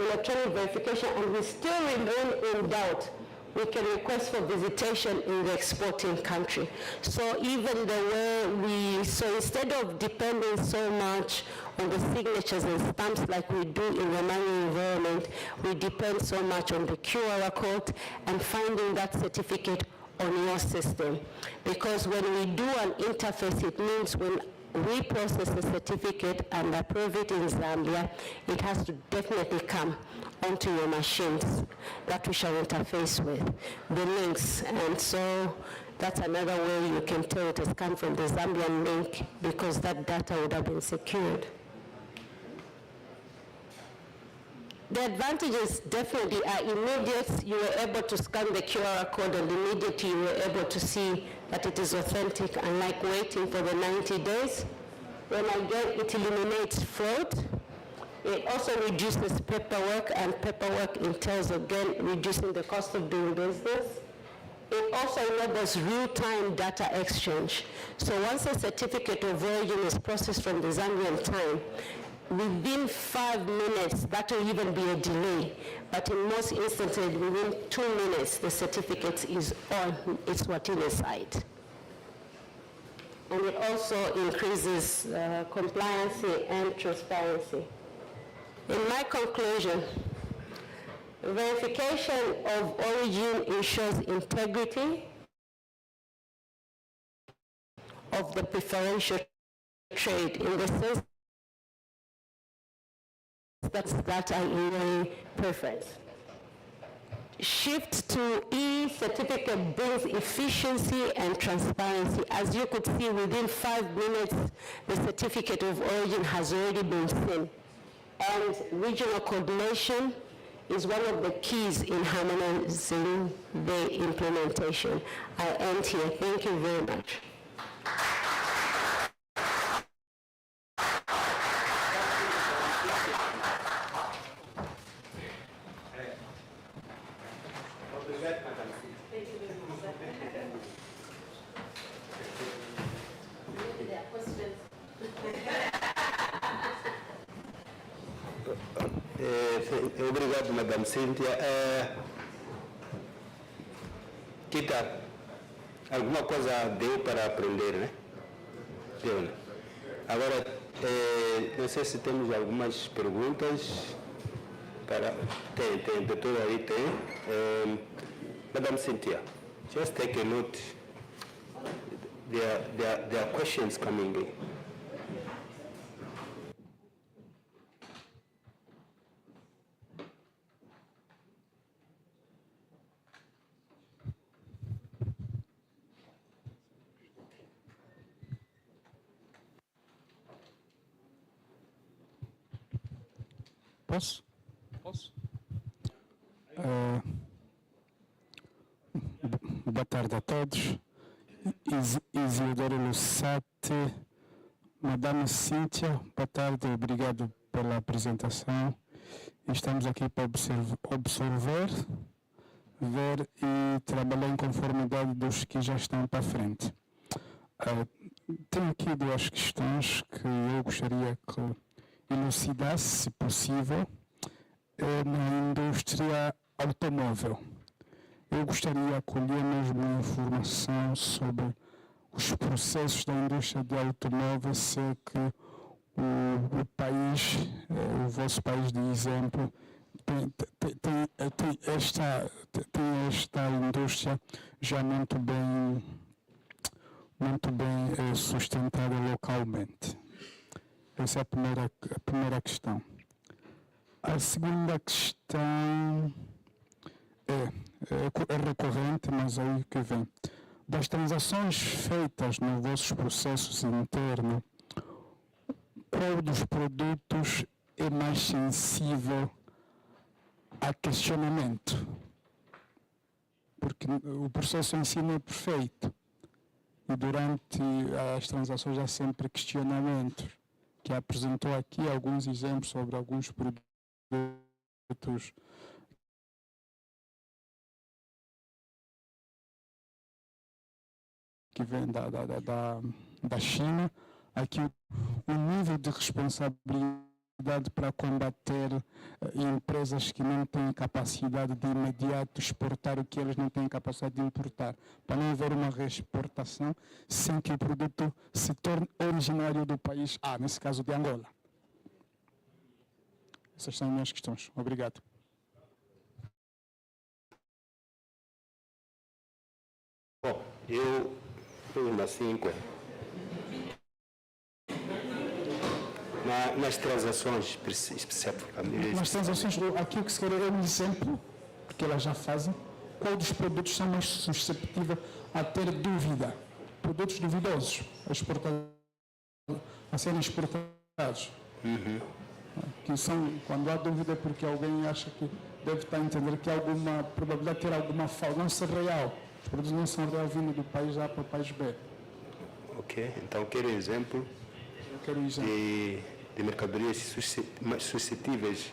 electronic verification and we still remain in doubt, we can request for visitation in the exporting country. So even the way so instead of depending so much on the signatures and stamps like we do in the manual environment, we depend so much on the QR code and finding that certificate on your system. Because when we do an interface, it means when we process a certificate and approve it in Zambia, it has to definitely come onto your machines that we shall interface with, the links. And so that's another way you can tell it has come from the Zambian link because that data would have been secured. The advantages definitely are immediate. You were able to scan the QR code and immediately you were able to see that it is authentic, unlike waiting for the 90 days. Then again, it eliminates fraud. It also reduces paperwork, and paperwork entails, again, reducing the cost of doing business. It also enables real-time data exchange. So once a certificate of origin is processed from the Zambian time, within 5 minutes, that will even be a delay. But in most instances, within 2 minutes, the certificate is on its Swatini side. And it also increases compliance and transparency. In my conclusion, verification of origin ensures integrity of the preferential trade in the sense that are in preference. Shift to e-certificate brings efficiency and transparency. As you could see, within 5 minutes, the certificate of origin has already been seen. And regional coordination is one of the keys in harmonizing the implementation. I end here. Thank you very much. Obrigado, Madame Cíntia. Kita, alguma coisa deu para aprender, né? Deu, né? Agora, não sei se temos algumas perguntas. Tem, doutor aí tem. Madame Cíntia, just take a note. There are questions coming in. Posso? Boa tarde a todos. Isidoro Lussate, Madame Cíntia, boa tarde, obrigado pela apresentação. Estamos aqui para observar, ver e trabalhar em conformidade dos que já estão para frente. Tenho aqui 2 questões que eu gostaria que elucidasse, se possível, na indústria automóvel. Eu gostaria de colher mesmo informação sobre os processos da indústria de automóvel, se é que o país, o vosso país de exemplo, tem esta indústria já muito bem sustentada localmente. Essa é a primeira questão. A segunda questão é recorrente, mas aí que vem. Das transações feitas nos vossos processos internos, qual dos produtos é mais sensível a questionamento? Porque o processo em si não é perfeito. e durante as transações há sempre questionamentos, que apresentou aqui alguns exemplos sobre alguns produtos que vêm da China. Aqui o nível de responsabilidade para combater empresas que não têm capacidade de imediato exportar o que elas não têm capacidade de importar, para não haver uma reexportação sem que o produto se torne originário do país, nesse caso de Angola. Essas são as minhas questões. Obrigado. Bom, eu uma 5. Nas transações especificamente. Nas transações, aqui o que se quer é um exemplo, porque elas já fazem, qual dos produtos são mais susceptíveis a ter dúvida. Produtos duvidosos a serem exportados. Que são, quando há dúvida, porque alguém acha que deve estar a entender que há alguma probabilidade de ter alguma falta, não ser real. Os produtos não são real vindo do país A para o país B. Ok, então quero exemplo. Eu quero exemplo. De mercadorias suscetíveis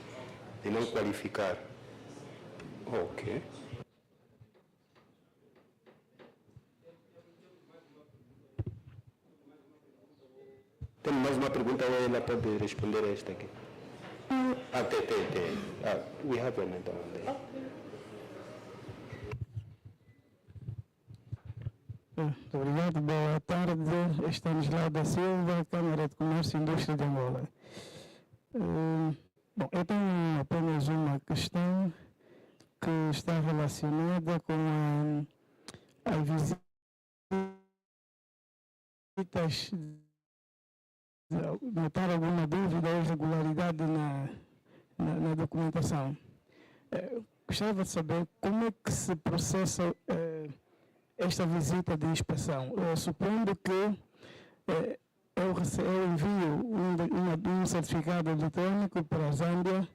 de não qualificar. Ok. Tem mais uma pergunta ou ela pode responder a esta aqui? Tem. We have another one there. Muito obrigado, boa tarde. Estanislao da Silva, Câmara de Comércio e Indústria de Angola. Bom, eu tenho apenas uma questão que está relacionada com a visitas, notar alguma dúvida ou irregularidade na documentação. Gostava de saber como é que se processa esta visita de inspeção, supondo que eu envio um certificado eletrônico para a Zâmbia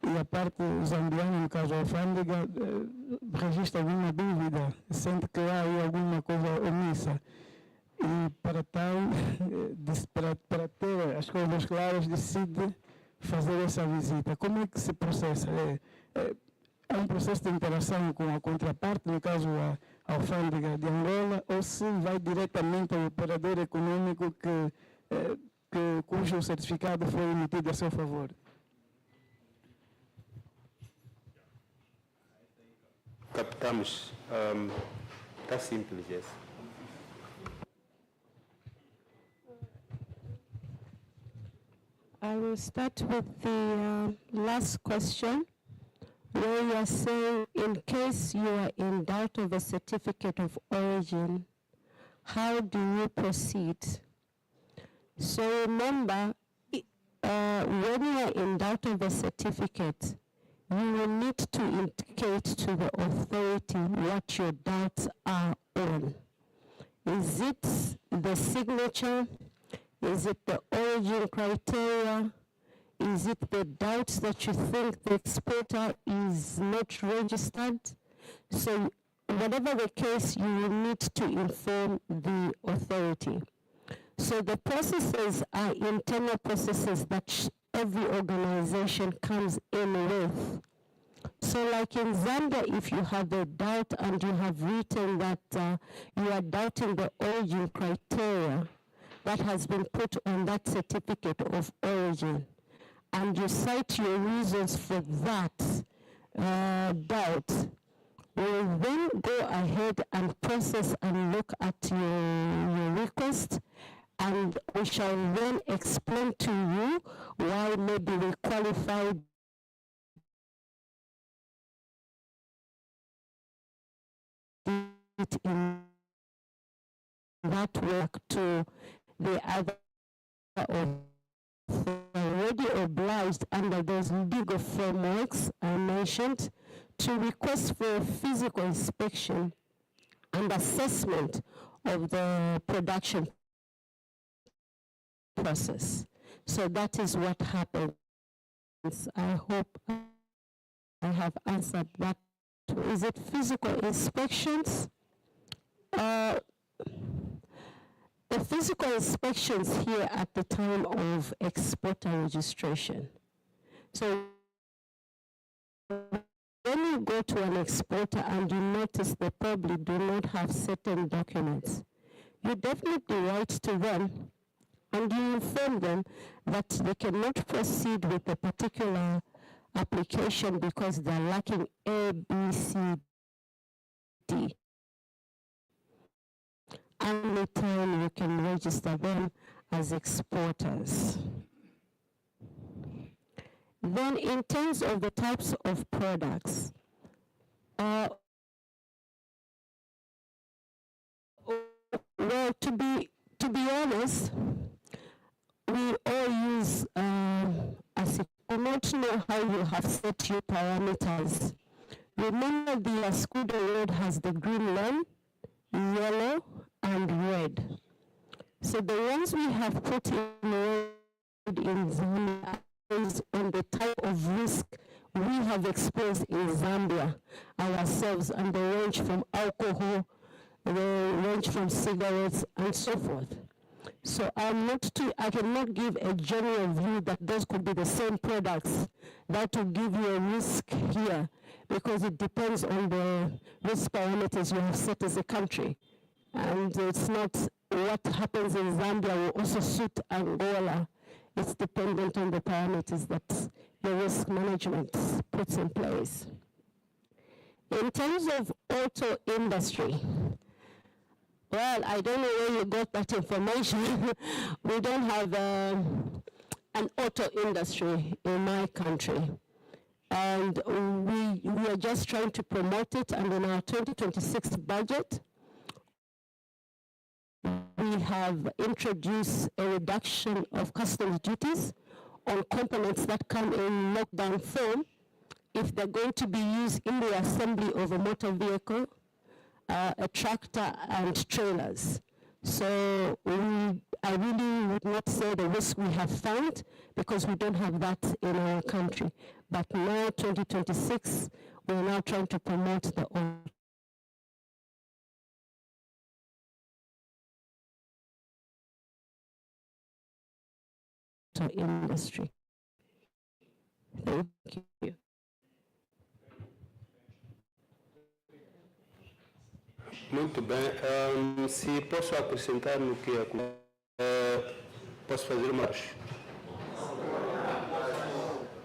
e a parte zambiana, no caso a alfândega, registra alguma dúvida, sente que há aí alguma coisa omissa. E para tal, para ter as coisas claras, decide fazer essa visita. Como é que se processa? É um processo de interação com a contraparte, no caso a alfândega de Angola, ou se vai diretamente ao operador econômico cujo certificado foi emitido a seu favor? Captamos. Está simples, yes. I will start with the last question, where you are saying, in case you are in doubt of a certificate of origin, how do you proceed? So remember, when you are in doubt of a certificate, you will need to indicate to the authority what your doubts are on. Is it the signature? Is it the origin criteria? Is it the doubts that you think the exporter is not registered? So whatever the case, you will need to inform the authority. So the processes are internal processes that every organization comes in with. So like in Zambia, if you have a doubt and you have written that you are doubting the origin criteria that has been put on that certificate of origin, and you cite your reasons for that doubt, we'll then go ahead and process and look at your request, and we shall then explain to you why maybe we qualified it in that work to the other already obliged under those legal frameworks I mentioned to request for a physical inspection and assessment of the production process. So that is what happens. I hope I have answered that. Is it physical inspections? the physical inspections here at the time of exporter registration. So when you go to an exporter and you notice they probably do not have certain documents, you definitely write to them and you inform them that they cannot proceed with a particular application because they're lacking A, B, C, D. Only time you can register them as exporters. Then in terms of the types of products, well, to be honest, we all use I not know how you have set your parameters. Remember the Escudo road has the green line, yellow, and red. So the ones we have put in red in Zambia is on the type of risk we have experienced in Zambia ourselves, and they range from alcohol, they range from cigarettes, and so forth. So I cannot give a general view that those could be the same products that will give you a risk here, because it depends on the risk parameters you have set as a country. And it's not what happens in Zambia will also suit Angola. It's dependent on the parameters that the risk management puts in place. In terms of auto industry, well, I don't know where you got that information. We don't have an auto industry in my country. And we are just trying to promote it, and in our 2026 budget, we have introduced a reduction of customs duties on components that come in lockdown form if they're going to be used in the assembly of a motor vehicle, a tractor, and trailers. So I really would not say the risk we have found, because we don't have that in our country. But now, 2026, we're now trying to promote the auto industry. Thank you. Muito bem. Se posso acrescentar no que posso fazer mais?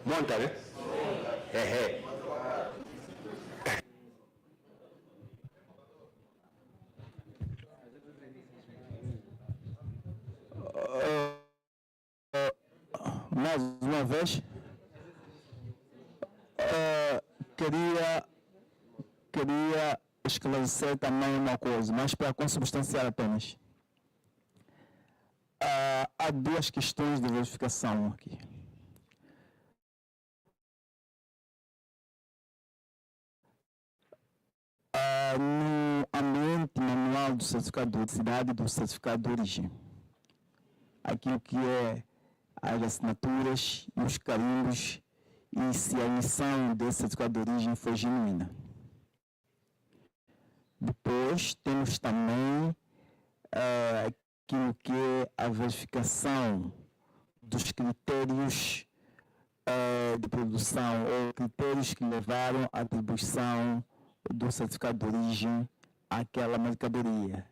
Monta, né? Mais uma vez, queria esclarecer também uma coisa, mas para consubstanciar apenas. Há duas questões de verificação aqui. No ambiente manual do certificado de cidade e do certificado de origem, aquilo que é as assinaturas e os carimbos, e se a emissão desse certificado de origem foi genuína. Depois temos também aquilo que é a verificação dos critérios de produção, ou critérios que levaram à atribuição do certificado de origem àquela mercadoria.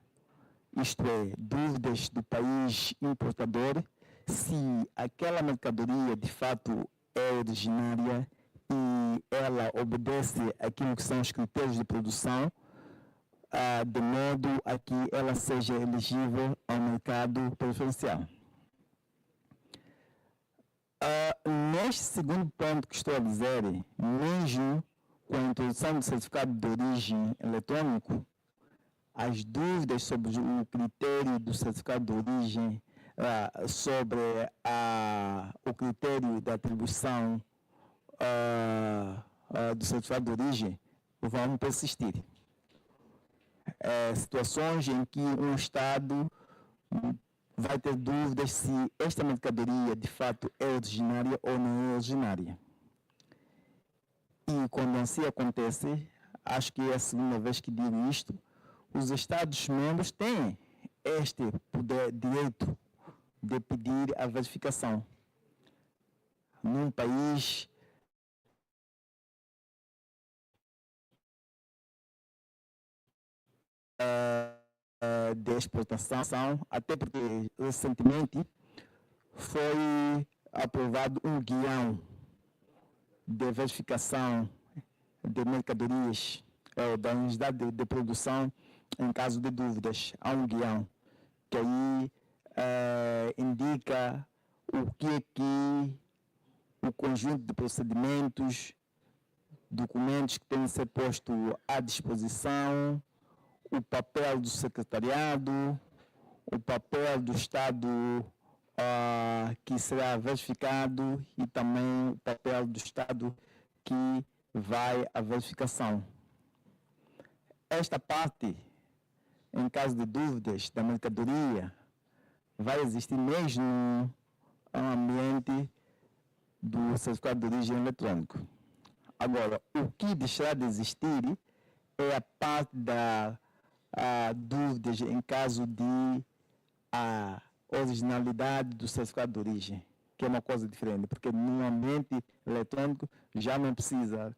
Isto é, dúvidas do país importador, se aquela mercadoria de fato é originária e ela obedece àquilo que são os critérios de produção, de modo a que ela seja elegível ao mercado preferencial. Neste segundo ponto que estou a dizer, mesmo com a introdução do certificado de origem eletrônico, as dúvidas sobre o critério do certificado de origem, sobre o critério da atribuição do certificado de origem, vão persistir. Situações em que um Estado vai ter dúvidas se esta mercadoria de fato é originária ou não é originária. E quando assim acontece, acho que é a segunda vez que digo isto, os Estados-membros têm este direito de pedir a verificação. Num país de exportação, até porque recentemente foi aprovado um guião de verificação de mercadorias da unidade de produção em caso de dúvidas. Há um guião que aí indica o que é que o conjunto de procedimentos, documentos que têm que ser postos à disposição, o papel do secretariado, o papel do Estado que será verificado e também o papel do Estado que vai à verificação. Esta parte, em caso de dúvidas da mercadoria, vai existir mesmo no ambiente do certificado de origem eletrônico. Agora, o que deixará de existir é a parte da dúvidas em caso de originalidade do certificado de origem, que é uma coisa diferente, porque no ambiente eletrônico já não precisa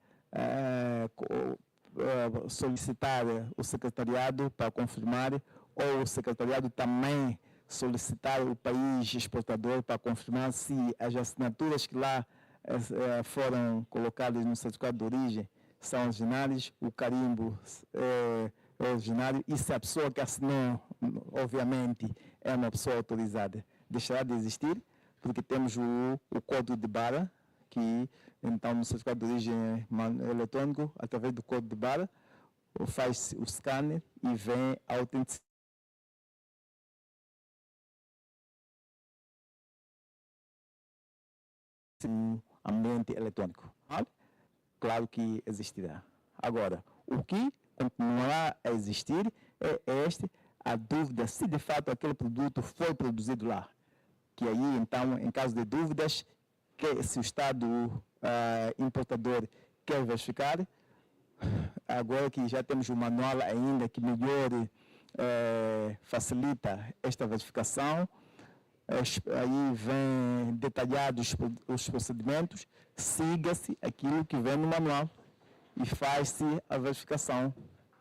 solicitar o secretariado para confirmar, ou o secretariado também solicitar o país exportador para confirmar se as assinaturas que lá foram colocadas no certificado de origem são originais, o carimbo é originário, e se a pessoa que assinou, obviamente, é uma pessoa autorizada. Deixará de existir, porque temos o código de barra, que então no certificado de origem eletrônico, através do código de barra, faz o scanner e vem a autenticidade. No ambiente eletrônico. Claro que existirá. Agora, o que continuará a existir é a dúvida se de fato aquele produto foi produzido lá. Que aí, então, em caso de dúvidas, se o Estado importador quer verificar, agora que já temos um manual ainda que melhor facilita esta verificação, aí vem detalhados os procedimentos, siga-se aquilo que vem no manual e faz-se a verificação,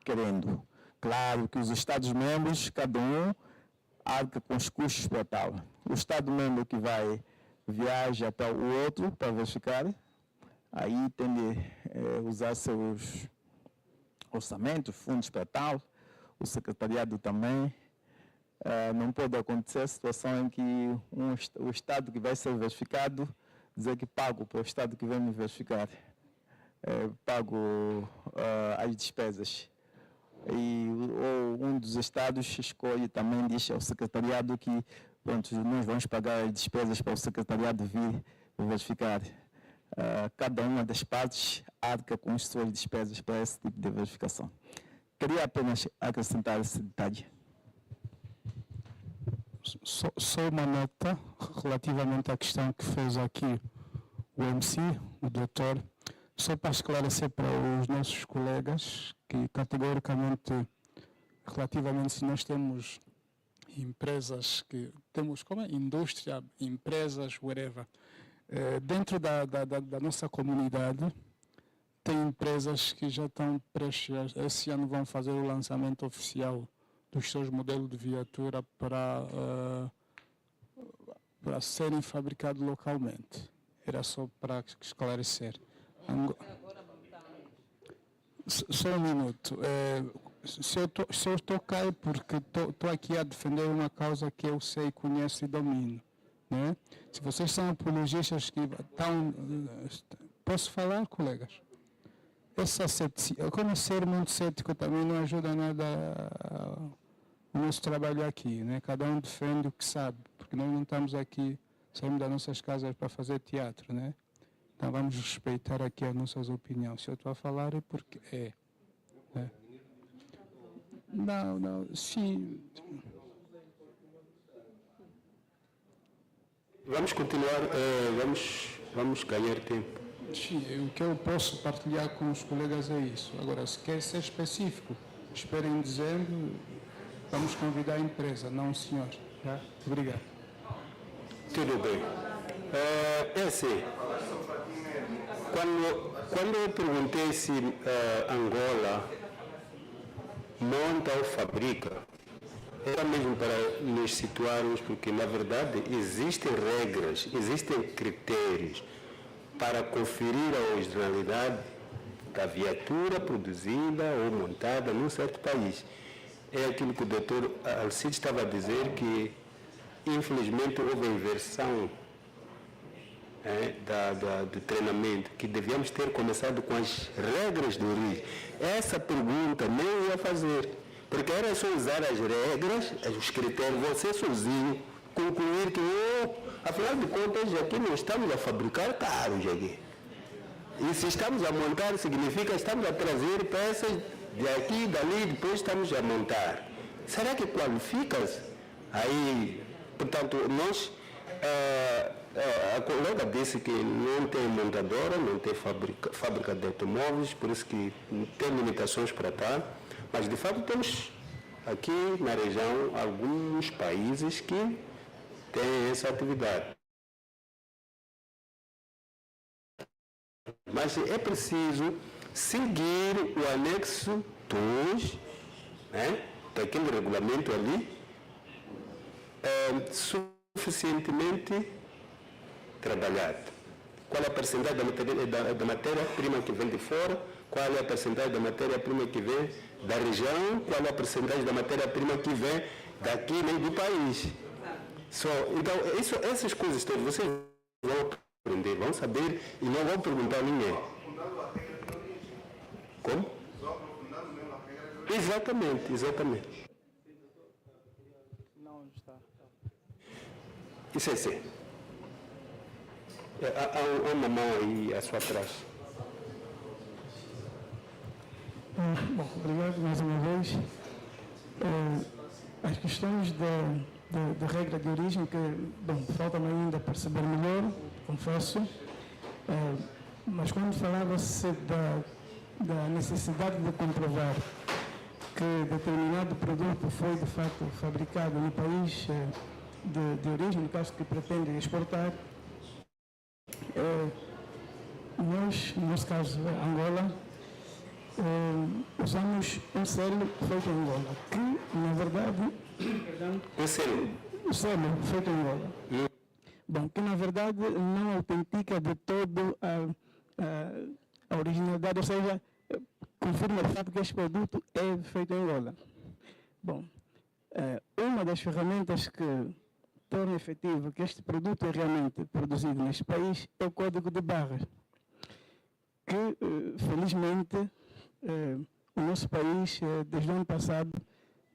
querendo. Claro que os Estados-membros, cada um, arca com os custos para tal. O Estado-membro que viaja para o outro para verificar, aí tem de usar seus orçamentos, fundos para tal, o secretariado também. Não pode acontecer a situação em que o Estado que vai ser verificado dizer que pago para o Estado que vem me verificar. Pago as despesas. Ou um dos Estados escolhe também, diz ao secretariado que pronto, nós vamos pagar as despesas para o secretariado vir verificar. Cada uma das partes arca com as suas despesas para esse tipo de verificação. Queria apenas acrescentar esse detalhe. Só uma nota relativamente à questão que fez aqui o MC, o doutor, só para esclarecer para os nossos colegas que categoricamente, relativamente se nós temos empresas que temos como indústria, empresas, whatever, dentro da nossa comunidade tem empresas que já estão prestes, esse ano vão fazer o lançamento oficial dos seus modelos de viatura para serem fabricados localmente. Era só para esclarecer. Só um minuto. Se eu estou cá é porque estou aqui a defender uma causa que eu sei, conheço e domino. Né? Se vocês são apologistas que estão... Posso falar, colegas? Como ser muito cético também não ajuda nada o nosso trabalho aqui, né? Cada um defende o que sabe, porque nós não estamos aqui, saímos das nossas casas para fazer teatro, né? Então vamos respeitar aqui as nossas opiniões. Se eu estou a falar é porque né? Não, sim. Vamos continuar, vamos ganhar tempo. Sim, o que eu posso partilhar com os colegas é isso. Agora, se quer ser específico, esperem em dezembro, vamos convidar a empresa, não o senhor. Tá? Obrigado. Tudo bem. É assim, quando eu perguntei se Angola monta ou fabrica, era mesmo para nos situarmos, porque na verdade existem regras, existem critérios para conferir a originalidade da viatura produzida ou montada num certo país. É aquilo que o doutor Alcides estava a dizer, que infelizmente houve a inversão do treinamento, que devíamos ter começado com as regras de origem. Essa pergunta nem ia fazer, porque era só usar as regras, os critérios, você sozinho concluir que, afinal de contas, aqui não estamos a fabricar carros aqui. E se estamos a montar, significa que estamos a trazer peças de aqui e dali, depois estamos a montar. Será que qualifica-se? Aí, portanto, nós, a colega disse que não tem montadora, não tem fábrica de automóveis, por isso que tem limitações para tal, mas de fato temos aqui na região alguns países que têm essa atividade. Mas é preciso seguir o anexo 2, daquele regulamento ali, suficientemente trabalhado. Qual é a percentagem da matéria-prima que vem de fora, qual é a percentagem da matéria-prima que vem da região, qual é a percentagem da matéria-prima que vem daqui, nem do país. Então, essas coisas todas vocês vão aprender, vão saber e não vão perguntar a ninguém. Como? Exatamente, exatamente. Não está. Isso é assim. Há uma mão aí à sua atrás. Bom, obrigado mais uma vez. As questões da regra de origem, que, bom, falta-me ainda perceber melhor, confesso, mas quando falava-se da necessidade de comprovar que determinado produto foi, de facto, fabricado no país de origem, no caso que pretende exportar, nós, no nosso caso, Angola, usamos um selo feito em Angola, que, na verdade... Um selo? O selo feito em Angola. Bom, que, na verdade, não autentica de todo a originalidade, ou seja, confirma o fato que este produto é feito em Angola. Bom, uma das ferramentas que torna efetivo que este produto é realmente produzido neste país é o código de barras, que, felizmente, o nosso país, desde o ano passado,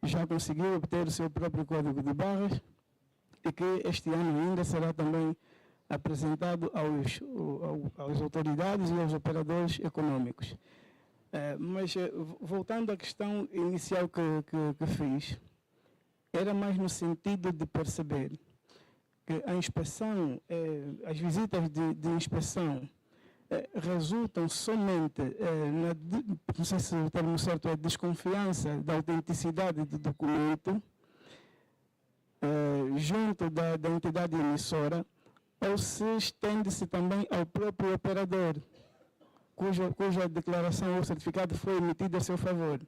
já conseguiu obter o seu próprio código de barras e que este ano ainda será também apresentado às autoridades e aos operadores econômicos. Mas, voltando à questão inicial que fiz, era mais no sentido de perceber que a inspeção, as visitas de inspeção resultam somente, não sei se o termo certo é desconfiança da autenticidade do documento, junto da entidade emissora, ou se estende-se também ao próprio operador, cuja declaração ou certificado foi emitido a seu favor.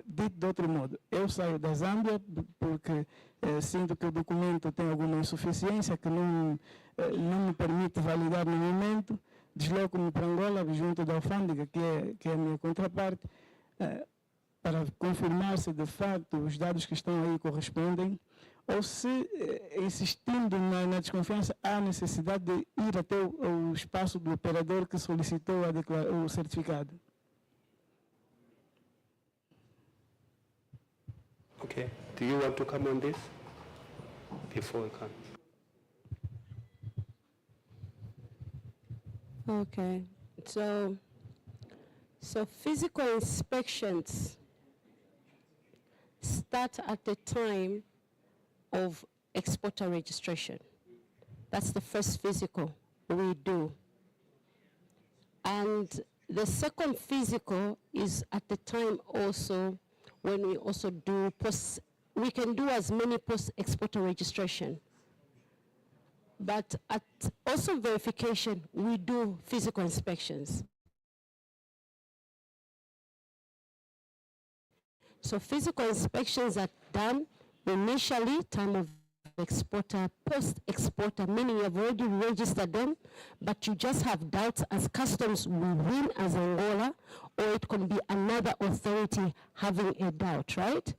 Dito de outro modo, eu saio da Zâmbia porque sinto que o documento tem alguma insuficiência que não me permite validar no momento, desloco-me para Angola, junto da alfândega, que é a minha contraparte, para confirmar se de facto os dados que estão aí correspondem, ou se, insistindo na desconfiança, há necessidade de ir até o espaço do operador que solicitou o certificado. Okay. Do you want to come on this before I come? Okay, so physical inspections start at the time of exporter registration. That's the first physical we do. And the second physical is at the time also when we also do we can do as many post-exporter registration. But at also verification, we do physical inspections. So physical inspections are done initially, time of exporter, post-exporter, meaning you've already registered them, but you just have doubts as customs within as Angola, or it can be another authority having a doubt, right?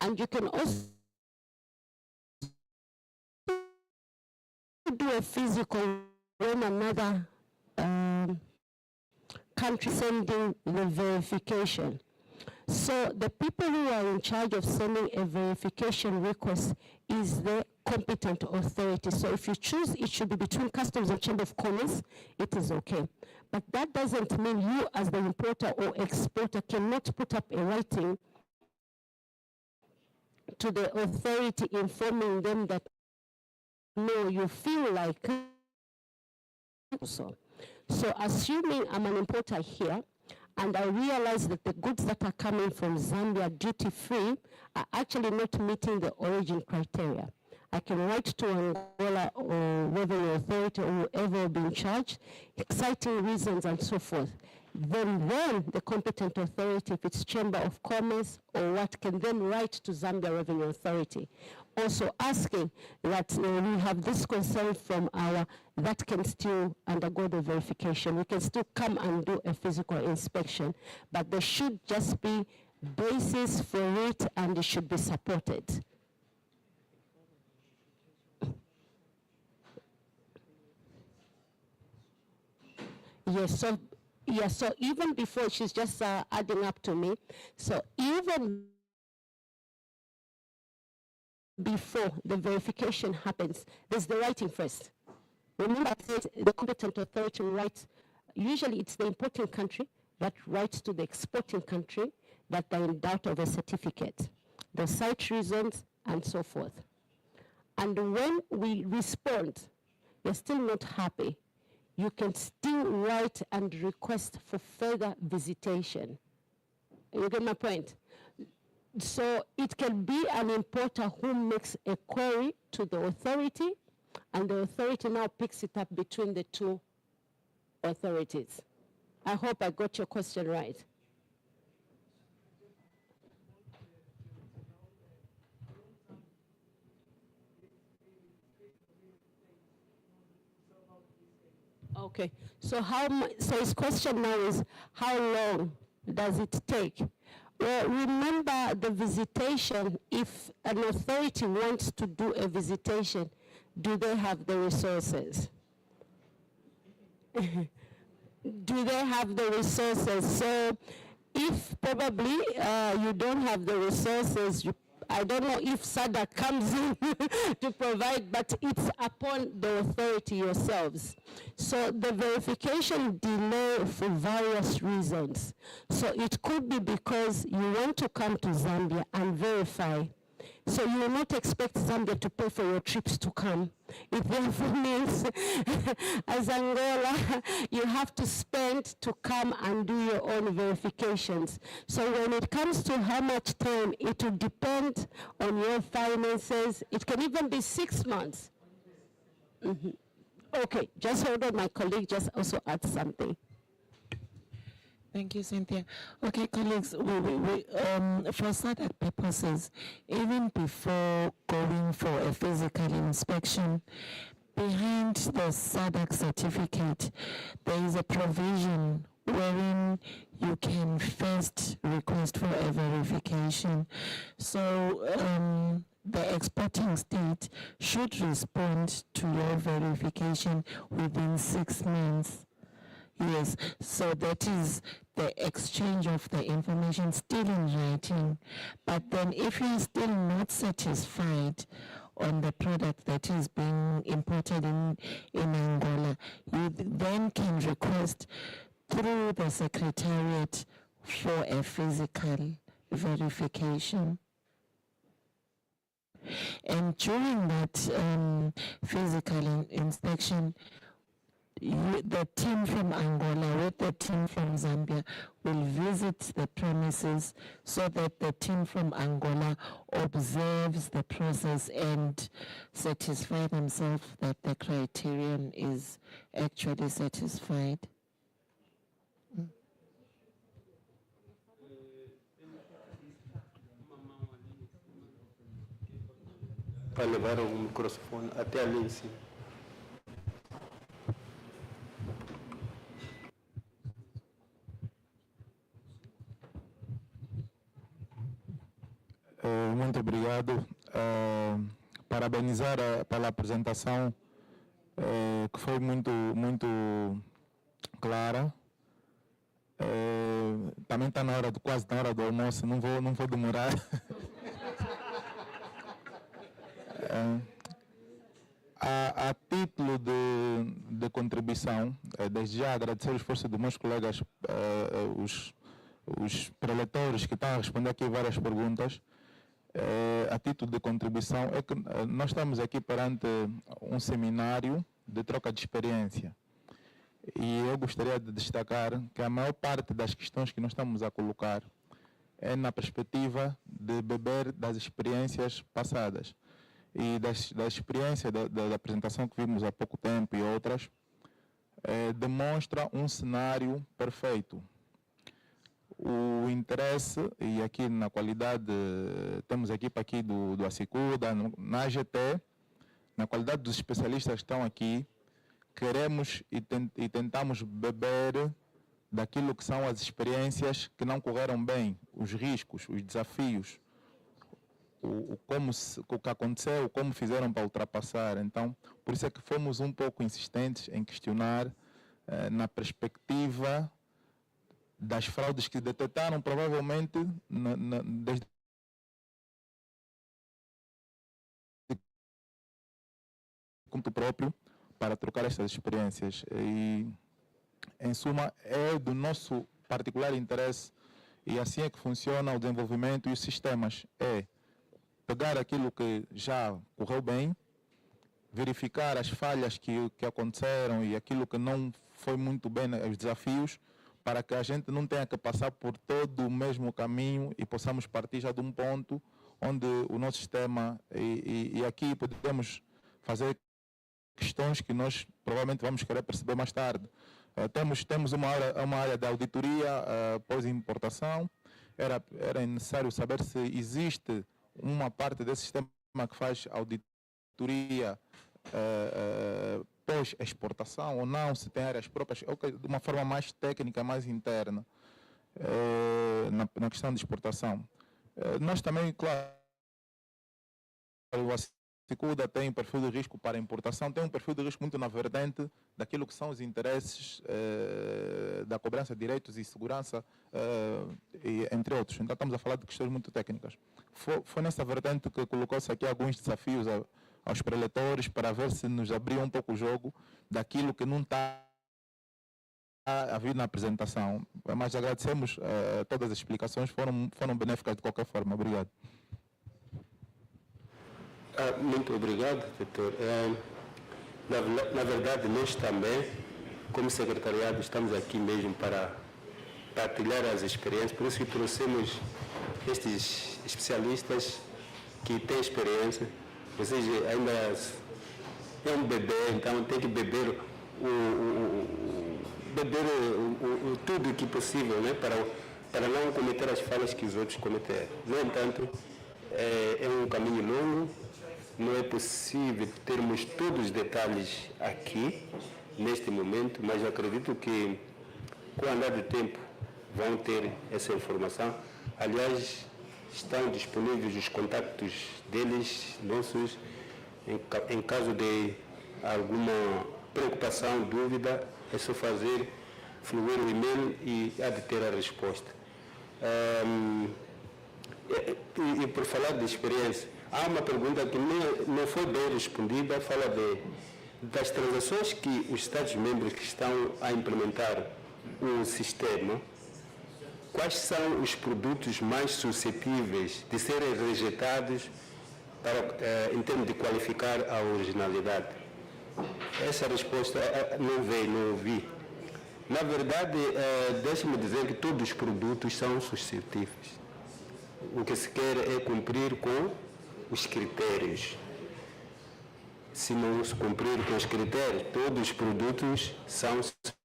And you can also do a physical when another country sending the verification. So the people who are in charge of sending a verification request is the competent authority. So if you choose, it should be between Customs and Chamber of Commerce, it is okay. But that doesn't mean you as the importer or exporter cannot put up a writing to the authority informing them that no, you feel like so. So assuming I'm an importer here, and I realize that the goods that are coming from Zambia duty-free are actually not meeting the origin criteria, I can write to Angola or Revenue Authority or whoever will be in charge, citing reasons and so forth. Then the competent authority, if it's Chamber of Commerce or what, can then write to Zambia Revenue Authority, also asking that we have this concern from that can still undergo the verification. We can still come and do a physical inspection, but there should just be basis for it and it should be supported. Yes, so even before, she's just adding up to me. So even before the verification happens, there's the writing first. Remember, I said the competent authority writes, usually it's the importing country that writes to the exporting country that they're in doubt of a certificate, the cite reasons, and so forth. And when we respond, you're still not happy, you can still write and request for further visitation. You get my point? So it can be an importer who makes a query to the authority, and the authority now picks it up between the two authorities. I hope I got your question right. Okay, so so his question now is, how long does it take? Well, remember the visitation, if an authority wants to do a visitation, do they have the resources? Do they have the resources? So if probably you don't have the resources, I don't know if SADC comes in to provide, but it's upon the authority yourselves. So the verification delay for various reasons. So it could be because you want to come to Zambia and verify. So you will not expect Zambia to pay for your trips to come. It therefore means, as Angola, you have to spend to come and do your own verifications. So when it comes to how much time, it will depend on your finances. It can even be 6 months. Mm-hmm. Okay, just hold on, my colleague just also add something. Thank you, Cynthia. Okay, colleagues, for SADC purposes, even before going for a physical inspection, behind the SADC certificate, there is a provision wherein you can first request for a verification. So the exporting state should respond to your verification within 6 months. Yes, so that is the exchange of the information still in writing. But then if you are still not satisfied on the product that is being imported in Angola, you then can request through the Secretariat for a physical verification. And during that physical inspection, the team from Angola with the team from Zambia will visit the premises so that the team from Angola observes the process and satisfy themselves that the criterion is actually satisfied. Para levar o microfone até ali em cima. Muito obrigado. Parabenizar pela apresentação, que foi muito clara. Também está quase na hora do almoço, não vou demorar. A título de contribuição, desde já agradecer o esforço dos meus colegas, os preletores que estão a responder aqui várias perguntas. A título de contribuição, é que nós estamos aqui perante um seminário de troca de experiência. E eu gostaria de destacar que a maior parte das questões que nós estamos a colocar é na perspectiva de beber das experiências passadas. E da experiência da apresentação que vimos há pouco tempo e outras, demonstra um cenário perfeito. O interesse, e aqui na qualidade, temos a equipa aqui do ACICUDA, na AGT, na qualidade dos especialistas que estão aqui, queremos e tentamos beber daquilo que são as experiências que não correram bem, os riscos, os desafios, o que aconteceu, como fizeram para ultrapassar. Então, por isso é que fomos um pouco insistentes em questionar na perspectiva das fraudes que detectaram, provavelmente, desde ponto próprio, para trocar estas experiências. E, em suma, é do nosso particular interesse, e assim é que funciona o desenvolvimento e os sistemas. É pegar aquilo que já correu bem, verificar as falhas que aconteceram e aquilo que não foi muito bem, os desafios, para que a gente não tenha que passar por todo o mesmo caminho e possamos partir já de um ponto onde o nosso sistema, e aqui podemos fazer questões que nós provavelmente vamos querer perceber mais tarde. Temos uma área de auditoria pós-importação. Era necessário saber se existe uma parte desse sistema que faz auditoria pós-exportação ou não, se tem áreas próprias, de uma forma mais técnica, mais interna, na questão de exportação. Nós também, claro, o ACICUDA tem um perfil de risco para importação, tem um perfil de risco muito na vertente daquilo que são os interesses da cobrança de direitos e segurança, entre outros. Então estamos a falar de questões muito técnicas. Foi nessa vertente que colocou-se aqui alguns desafios aos preletores para ver se nos abriu um pouco o jogo daquilo que não está a vir na apresentação. Mas agradecemos todas as explicações, foram benéficas de qualquer forma. Obrigado. Muito obrigado, doutor. Na verdade, nós também, como secretariado, estamos aqui mesmo para partilhar as experiências, por isso que trouxemos estes especialistas que têm experiência. Ou seja, ainda é um bebê, então tem que beber tudo o que possível, né, para não cometer as falhas que os outros cometeram. No entanto, é um caminho longo, não é possível termos todos os detalhes aqui, neste momento, mas acredito que, com o andar do tempo, vão ter essa informação. Aliás, estão disponíveis os contactos deles, nossos, em caso de alguma preocupação, dúvida, é só fazer fluir o e-mail e há de ter a resposta. E por falar de experiência, há uma pergunta que não foi bem respondida, fala das transações que os Estados-membros que estão a implementar o sistema. Quais são os produtos mais suscetíveis de serem rejeitados em termos de qualificar a originalidade? Essa resposta não veio, não ouvi. Na verdade, deixe-me dizer que todos os produtos são suscetíveis. O que se quer é cumprir com os critérios. Se não se cumprir com os critérios, todos os produtos são suscetíveis.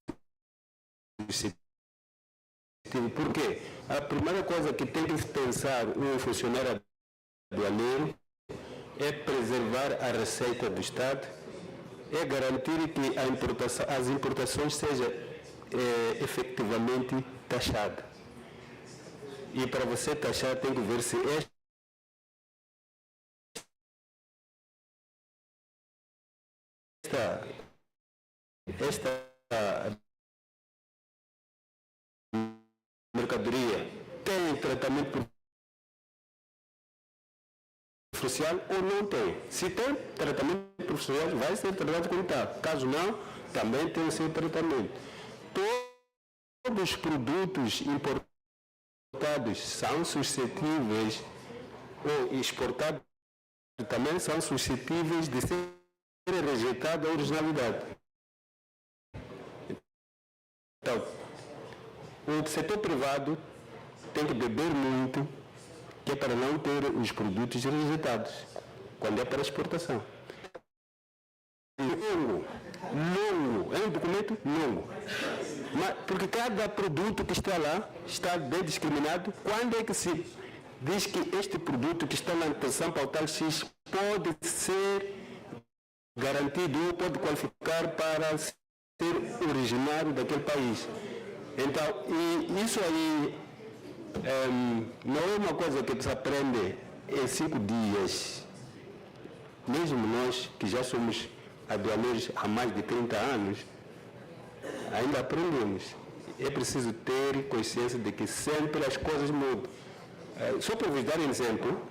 Por quê? A primeira coisa que tem que pensar um funcionário aduaneiro é preservar a receita do Estado, é garantir que as importações sejam efetivamente taxadas. E para você taxar tem que ver se esta mercadoria tem tratamento profissional ou não tem. Se tem tratamento profissional, vai ser tratado como está. Caso não, também tem o seu tratamento. Todos os produtos importados são suscetíveis, ou exportados também são suscetíveis de ser rejeitada a originalidade. Então, o setor privado tem que beber muito, que é para não ter os produtos rejeitados, quando é para exportação. Longo, é um documento longo. Mas, porque cada produto que está lá está bem discriminado. Quando é que se diz que este produto que está na intenção pautal X pode ser garantido ou pode qualificar para ser originário daquele país? Então, e isso aí não é uma coisa que se aprende em 5 dias. Mesmo nós, que já somos aduaneiros há mais de 30 anos, ainda aprendemos. É preciso ter consciência de que sempre as coisas mudam. Só para vos dar um exemplo,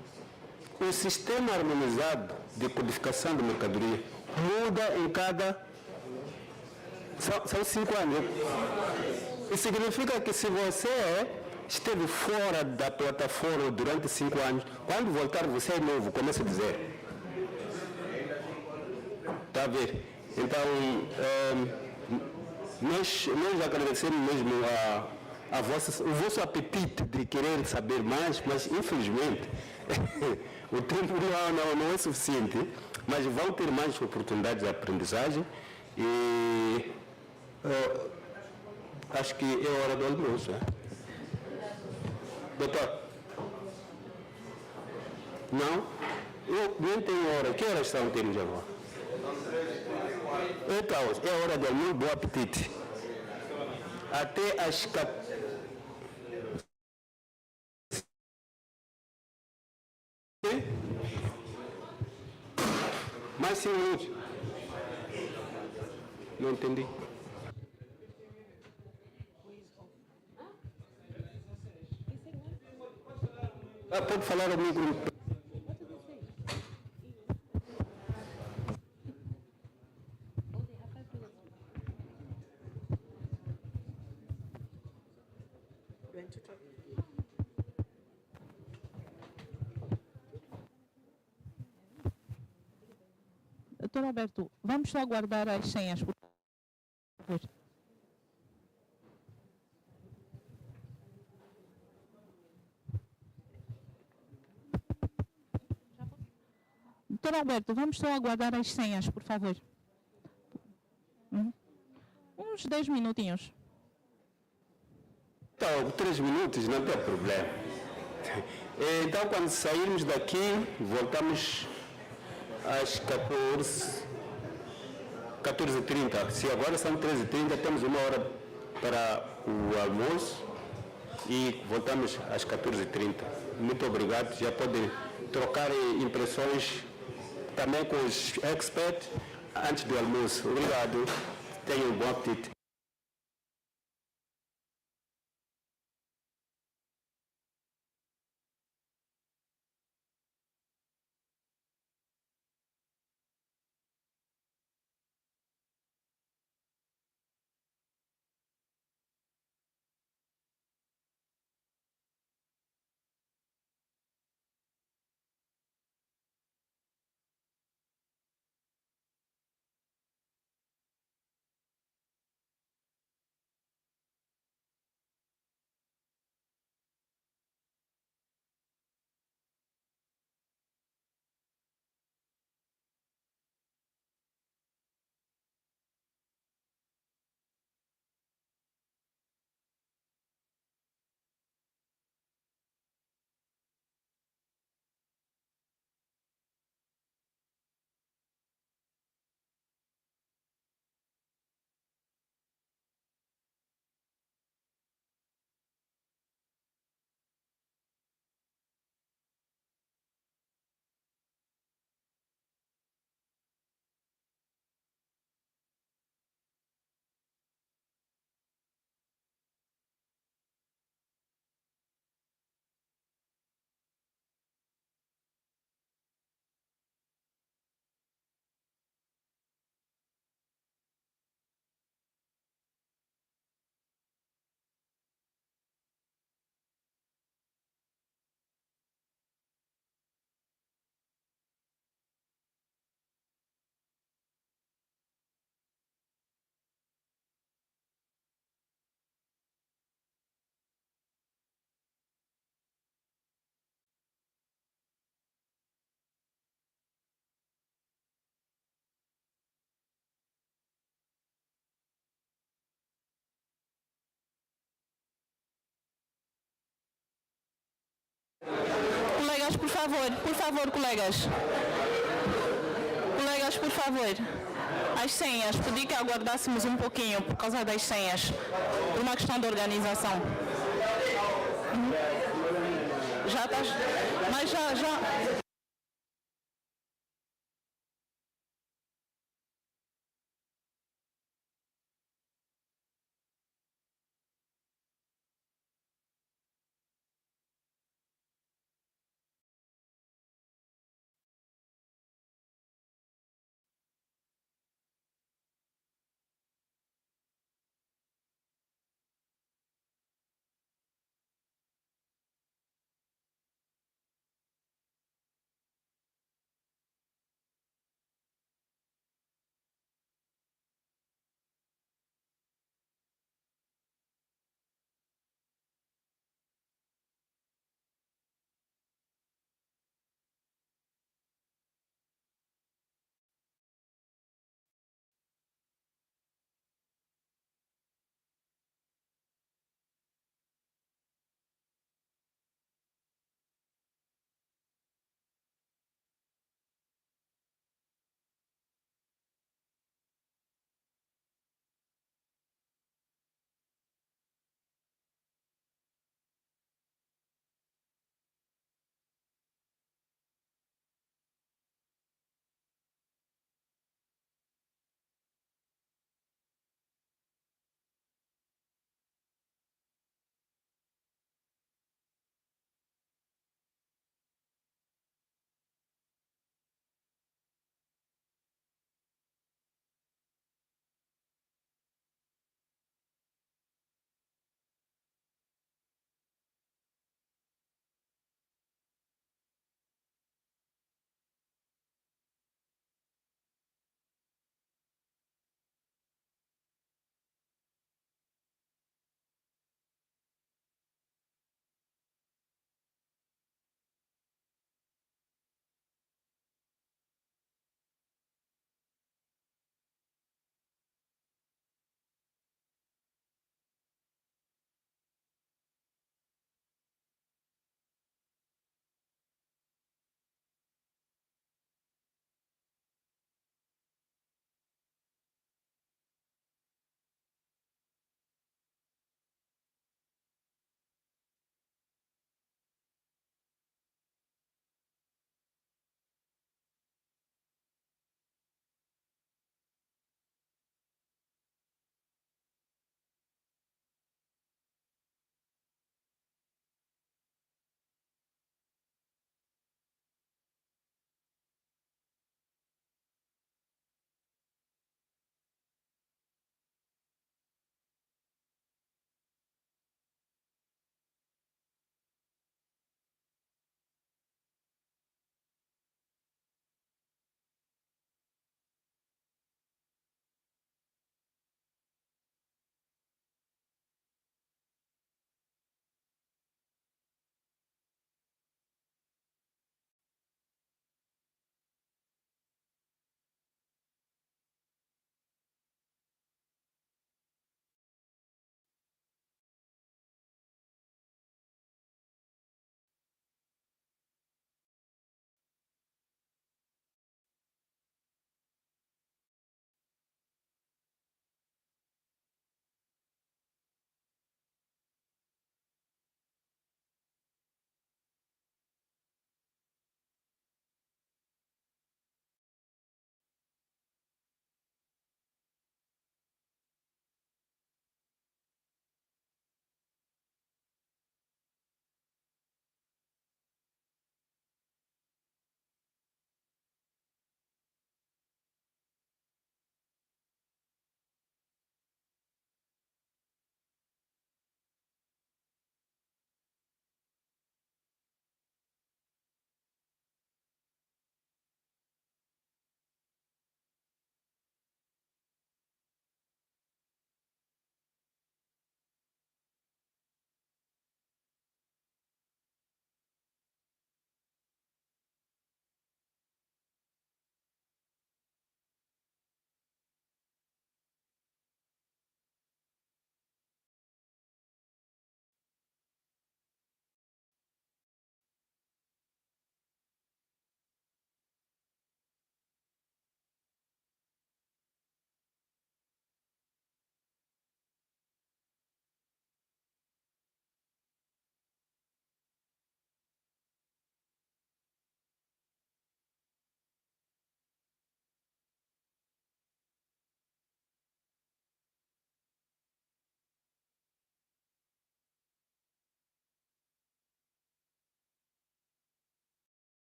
o sistema harmonizado de codificação de mercadoria muda em cada... São 5 anos. Isso significa que se você esteve fora da plataforma durante 5 anos, quando voltar você é novo, começa a dizer. Está a ver? Então, nós agradecemos mesmo o vosso apetite de querer saber mais, mas infelizmente o tempo não é suficiente, mas vão ter mais oportunidades de aprendizagem e acho que é hora do almoço. Doutor? Não? Eu nem tenho hora. Que horas são temos agora? Então, é hora do almoço, bom apetite. Até às 14. Mais 5 minutos. Não entendi. Pode falar ao micro. Doutor Alberto, vamos só aguardar as senhas, por favor. Doutor Alberto, vamos só aguardar as senhas, por favor. Uns 10 minutinhos. Então, 3 minutos, não tem problema. Então, quando sairmos daqui, voltamos às 14h30. Se agora são 13h30, temos 1 hora para o almoço e voltamos às 14h30. Muito obrigado. Já podem trocar impressões também com os experts antes do almoço. Obrigado. Tenham um bom apetite. Colegas, por favor, colegas. Colegas, por favor. As senhas, pedi que aguardássemos um pouquinho por causa das senhas, por uma questão de organização. Já está, mas já.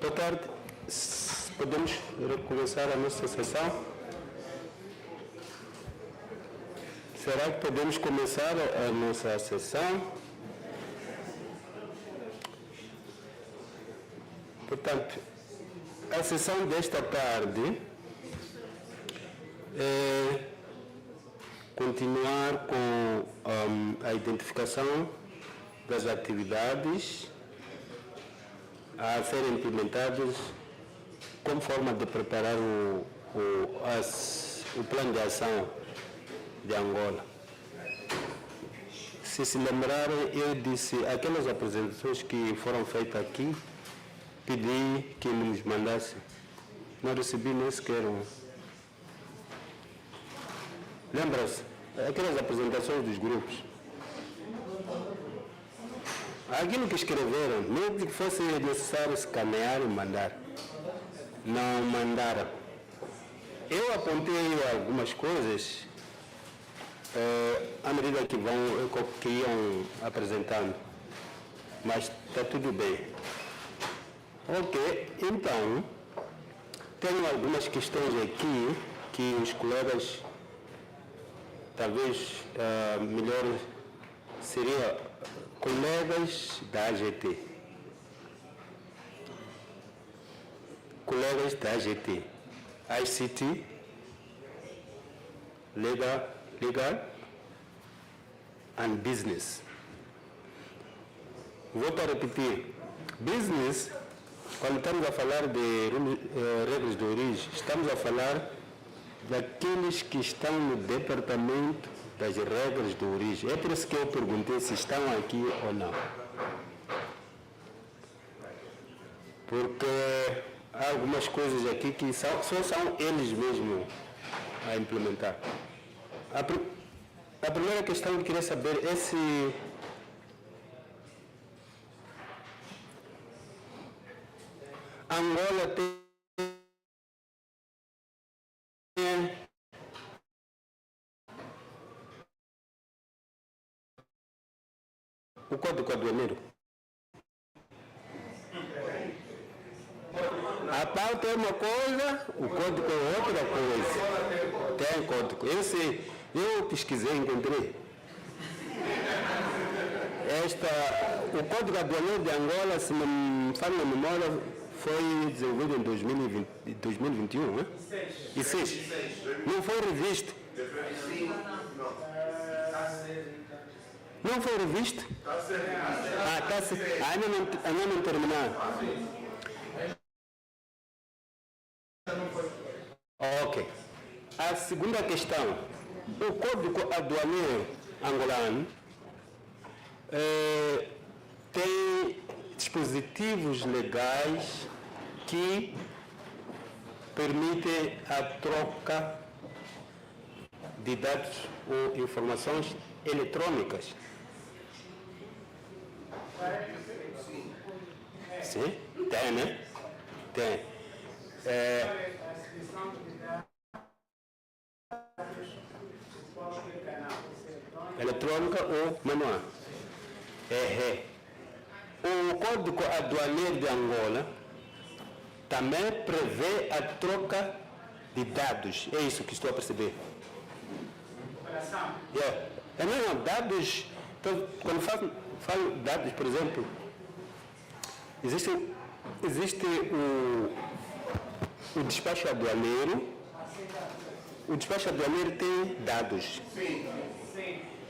Boa tarde. Podemos recomeçar a nossa sessão? Será que podemos começar a nossa sessão? Portanto, a sessão desta tarde é continuar com a identificação das atividades a serem implementadas como forma de preparar o plano de ação de Angola. Se lembrarem, eu disse, aquelas apresentações que foram feitas aqui, pedi que nos mandasse. Não recebi nem sequer um. Lembra-se? Aquelas apresentações dos grupos. Aquilo que escreveram, nem que fosse necessário escanear e mandar. Não mandaram. Eu apontei algumas coisas à medida que iam apresentando. Mas está tudo bem. Ok, então, tenho algumas questões aqui que os colegas, talvez melhor seria colegas da AGT. Colegas da AGT. ICT, Legal and Business. Volto a repetir. Business, quando estamos a falar de regras de origem, estamos a falar daqueles que estão no departamento das regras de origem. É por isso que eu perguntei se estão aqui ou não. Porque há algumas coisas aqui que só são eles mesmos a implementar. A primeira questão que eu queria saber é se Angola tem o código aduaneiro. A pauta é uma coisa, o código é outra coisa. Tem código. Eu sei, eu pesquisei, encontrei. O código aduaneiro de Angola, se não me falha a memória, foi desenvolvido em 2021, né? E 6. Não foi revisto. Não foi revisto? Ainda não terminaram. Ok. A segunda questão. O Código Aduaneiro angolano tem dispositivos legais que permitem a troca de dados ou informações eletrônicas. Sim? Tem, né? Tem. Eletrônica ou manual. O Código Aduaneiro de Angola também prevê a troca de dados. É isso que estou a perceber. Não, dados. Então, quando falo dados, por exemplo, existe o despacho aduaneiro. O despacho aduaneiro tem dados.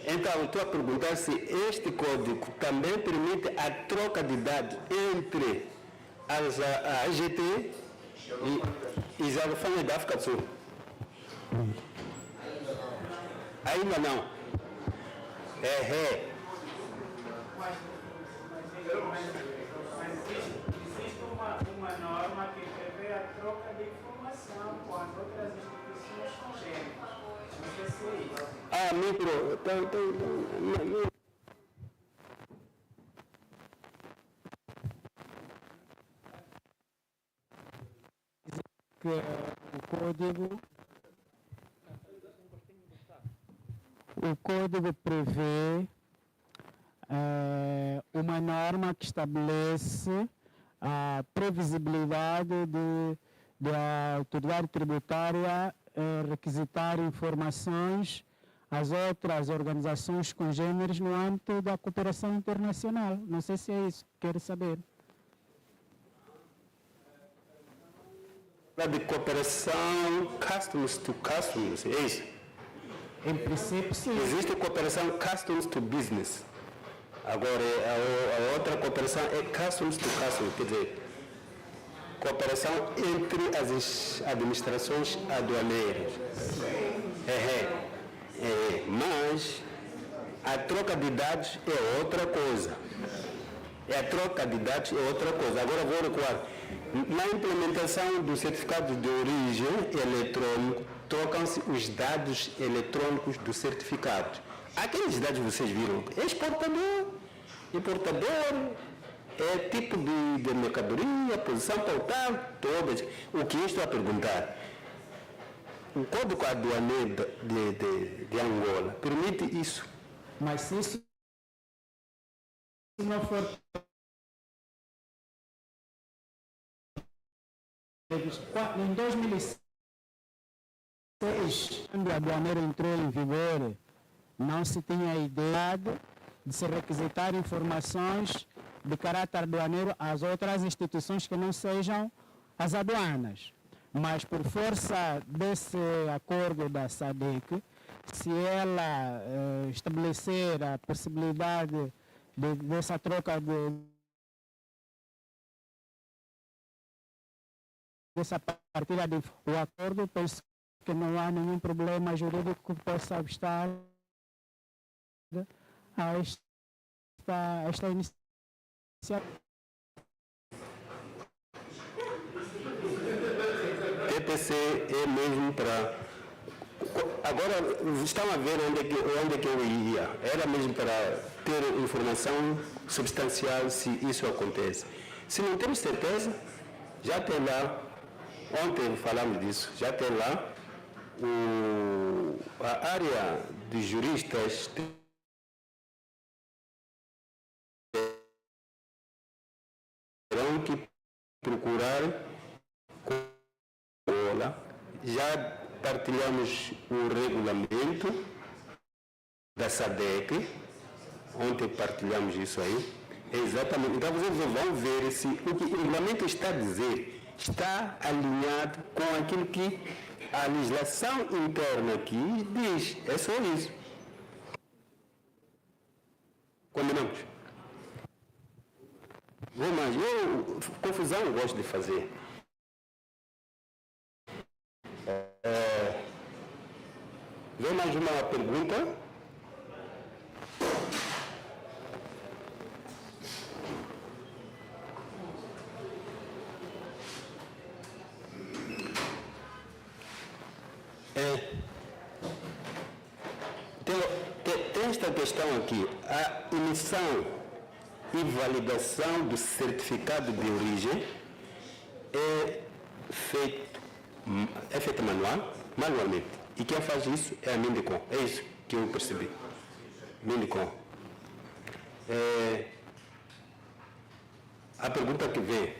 Então, estou a perguntar se este código também permite a troca de dados entre a AGT e as alfândegas da África do Sul. Ainda não. Existe uma norma que prevê a troca de informação com as outras instituições congêneres. Não sei se é isso. O código prevê uma norma que estabelece a previsibilidade de a autoridade tributária requisitar informações às outras organizações congêneres no âmbito da cooperação internacional. Não sei se é isso que quer saber. De cooperação customs to customs, é isso? Em princípio, sim. Existe cooperação customs to business. Agora, a outra cooperação é customs to customs, quer dizer, cooperação entre as administrações aduaneiras. Mas a troca de dados é outra coisa. Agora vou recuar. Na implementação do certificado de origem eletrônico, trocam-se os dados eletrônicos do certificado. Aqueles dados vocês viram, exportador, importador, tipo de mercadoria, posição pautar, todas. O que eu estou a perguntar? O Código Aduaneiro de Angola permite isso. Mas se isso não for... Em 2006, quando o aduaneiro entrou em vigor, não se tinha a ideia de se requisitar informações de caráter aduaneiro às outras instituições que não sejam as aduanas. Mas por força desse acordo da SADC, se ela estabelecer a possibilidade dessa troca dessa partilha de o acordo, penso que não há nenhum problema jurídico que possa obstar a esta iniciativa. TPC é mesmo para... Agora, estão a ver onde é que eu ia. Era mesmo para ter informação substancial se isso acontece. Se não temos certeza, já tem lá, ontem falamos disso, já tem lá a área de juristas terão que procurar já partilhamos o regulamento da SADC, ontem partilhamos isso aí, exatamente, então vocês vão ver se o que o regulamento está a dizer está alinhado com aquilo que a legislação interna aqui diz, é só isso. Combinamos? Vou mais, confusão eu gosto de fazer. Vem mais uma pergunta. Tem esta questão aqui, a emissão e validação do certificado de origem é feita manualmente. E quem faz isso é a Mindicom. É isso que eu percebi. Mindicom. A pergunta que vem.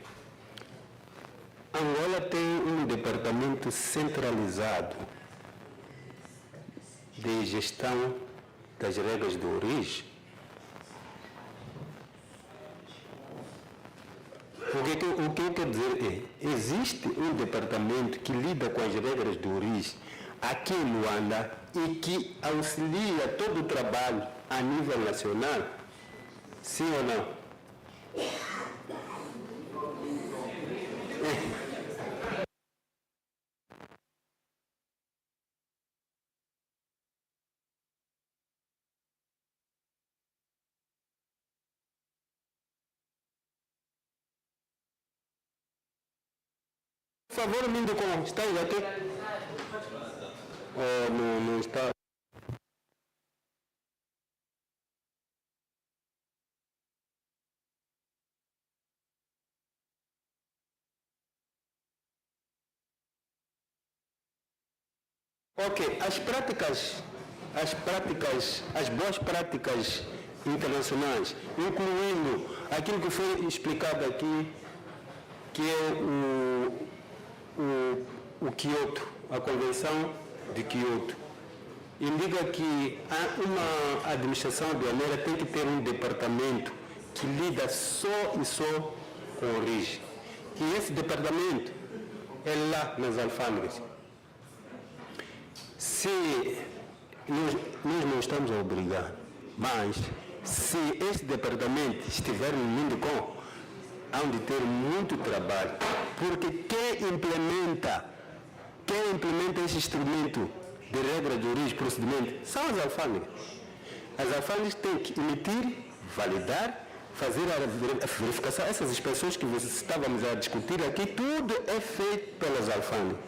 Angola tem um departamento centralizado de gestão das regras de origem. O que eu quero dizer é, existe um departamento que lida com as regras de origem aqui em Luanda e que auxilia todo o trabalho a nível nacional? Sim ou não? Por favor, Mindicom, está aí aqui? Não está. Ok, as boas práticas internacionais, incluindo aquilo que foi explicado aqui que é o Kyoto, a Convenção de Kyoto. Indica que uma administração aduaneira tem que ter um departamento que lida só e só com origem. E esse departamento é lá nas alfândegas. Se nós não estamos a obrigar, mas se este departamento estiver no MINDECOM, há de ter muito trabalho, porque quem implementa esse instrumento de regra de origem e procedimento são as alfândegas. As alfândegas têm que emitir, validar, fazer a verificação. Essas inspeções que estávamos a discutir aqui, tudo é feito pelas alfândegas.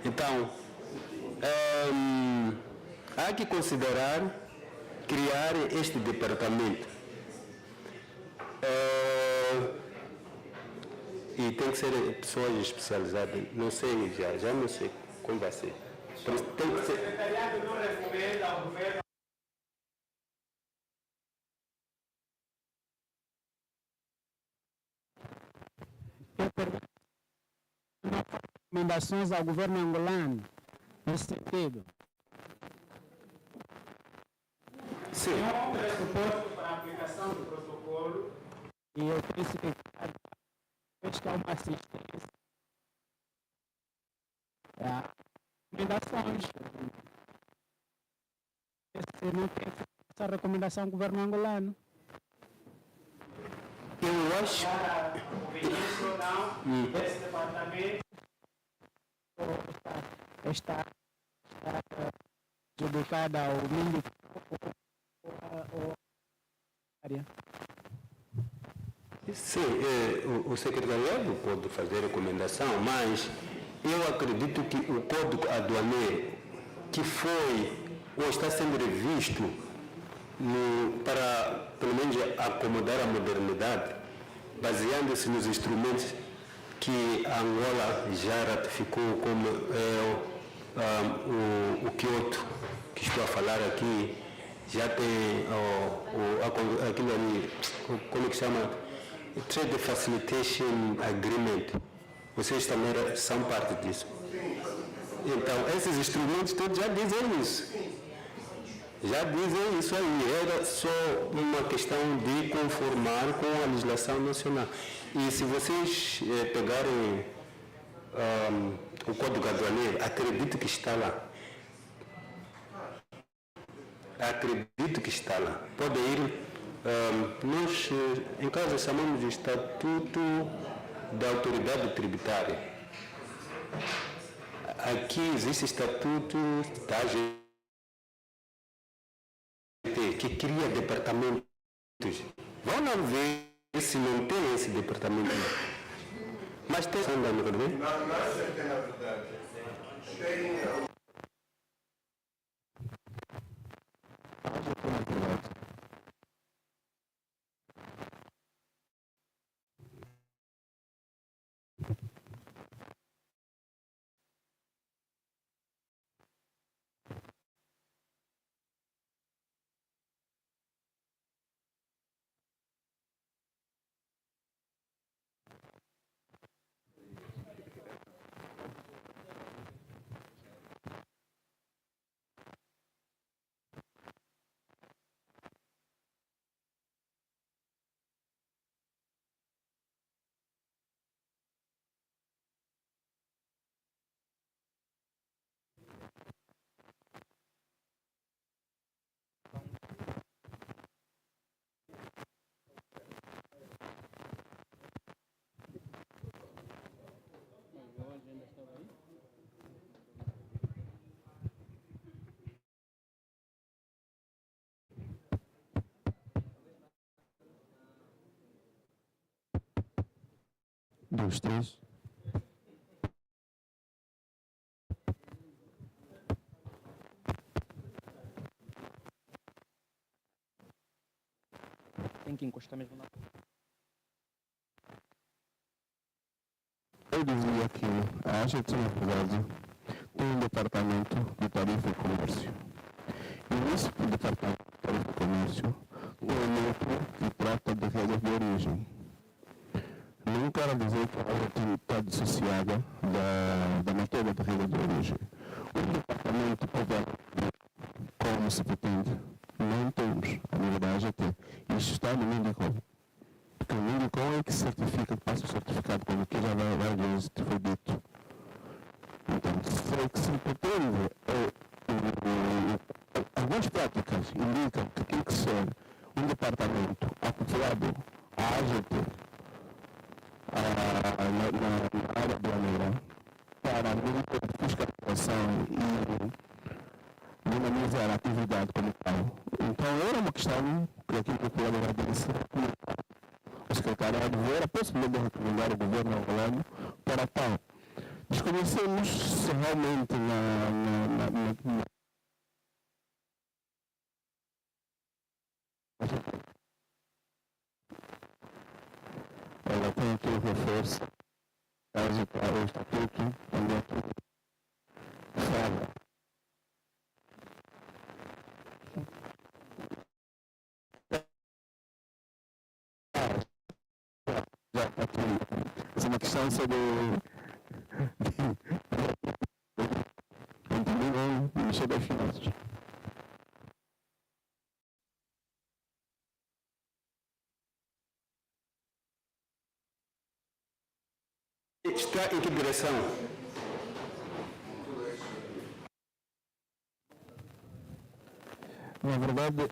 Então, há que considerar criar este departamento. E tem que ser pessoas especializadas. Não sei, já não sei como vai ser. Por isso tem que ser. O secretariado não recomenda ao governo. Recomendações ao governo angolano nesse sentido. Sim. Um pressuposto para a aplicação do protocolo e eu penso que há uma assistência. Recomendações. Se não tem essa recomendação do governo angolano. Eu acho. O ministro ou não, esse departamento está dedicado ao mundo ou área. Sim, o secretariado pode fazer recomendação, mas eu acredito que o Código Aduaneiro, que foi ou está sendo revisto para, pelo menos, acomodar a modernidade, baseando-se nos instrumentos que a Angola já ratificou, como o Kyoto, que estou a falar aqui, já tem aquilo ali, como é que chama? Trade Facilitation Agreement. Vocês também são parte disso. Então, esses instrumentos todos já dizem isso. Já dizem isso aí. Era só uma questão de conformar com a legislação nacional. E se vocês pegarem o Código Aduaneiro, acredito que está lá. Acredito que está lá. Pode ir. Nós, em casa, chamamos de Estatuto da Autoridade Tributária. Aqui existe Estatuto da AGT, que cria departamentos. Vão lá ver se não tem esse departamento. Mas tem. Não é certo, na verdade. Tem. Dois, três. Tem que encostar mesmo na... Eu dizia que a AGT, na verdade, tem um departamento de tarifa e comércio. E nesse departamento de tarifa e comércio tem um outro que trata de regras de origem. não quero dizer que ela está dissociada da matéria de regra de origem. O departamento como se pretende, não temos a nível da AGT. Isto está no Mindicom. Porque o Mindicom é que certifica, que passa o certificado, como que já várias vezes foi dito. Então, o que se pretende algumas práticas indicam que tem que ser um departamento acoplado à AGT, na área aduaneira, para a fiscalização e dinamizar a atividade como tal. Então, era uma questão que aqui o procurador disse, o secretariado ver a possibilidade de recomendar o governo angolano para tal. Desconhecemos se realmente ela tem aqui o reforço, caso para o estatuto, onde é que fala. Já está aqui. Essa é uma questão sobre Ministério das Finanças. Está em que direção? Na verdade,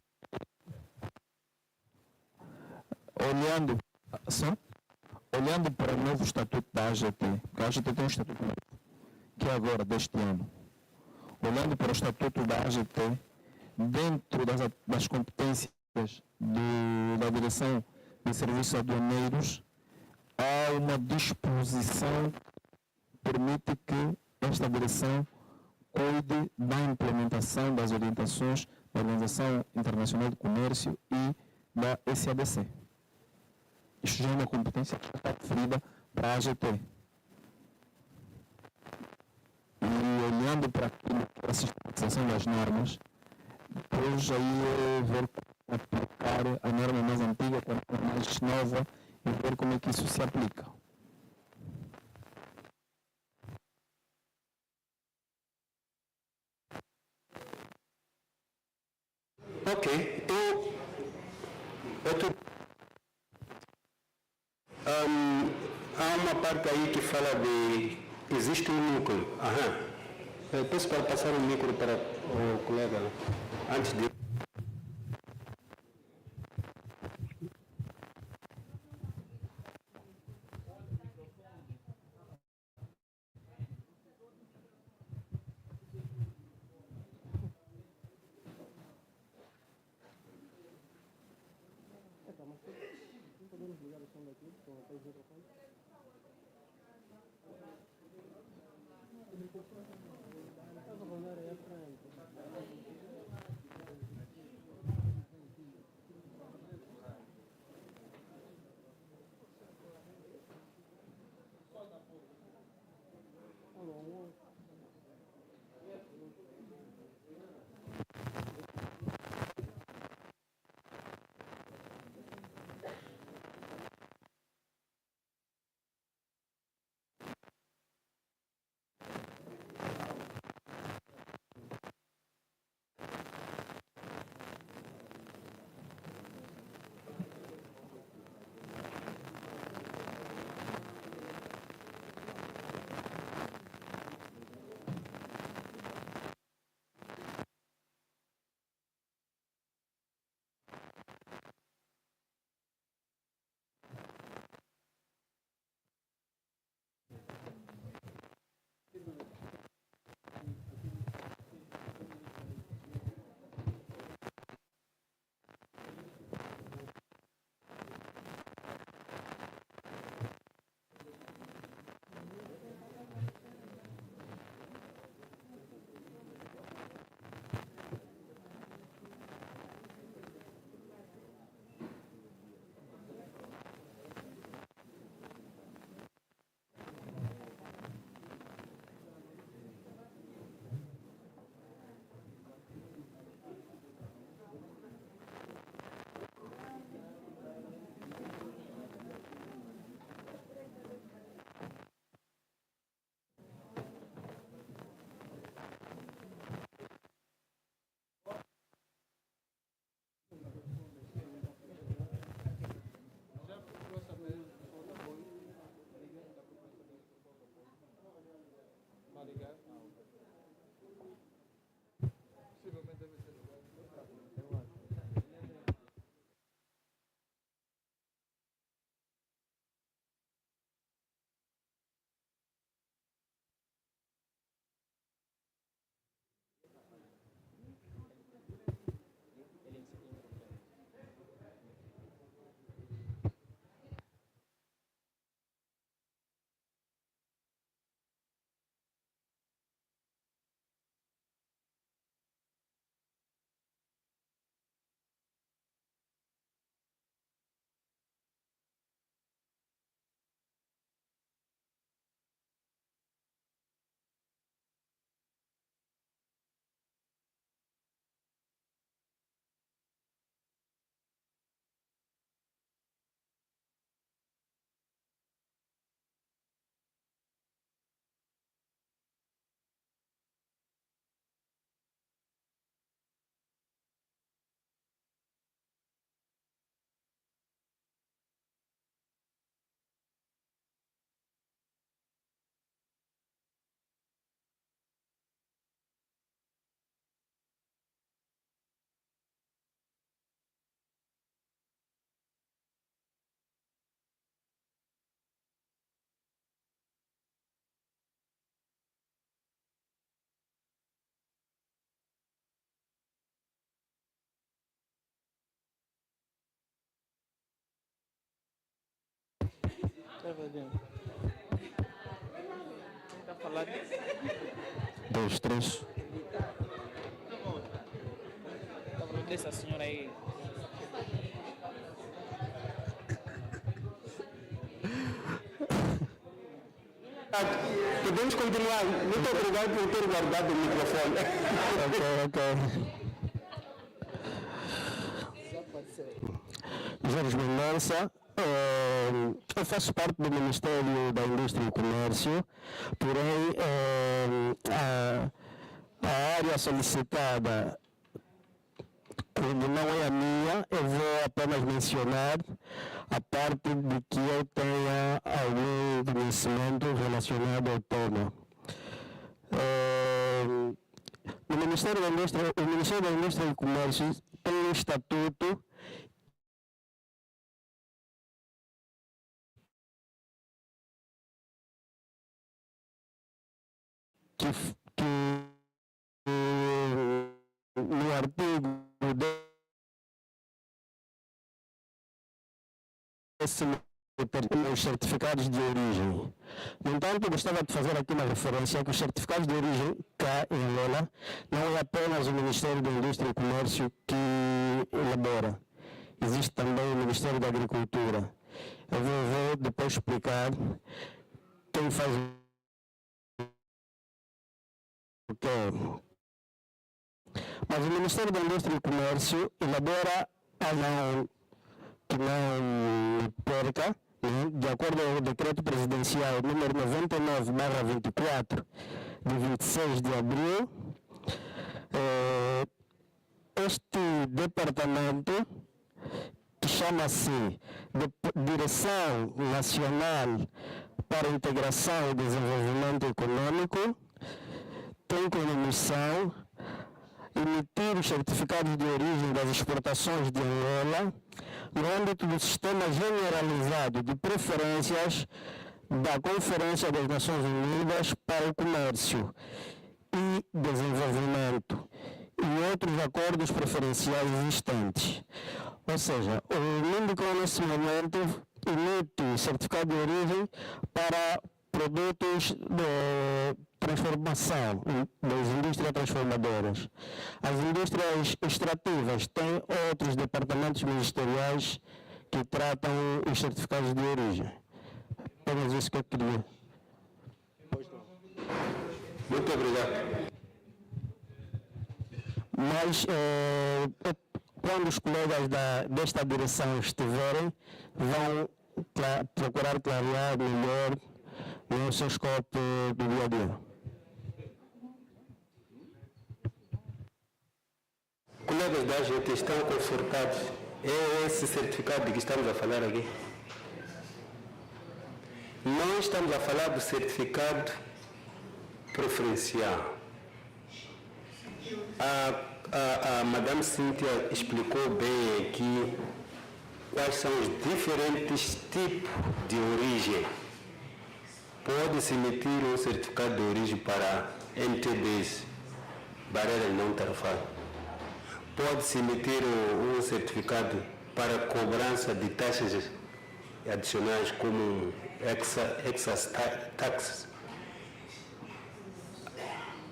olhando para o novo estatuto da AGT, porque a AGT tem um estatuto novo, que é agora deste ano. Olhando para o estatuto da AGT, dentro das competências da Direção de Serviços Aduaneiros, há uma disposição que permite que esta direção cuide da implementação das orientações da Organização Internacional do Comércio e da SADC. Isto já é uma competência que está referida para a AGT. E olhando para aquilo que é a sistematização das normas, depois aí ver como aplicar a norma mais antiga com a norma mais nova e ver como é que isso se aplica. Ok, há uma parte aí que fala de existe um núcleo. Eu peço para passar o micro para o colega antes de. Dois, três. Essa senhora aí. Podemos continuar. Muito obrigado por ter guardado o microfone. Jorge Mendonça, eu faço parte do Ministério da Indústria e Comércio, porém a área solicitada, como não é a minha, eu vou apenas mencionar a parte de que eu tenha algum conhecimento relacionado ao tema. O Ministério da Indústria e Comércio tem um estatuto que no artigo 10º os certificados de origem. No entanto, gostava de fazer aqui uma referência que os certificados de origem, cá em Angola, não é apenas o Ministério da Indústria e Comércio que elabora. Existe também o Ministério da Agricultura. Eu vou depois explicar quem faz o que. Mas o Ministério da Indústria e Comércio elabora que não perca, de acordo ao decreto presidencial número 99/24, de 26 de abril, este departamento, que chama-se Direção Nacional para a Integração e Desenvolvimento Econômico, tem como missão emitir os certificados de origem das exportações de Angola no âmbito do Sistema Generalizado de Preferências da Conferência das Nações Unidas para o Comércio e Desenvolvimento e outros acordos preferenciais existentes. Ou seja, o MINDICOM nesse momento emite certificado de origem para produtos de transformação das indústrias transformadoras. As indústrias extrativas têm outros departamentos ministeriais que tratam os certificados de origem. Apenas isso que eu queria. Muito obrigado. Mas quando os colegas desta direção estiverem, vão procurar clarear melhor no seu escopo do dia a dia. Colegas da gente estão confortados? É esse certificado de que estamos a falar aqui? Não estamos a falar do certificado preferencial. A Madame Cíntia explicou bem aqui quais são os diferentes tipos de origem. Pode-se emitir um certificado de origem para NTBs, barreiras não tarifárias. Pode-se emitir um certificado para cobrança de taxas adicionais como excess taxes.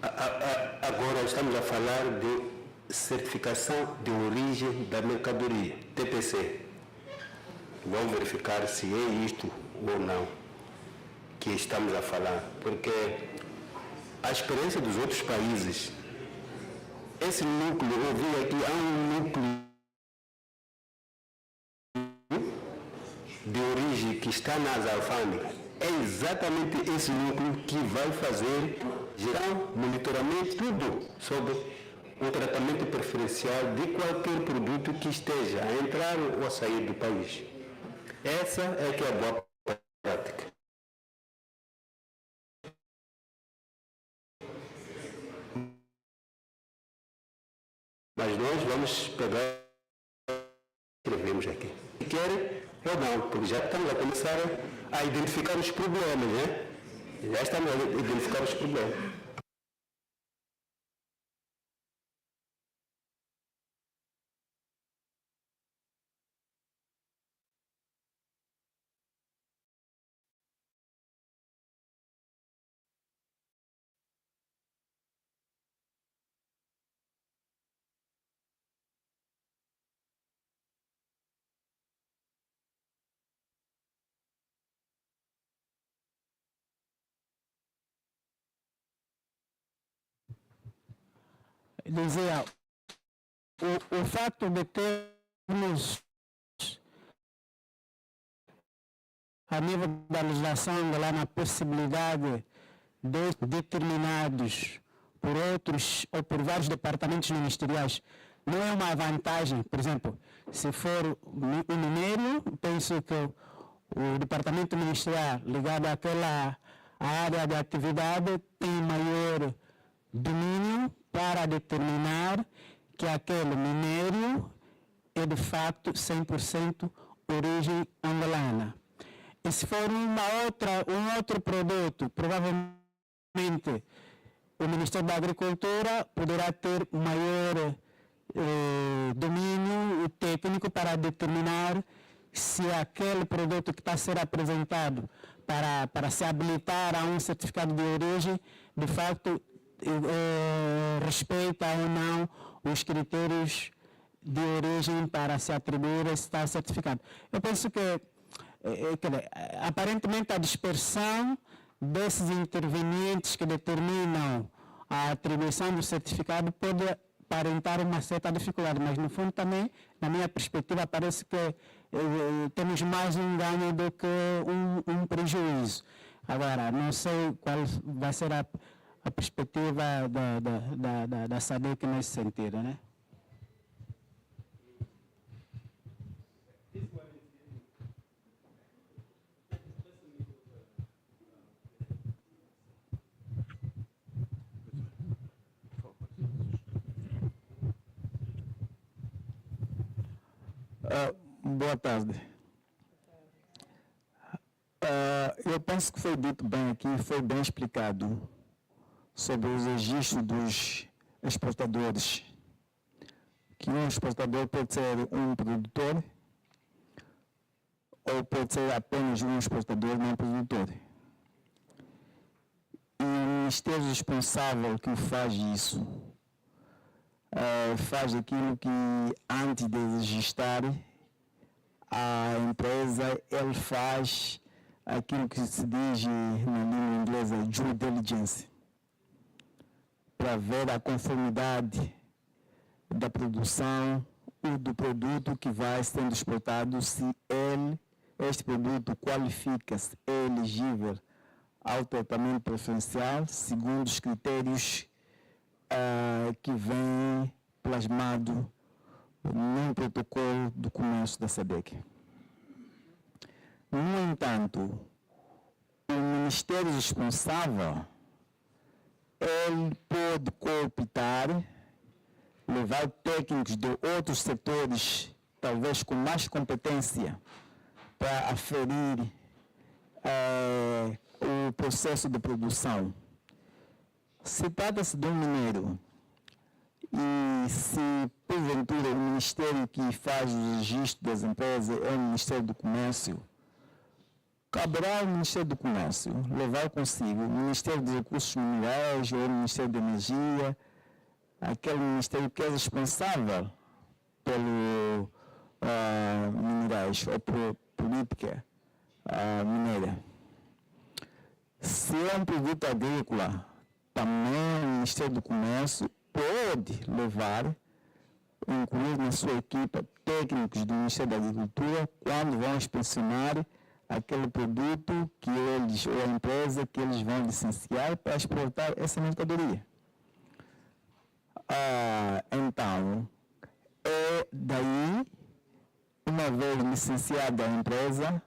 Agora estamos a falar de certificação de origem da mercadoria, TPC. Vamos verificar se é isto ou não que estamos a falar, porque a experiência dos outros países, esse núcleo, eu vi aqui, há um núcleo de origem que está nas alfândegas. É exatamente esse núcleo que vai fazer geral, monitoramento, tudo sobre o tratamento preferencial de qualquer produto que esteja a entrar ou a sair do país. Essa é que é a boa prática. Mas nós vamos pegar, escrevemos aqui. Se querem ou não, porque já estamos a começar a identificar os problemas, né? Já estamos a identificar os problemas. Dizia, o fato de termos a nível da legislação lá na possibilidade de determinados por outros ou por vários departamentos ministeriais não é uma vantagem. Por exemplo, se for o minério, penso que o departamento ministerial ligado àquela área de atividade tem maior domínio para determinar que aquele minério é de fato 100% origem angolana. E se for um outro produto, provavelmente o Ministério da Agricultura poderá ter maior domínio técnico para determinar se aquele produto que está a ser apresentado para se habilitar a um certificado de origem, de fato, respeita ou não os critérios de origem para se atribuir esse tal certificado. Eu penso que, aparentemente, a dispersão desses intervenientes que determinam a atribuição do certificado pode aparentar uma certa dificuldade, mas, no fundo, também, na minha perspectiva, parece que temos mais um ganho do que um prejuízo. Agora, não sei qual vai ser a perspectiva da SADC nesse sentido, né? Boa tarde. Eu penso que foi dito bem aqui, foi bem explicado sobre os registros dos exportadores. Que um exportador pode ser um produtor ou pode ser apenas um exportador, não produtor. E o Ministério responsável que faz isso, faz aquilo que, antes de registrar a empresa, ele faz aquilo que se diz na língua inglesa due diligence, para ver a conformidade da produção ou do produto que vai sendo exportado, se este produto qualifica-se, é elegível ao tratamento preferencial, segundo os critérios que vem plasmado no protocolo do comércio da SADC. No entanto, o Ministério responsável ele pode cooptar, levar técnicos de outros setores, talvez com mais competência, para aferir o processo de produção. Se trata-se de um mineiro, e se porventura o Ministério que faz o registro das empresas é o Ministério do Comércio, caberá ao Ministério do Comércio levar consigo o Ministério dos Recursos Minerais ou o Ministério da Energia, aquele Ministério que é responsável pelo minerais ou por política mineira. Se é um produto agrícola, também o Ministério do Comércio pode levar, incluir na sua equipa técnicos do Ministério da Agricultura quando vão inspecionar aquele produto que eles, ou a empresa que eles vão licenciar para exportar essa mercadoria. Então, é daí, uma vez licenciada a empresa,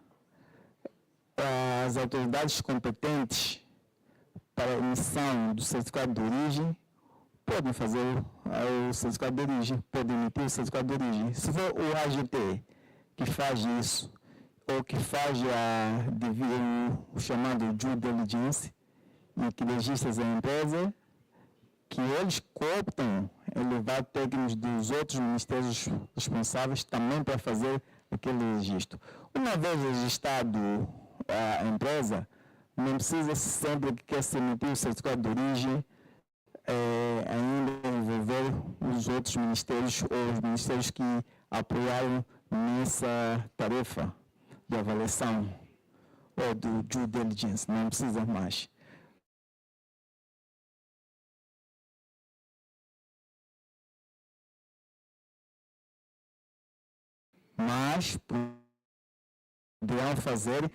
as autoridades competentes para a emissão do certificado de origem podem fazer o certificado de origem, podem emitir o certificado de origem. Se for o AGT que faz isso, ou que faz o chamado due diligence, e que registra a empresa, que eles cooptam em levar técnicos dos outros ministérios responsáveis também para fazer aquele registro. Uma vez registrado a empresa, não precisa sempre que quer se emitir o certificado de origem ainda envolver os outros ministérios ou os ministérios que apoiaram nessa tarefa de avaliação ou do due diligence, não precisa mais. Mas poderão fazer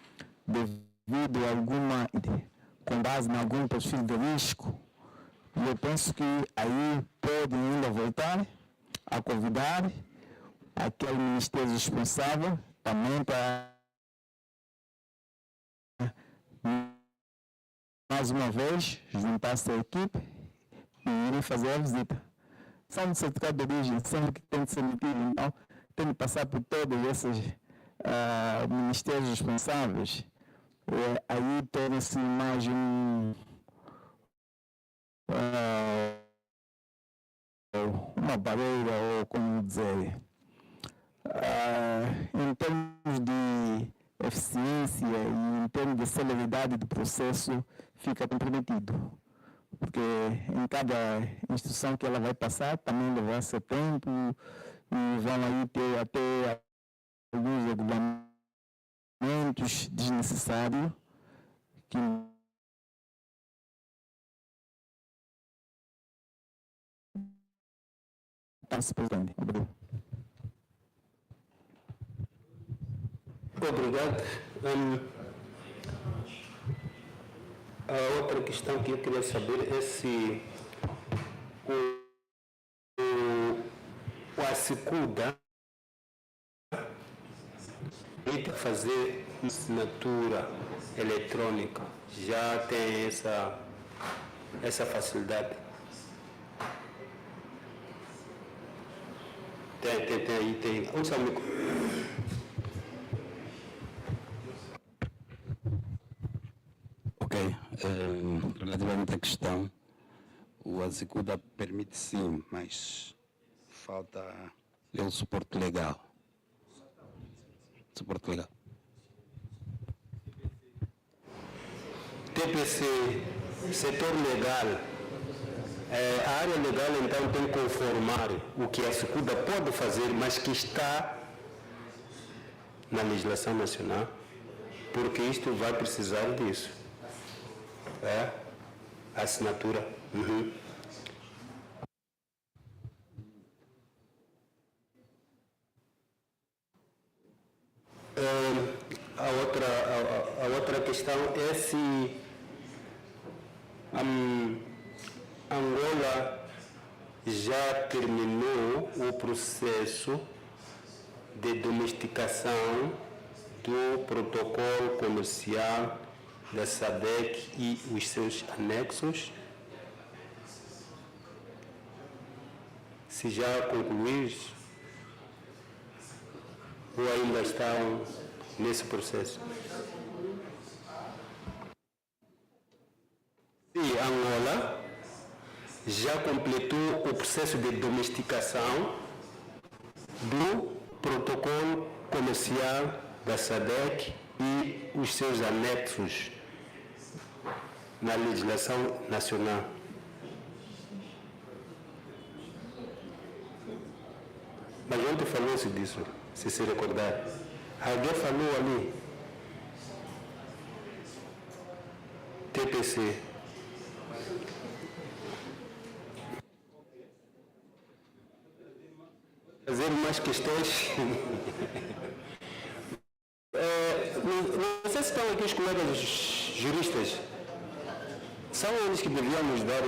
devido a alguma, com base em algum perfil de risco. E eu penso que aí podem ainda voltar a convidar aquele ministério responsável também para mais uma vez juntar-se à equipe e irem fazer a visita. São de certificado de origem, sempre que tem de ser emitido, então tem de passar por todos esses ministérios responsáveis. Aí torna-se mais uma barreira, ou como dizer, em termos de eficiência e em termos de celeridade do processo, fica comprometido. Porque em cada instrução que ela vai passar, também levará seu tempo e vão aí ter até alguns regulamentos desnecessários que não se pretende. Obrigado. A outra questão que eu queria saber é se o ASECUDA permite fazer assinatura eletrônica, já tem essa facilidade. Tem. Onde está o micro? Ok. Relativamente à questão, o ASECUDA permite sim, mas falta o suporte legal. TPC, setor legal. A área legal, então, tem que conformar o que a ASECUDA pode fazer, mas que está na legislação nacional, porque isto vai precisar disso. Assinatura. A outra questão é se Angola já terminou o processo de domesticação do protocolo comercial da SADC e os seus anexos, se já concluíram ou ainda estão nesse processo. E Angola já completou o processo de domesticação do protocolo comercial da SADC e os seus anexos na legislação nacional. Mas ontem falou-se disso, se recordar. Alguém falou ali, TPC. Fazer mais questões. Não sei se estão aqui os colegas juristas. São eles que deviam nos dar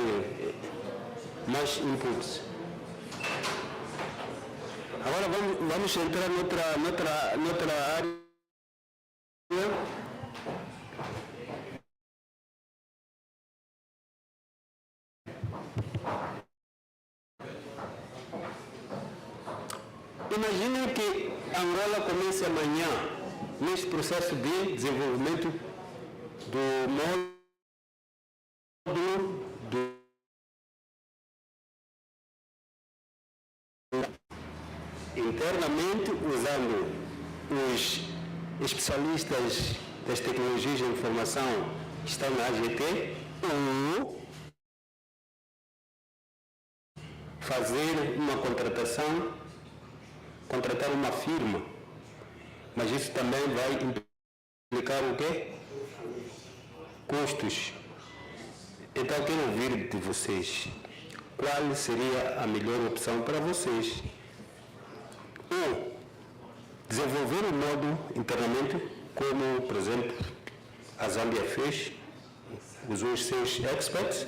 mais inputs. Agora vamos entrar noutra área. Imaginem que Angola comece amanhã neste processo de desenvolvimento do módulo internamente, usando os especialistas das tecnologias de informação que estão na AGT, ou fazer uma contratação, contratar uma firma, mas isso também vai implicar o quê? Custos. Então, quero ouvir de vocês, qual seria a melhor opção para vocês? Ou desenvolver o módulo internamente, como, por exemplo, a Zâmbia fez, usou os seus experts,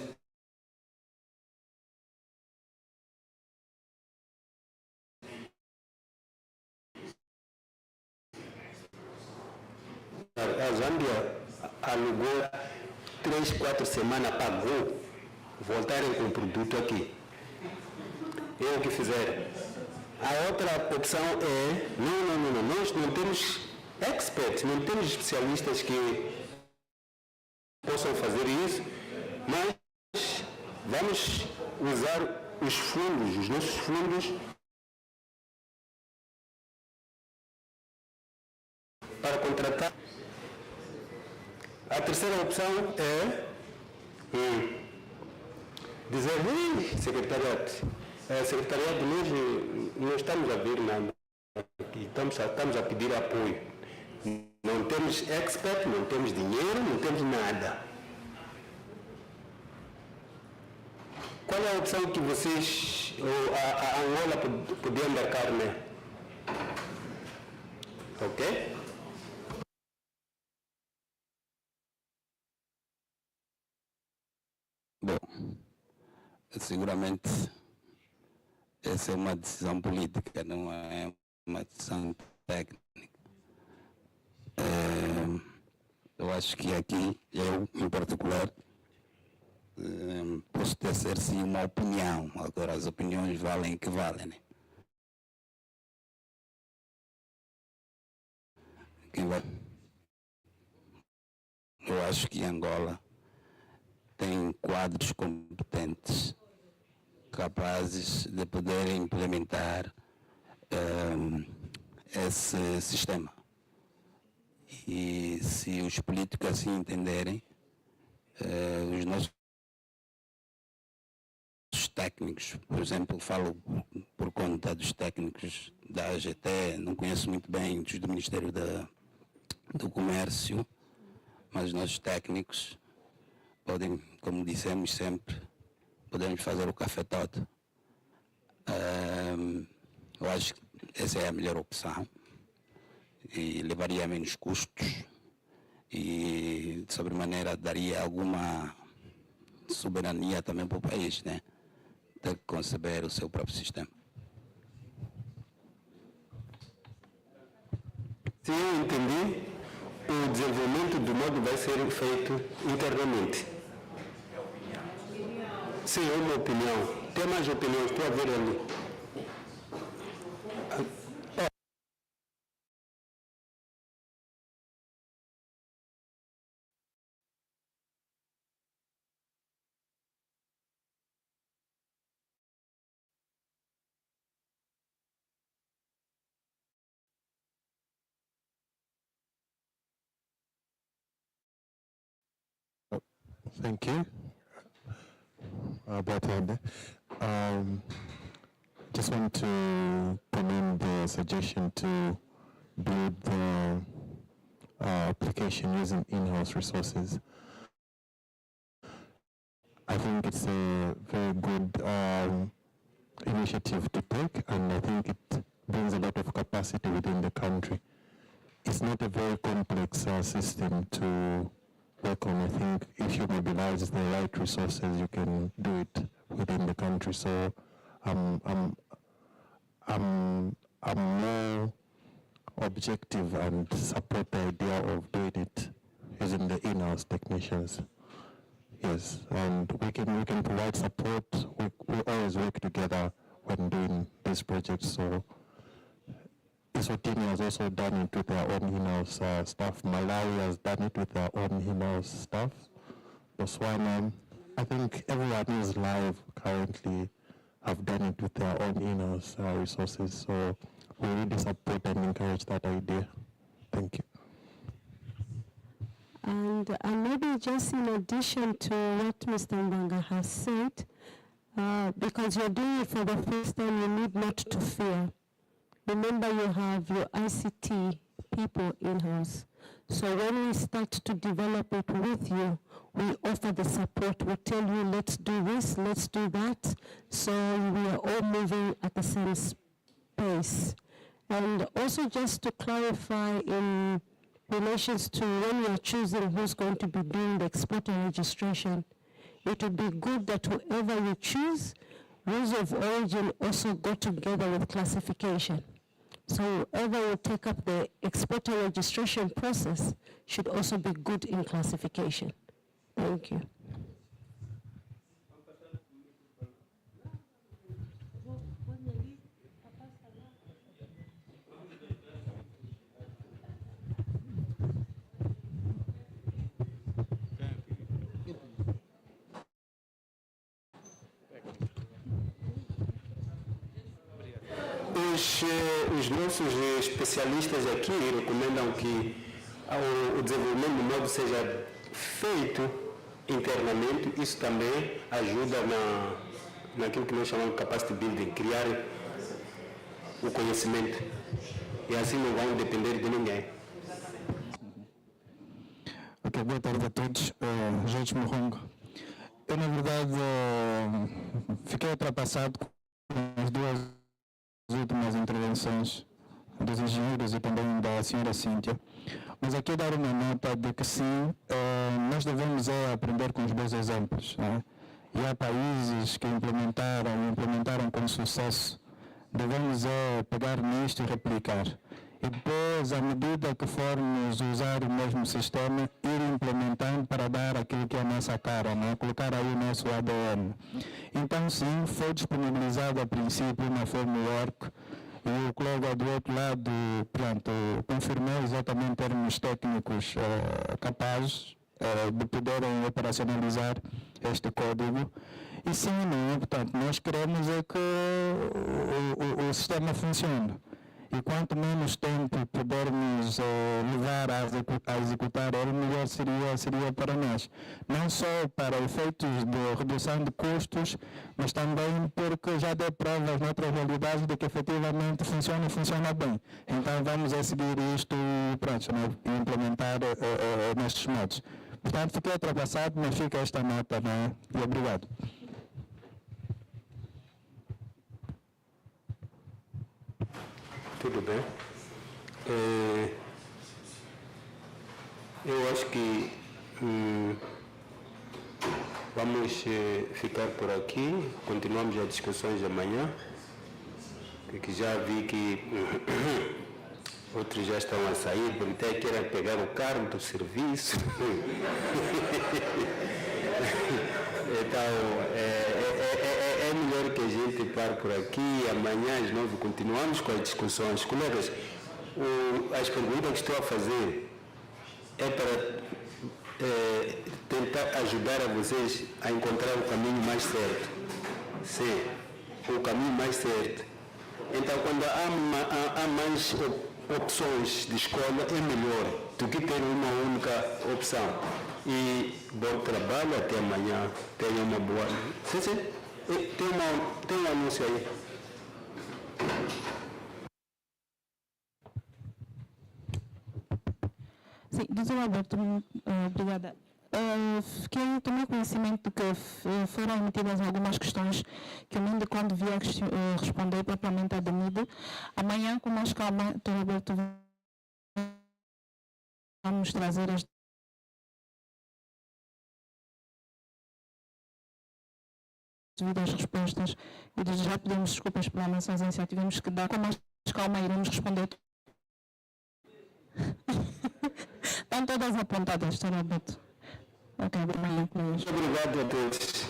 a Zâmbia alugou 3, 4 semanas, pagou, voltarem com o produto aqui. É o que fizeram. A outra opção é, não, nós não temos experts, não temos especialistas que possam fazer isso, mas vamos usar os fundos, os nossos fundos, para contratar. A terceira opção é dizer, secretariado, nós não estamos a ver nada, estamos a pedir apoio. Não temos expert, não temos dinheiro, não temos nada. Qual é a opção que vocês, ou a Angola, podia embarcar, né? Ok? Bom, seguramente essa é uma decisão política, não é uma decisão técnica. Eu acho que aqui, eu em particular, posso ter ser sim uma opinião. Agora as opiniões valem o que valem, né? Eu acho que Angola tem quadros competentes, capazes de poder implementar esse sistema. E se os políticos assim entenderem, os nossos técnicos, por exemplo, falo por conta dos técnicos da AGT, não conheço muito bem dos do Ministério do Comércio, mas os nossos técnicos podem, como dissemos sempre, podemos fazer o café todo. Eu acho que essa é a melhor opção e levaria menos custos e, de sobremaneira, daria alguma soberania também para o país, né? Ter que conceber o seu próprio sistema. Se eu entendi, o desenvolvimento do módulo vai ser feito internamente. Sim, é uma opinião. Tem mais opiniões, estou a ver ali. Thank you. Just want to commend the suggestion to build the application using in-house resources. I think it's a very good initiative to take, and I think it brings a lot of capacity within the country. It's not a very complex system to work on. I think if you mobilize the right resources, you can do it within the country. So I'm more objective and support the idea of doing it using the in-house technicians. Yes, and we can provide support. We always work together when doing these projects. So Eswatini has also done it with their own in-house staff. Malawi has done it with their own in-house staff. Botswana, I think everyone who's live currently have done it with their own in-house resources. So we really support and encourage that idea. Thank you. And maybe just in addition to what Mr. Mbanga has said, because you're doing it for the first time, you need not to fear. Remember, you have your ICT people in-house. So when we start to develop it with you, we offer the support. We tell you, let's do this, let's do that. So we are all moving at the same pace. And also just to clarify in relations to when you're choosing who's going to be doing the exporter registration, it would be good that whoever you choose, rules of origin also go together with classification. So whoever will take up the exporter registration process should also be good in classification. Thank you. Os nossos especialistas aqui recomendam que o desenvolvimento do modo seja feito internamente. Isso também ajuda naquilo que nós chamamos de capacity building, criar o conhecimento. E assim não vão depender de ninguém. Ok, boa tarde a todos. Jorge Morrongo. Eu, na verdade, fiquei ultrapassado com as duas últimas intervenções dos engenheiros e também da senhora Cíntia, mas aqui dar uma nota de que sim, nós devemos aprender com os bons exemplos, né? E há países que implementaram com sucesso, devemos pegar nisto e replicar. E depois, à medida que formos usar o mesmo sistema, ir implementando para dar aquilo que é a nossa cara, né? Colocar aí o nosso ADN. Então, sim, foi disponibilizado a princípio uma framework e o colega do outro lado, pronto, confirmou exatamente termos técnicos capazes de poderem operacionalizar este código. E sim, não, portanto, nós queremos é que o sistema funcione. E quanto menos tempo pudermos levar a executar ele, melhor seria para nós. Não só para efeitos de redução de custos, mas também porque já deu provas noutras realidades de que efetivamente funciona e funciona bem. Então vamos seguir isto e implementar nestes modos. Portanto, fiquei ultrapassado, mas fica esta nota, né? E obrigado. Tudo bem. Eu acho que vamos ficar por aqui. Continuamos as discussões de amanhã, que já vi que outros já estão a sair, porque até querem pegar o carro do serviço. Então, é melhor que a gente pare por aqui. Amanhã, às 9, continuamos com as discussões. Colegas, as perguntas que estou a fazer é para tentar ajudar a vocês a encontrar o caminho mais certo. Sim, o caminho mais certo. Então, quando há mais opções de escolha, é melhor do que ter uma única opção. E bom trabalho, até amanhã. Tenha uma boa... Sim. Tem um anúncio aí. Sim, doutor Alberto, obrigada. Tomei conhecimento de que foram emitidas algumas questões que eu ainda quando via responder propriamente à DENID. Amanhã, com mais calma, doutor Alberto, vamos trazer as devidas respostas e desde já pedimos desculpas pela nossa ausência. Tivemos que dar com mais calma e iremos responder. Estão todas apontadas, doutor Alberto. Ok, obrigado a todos.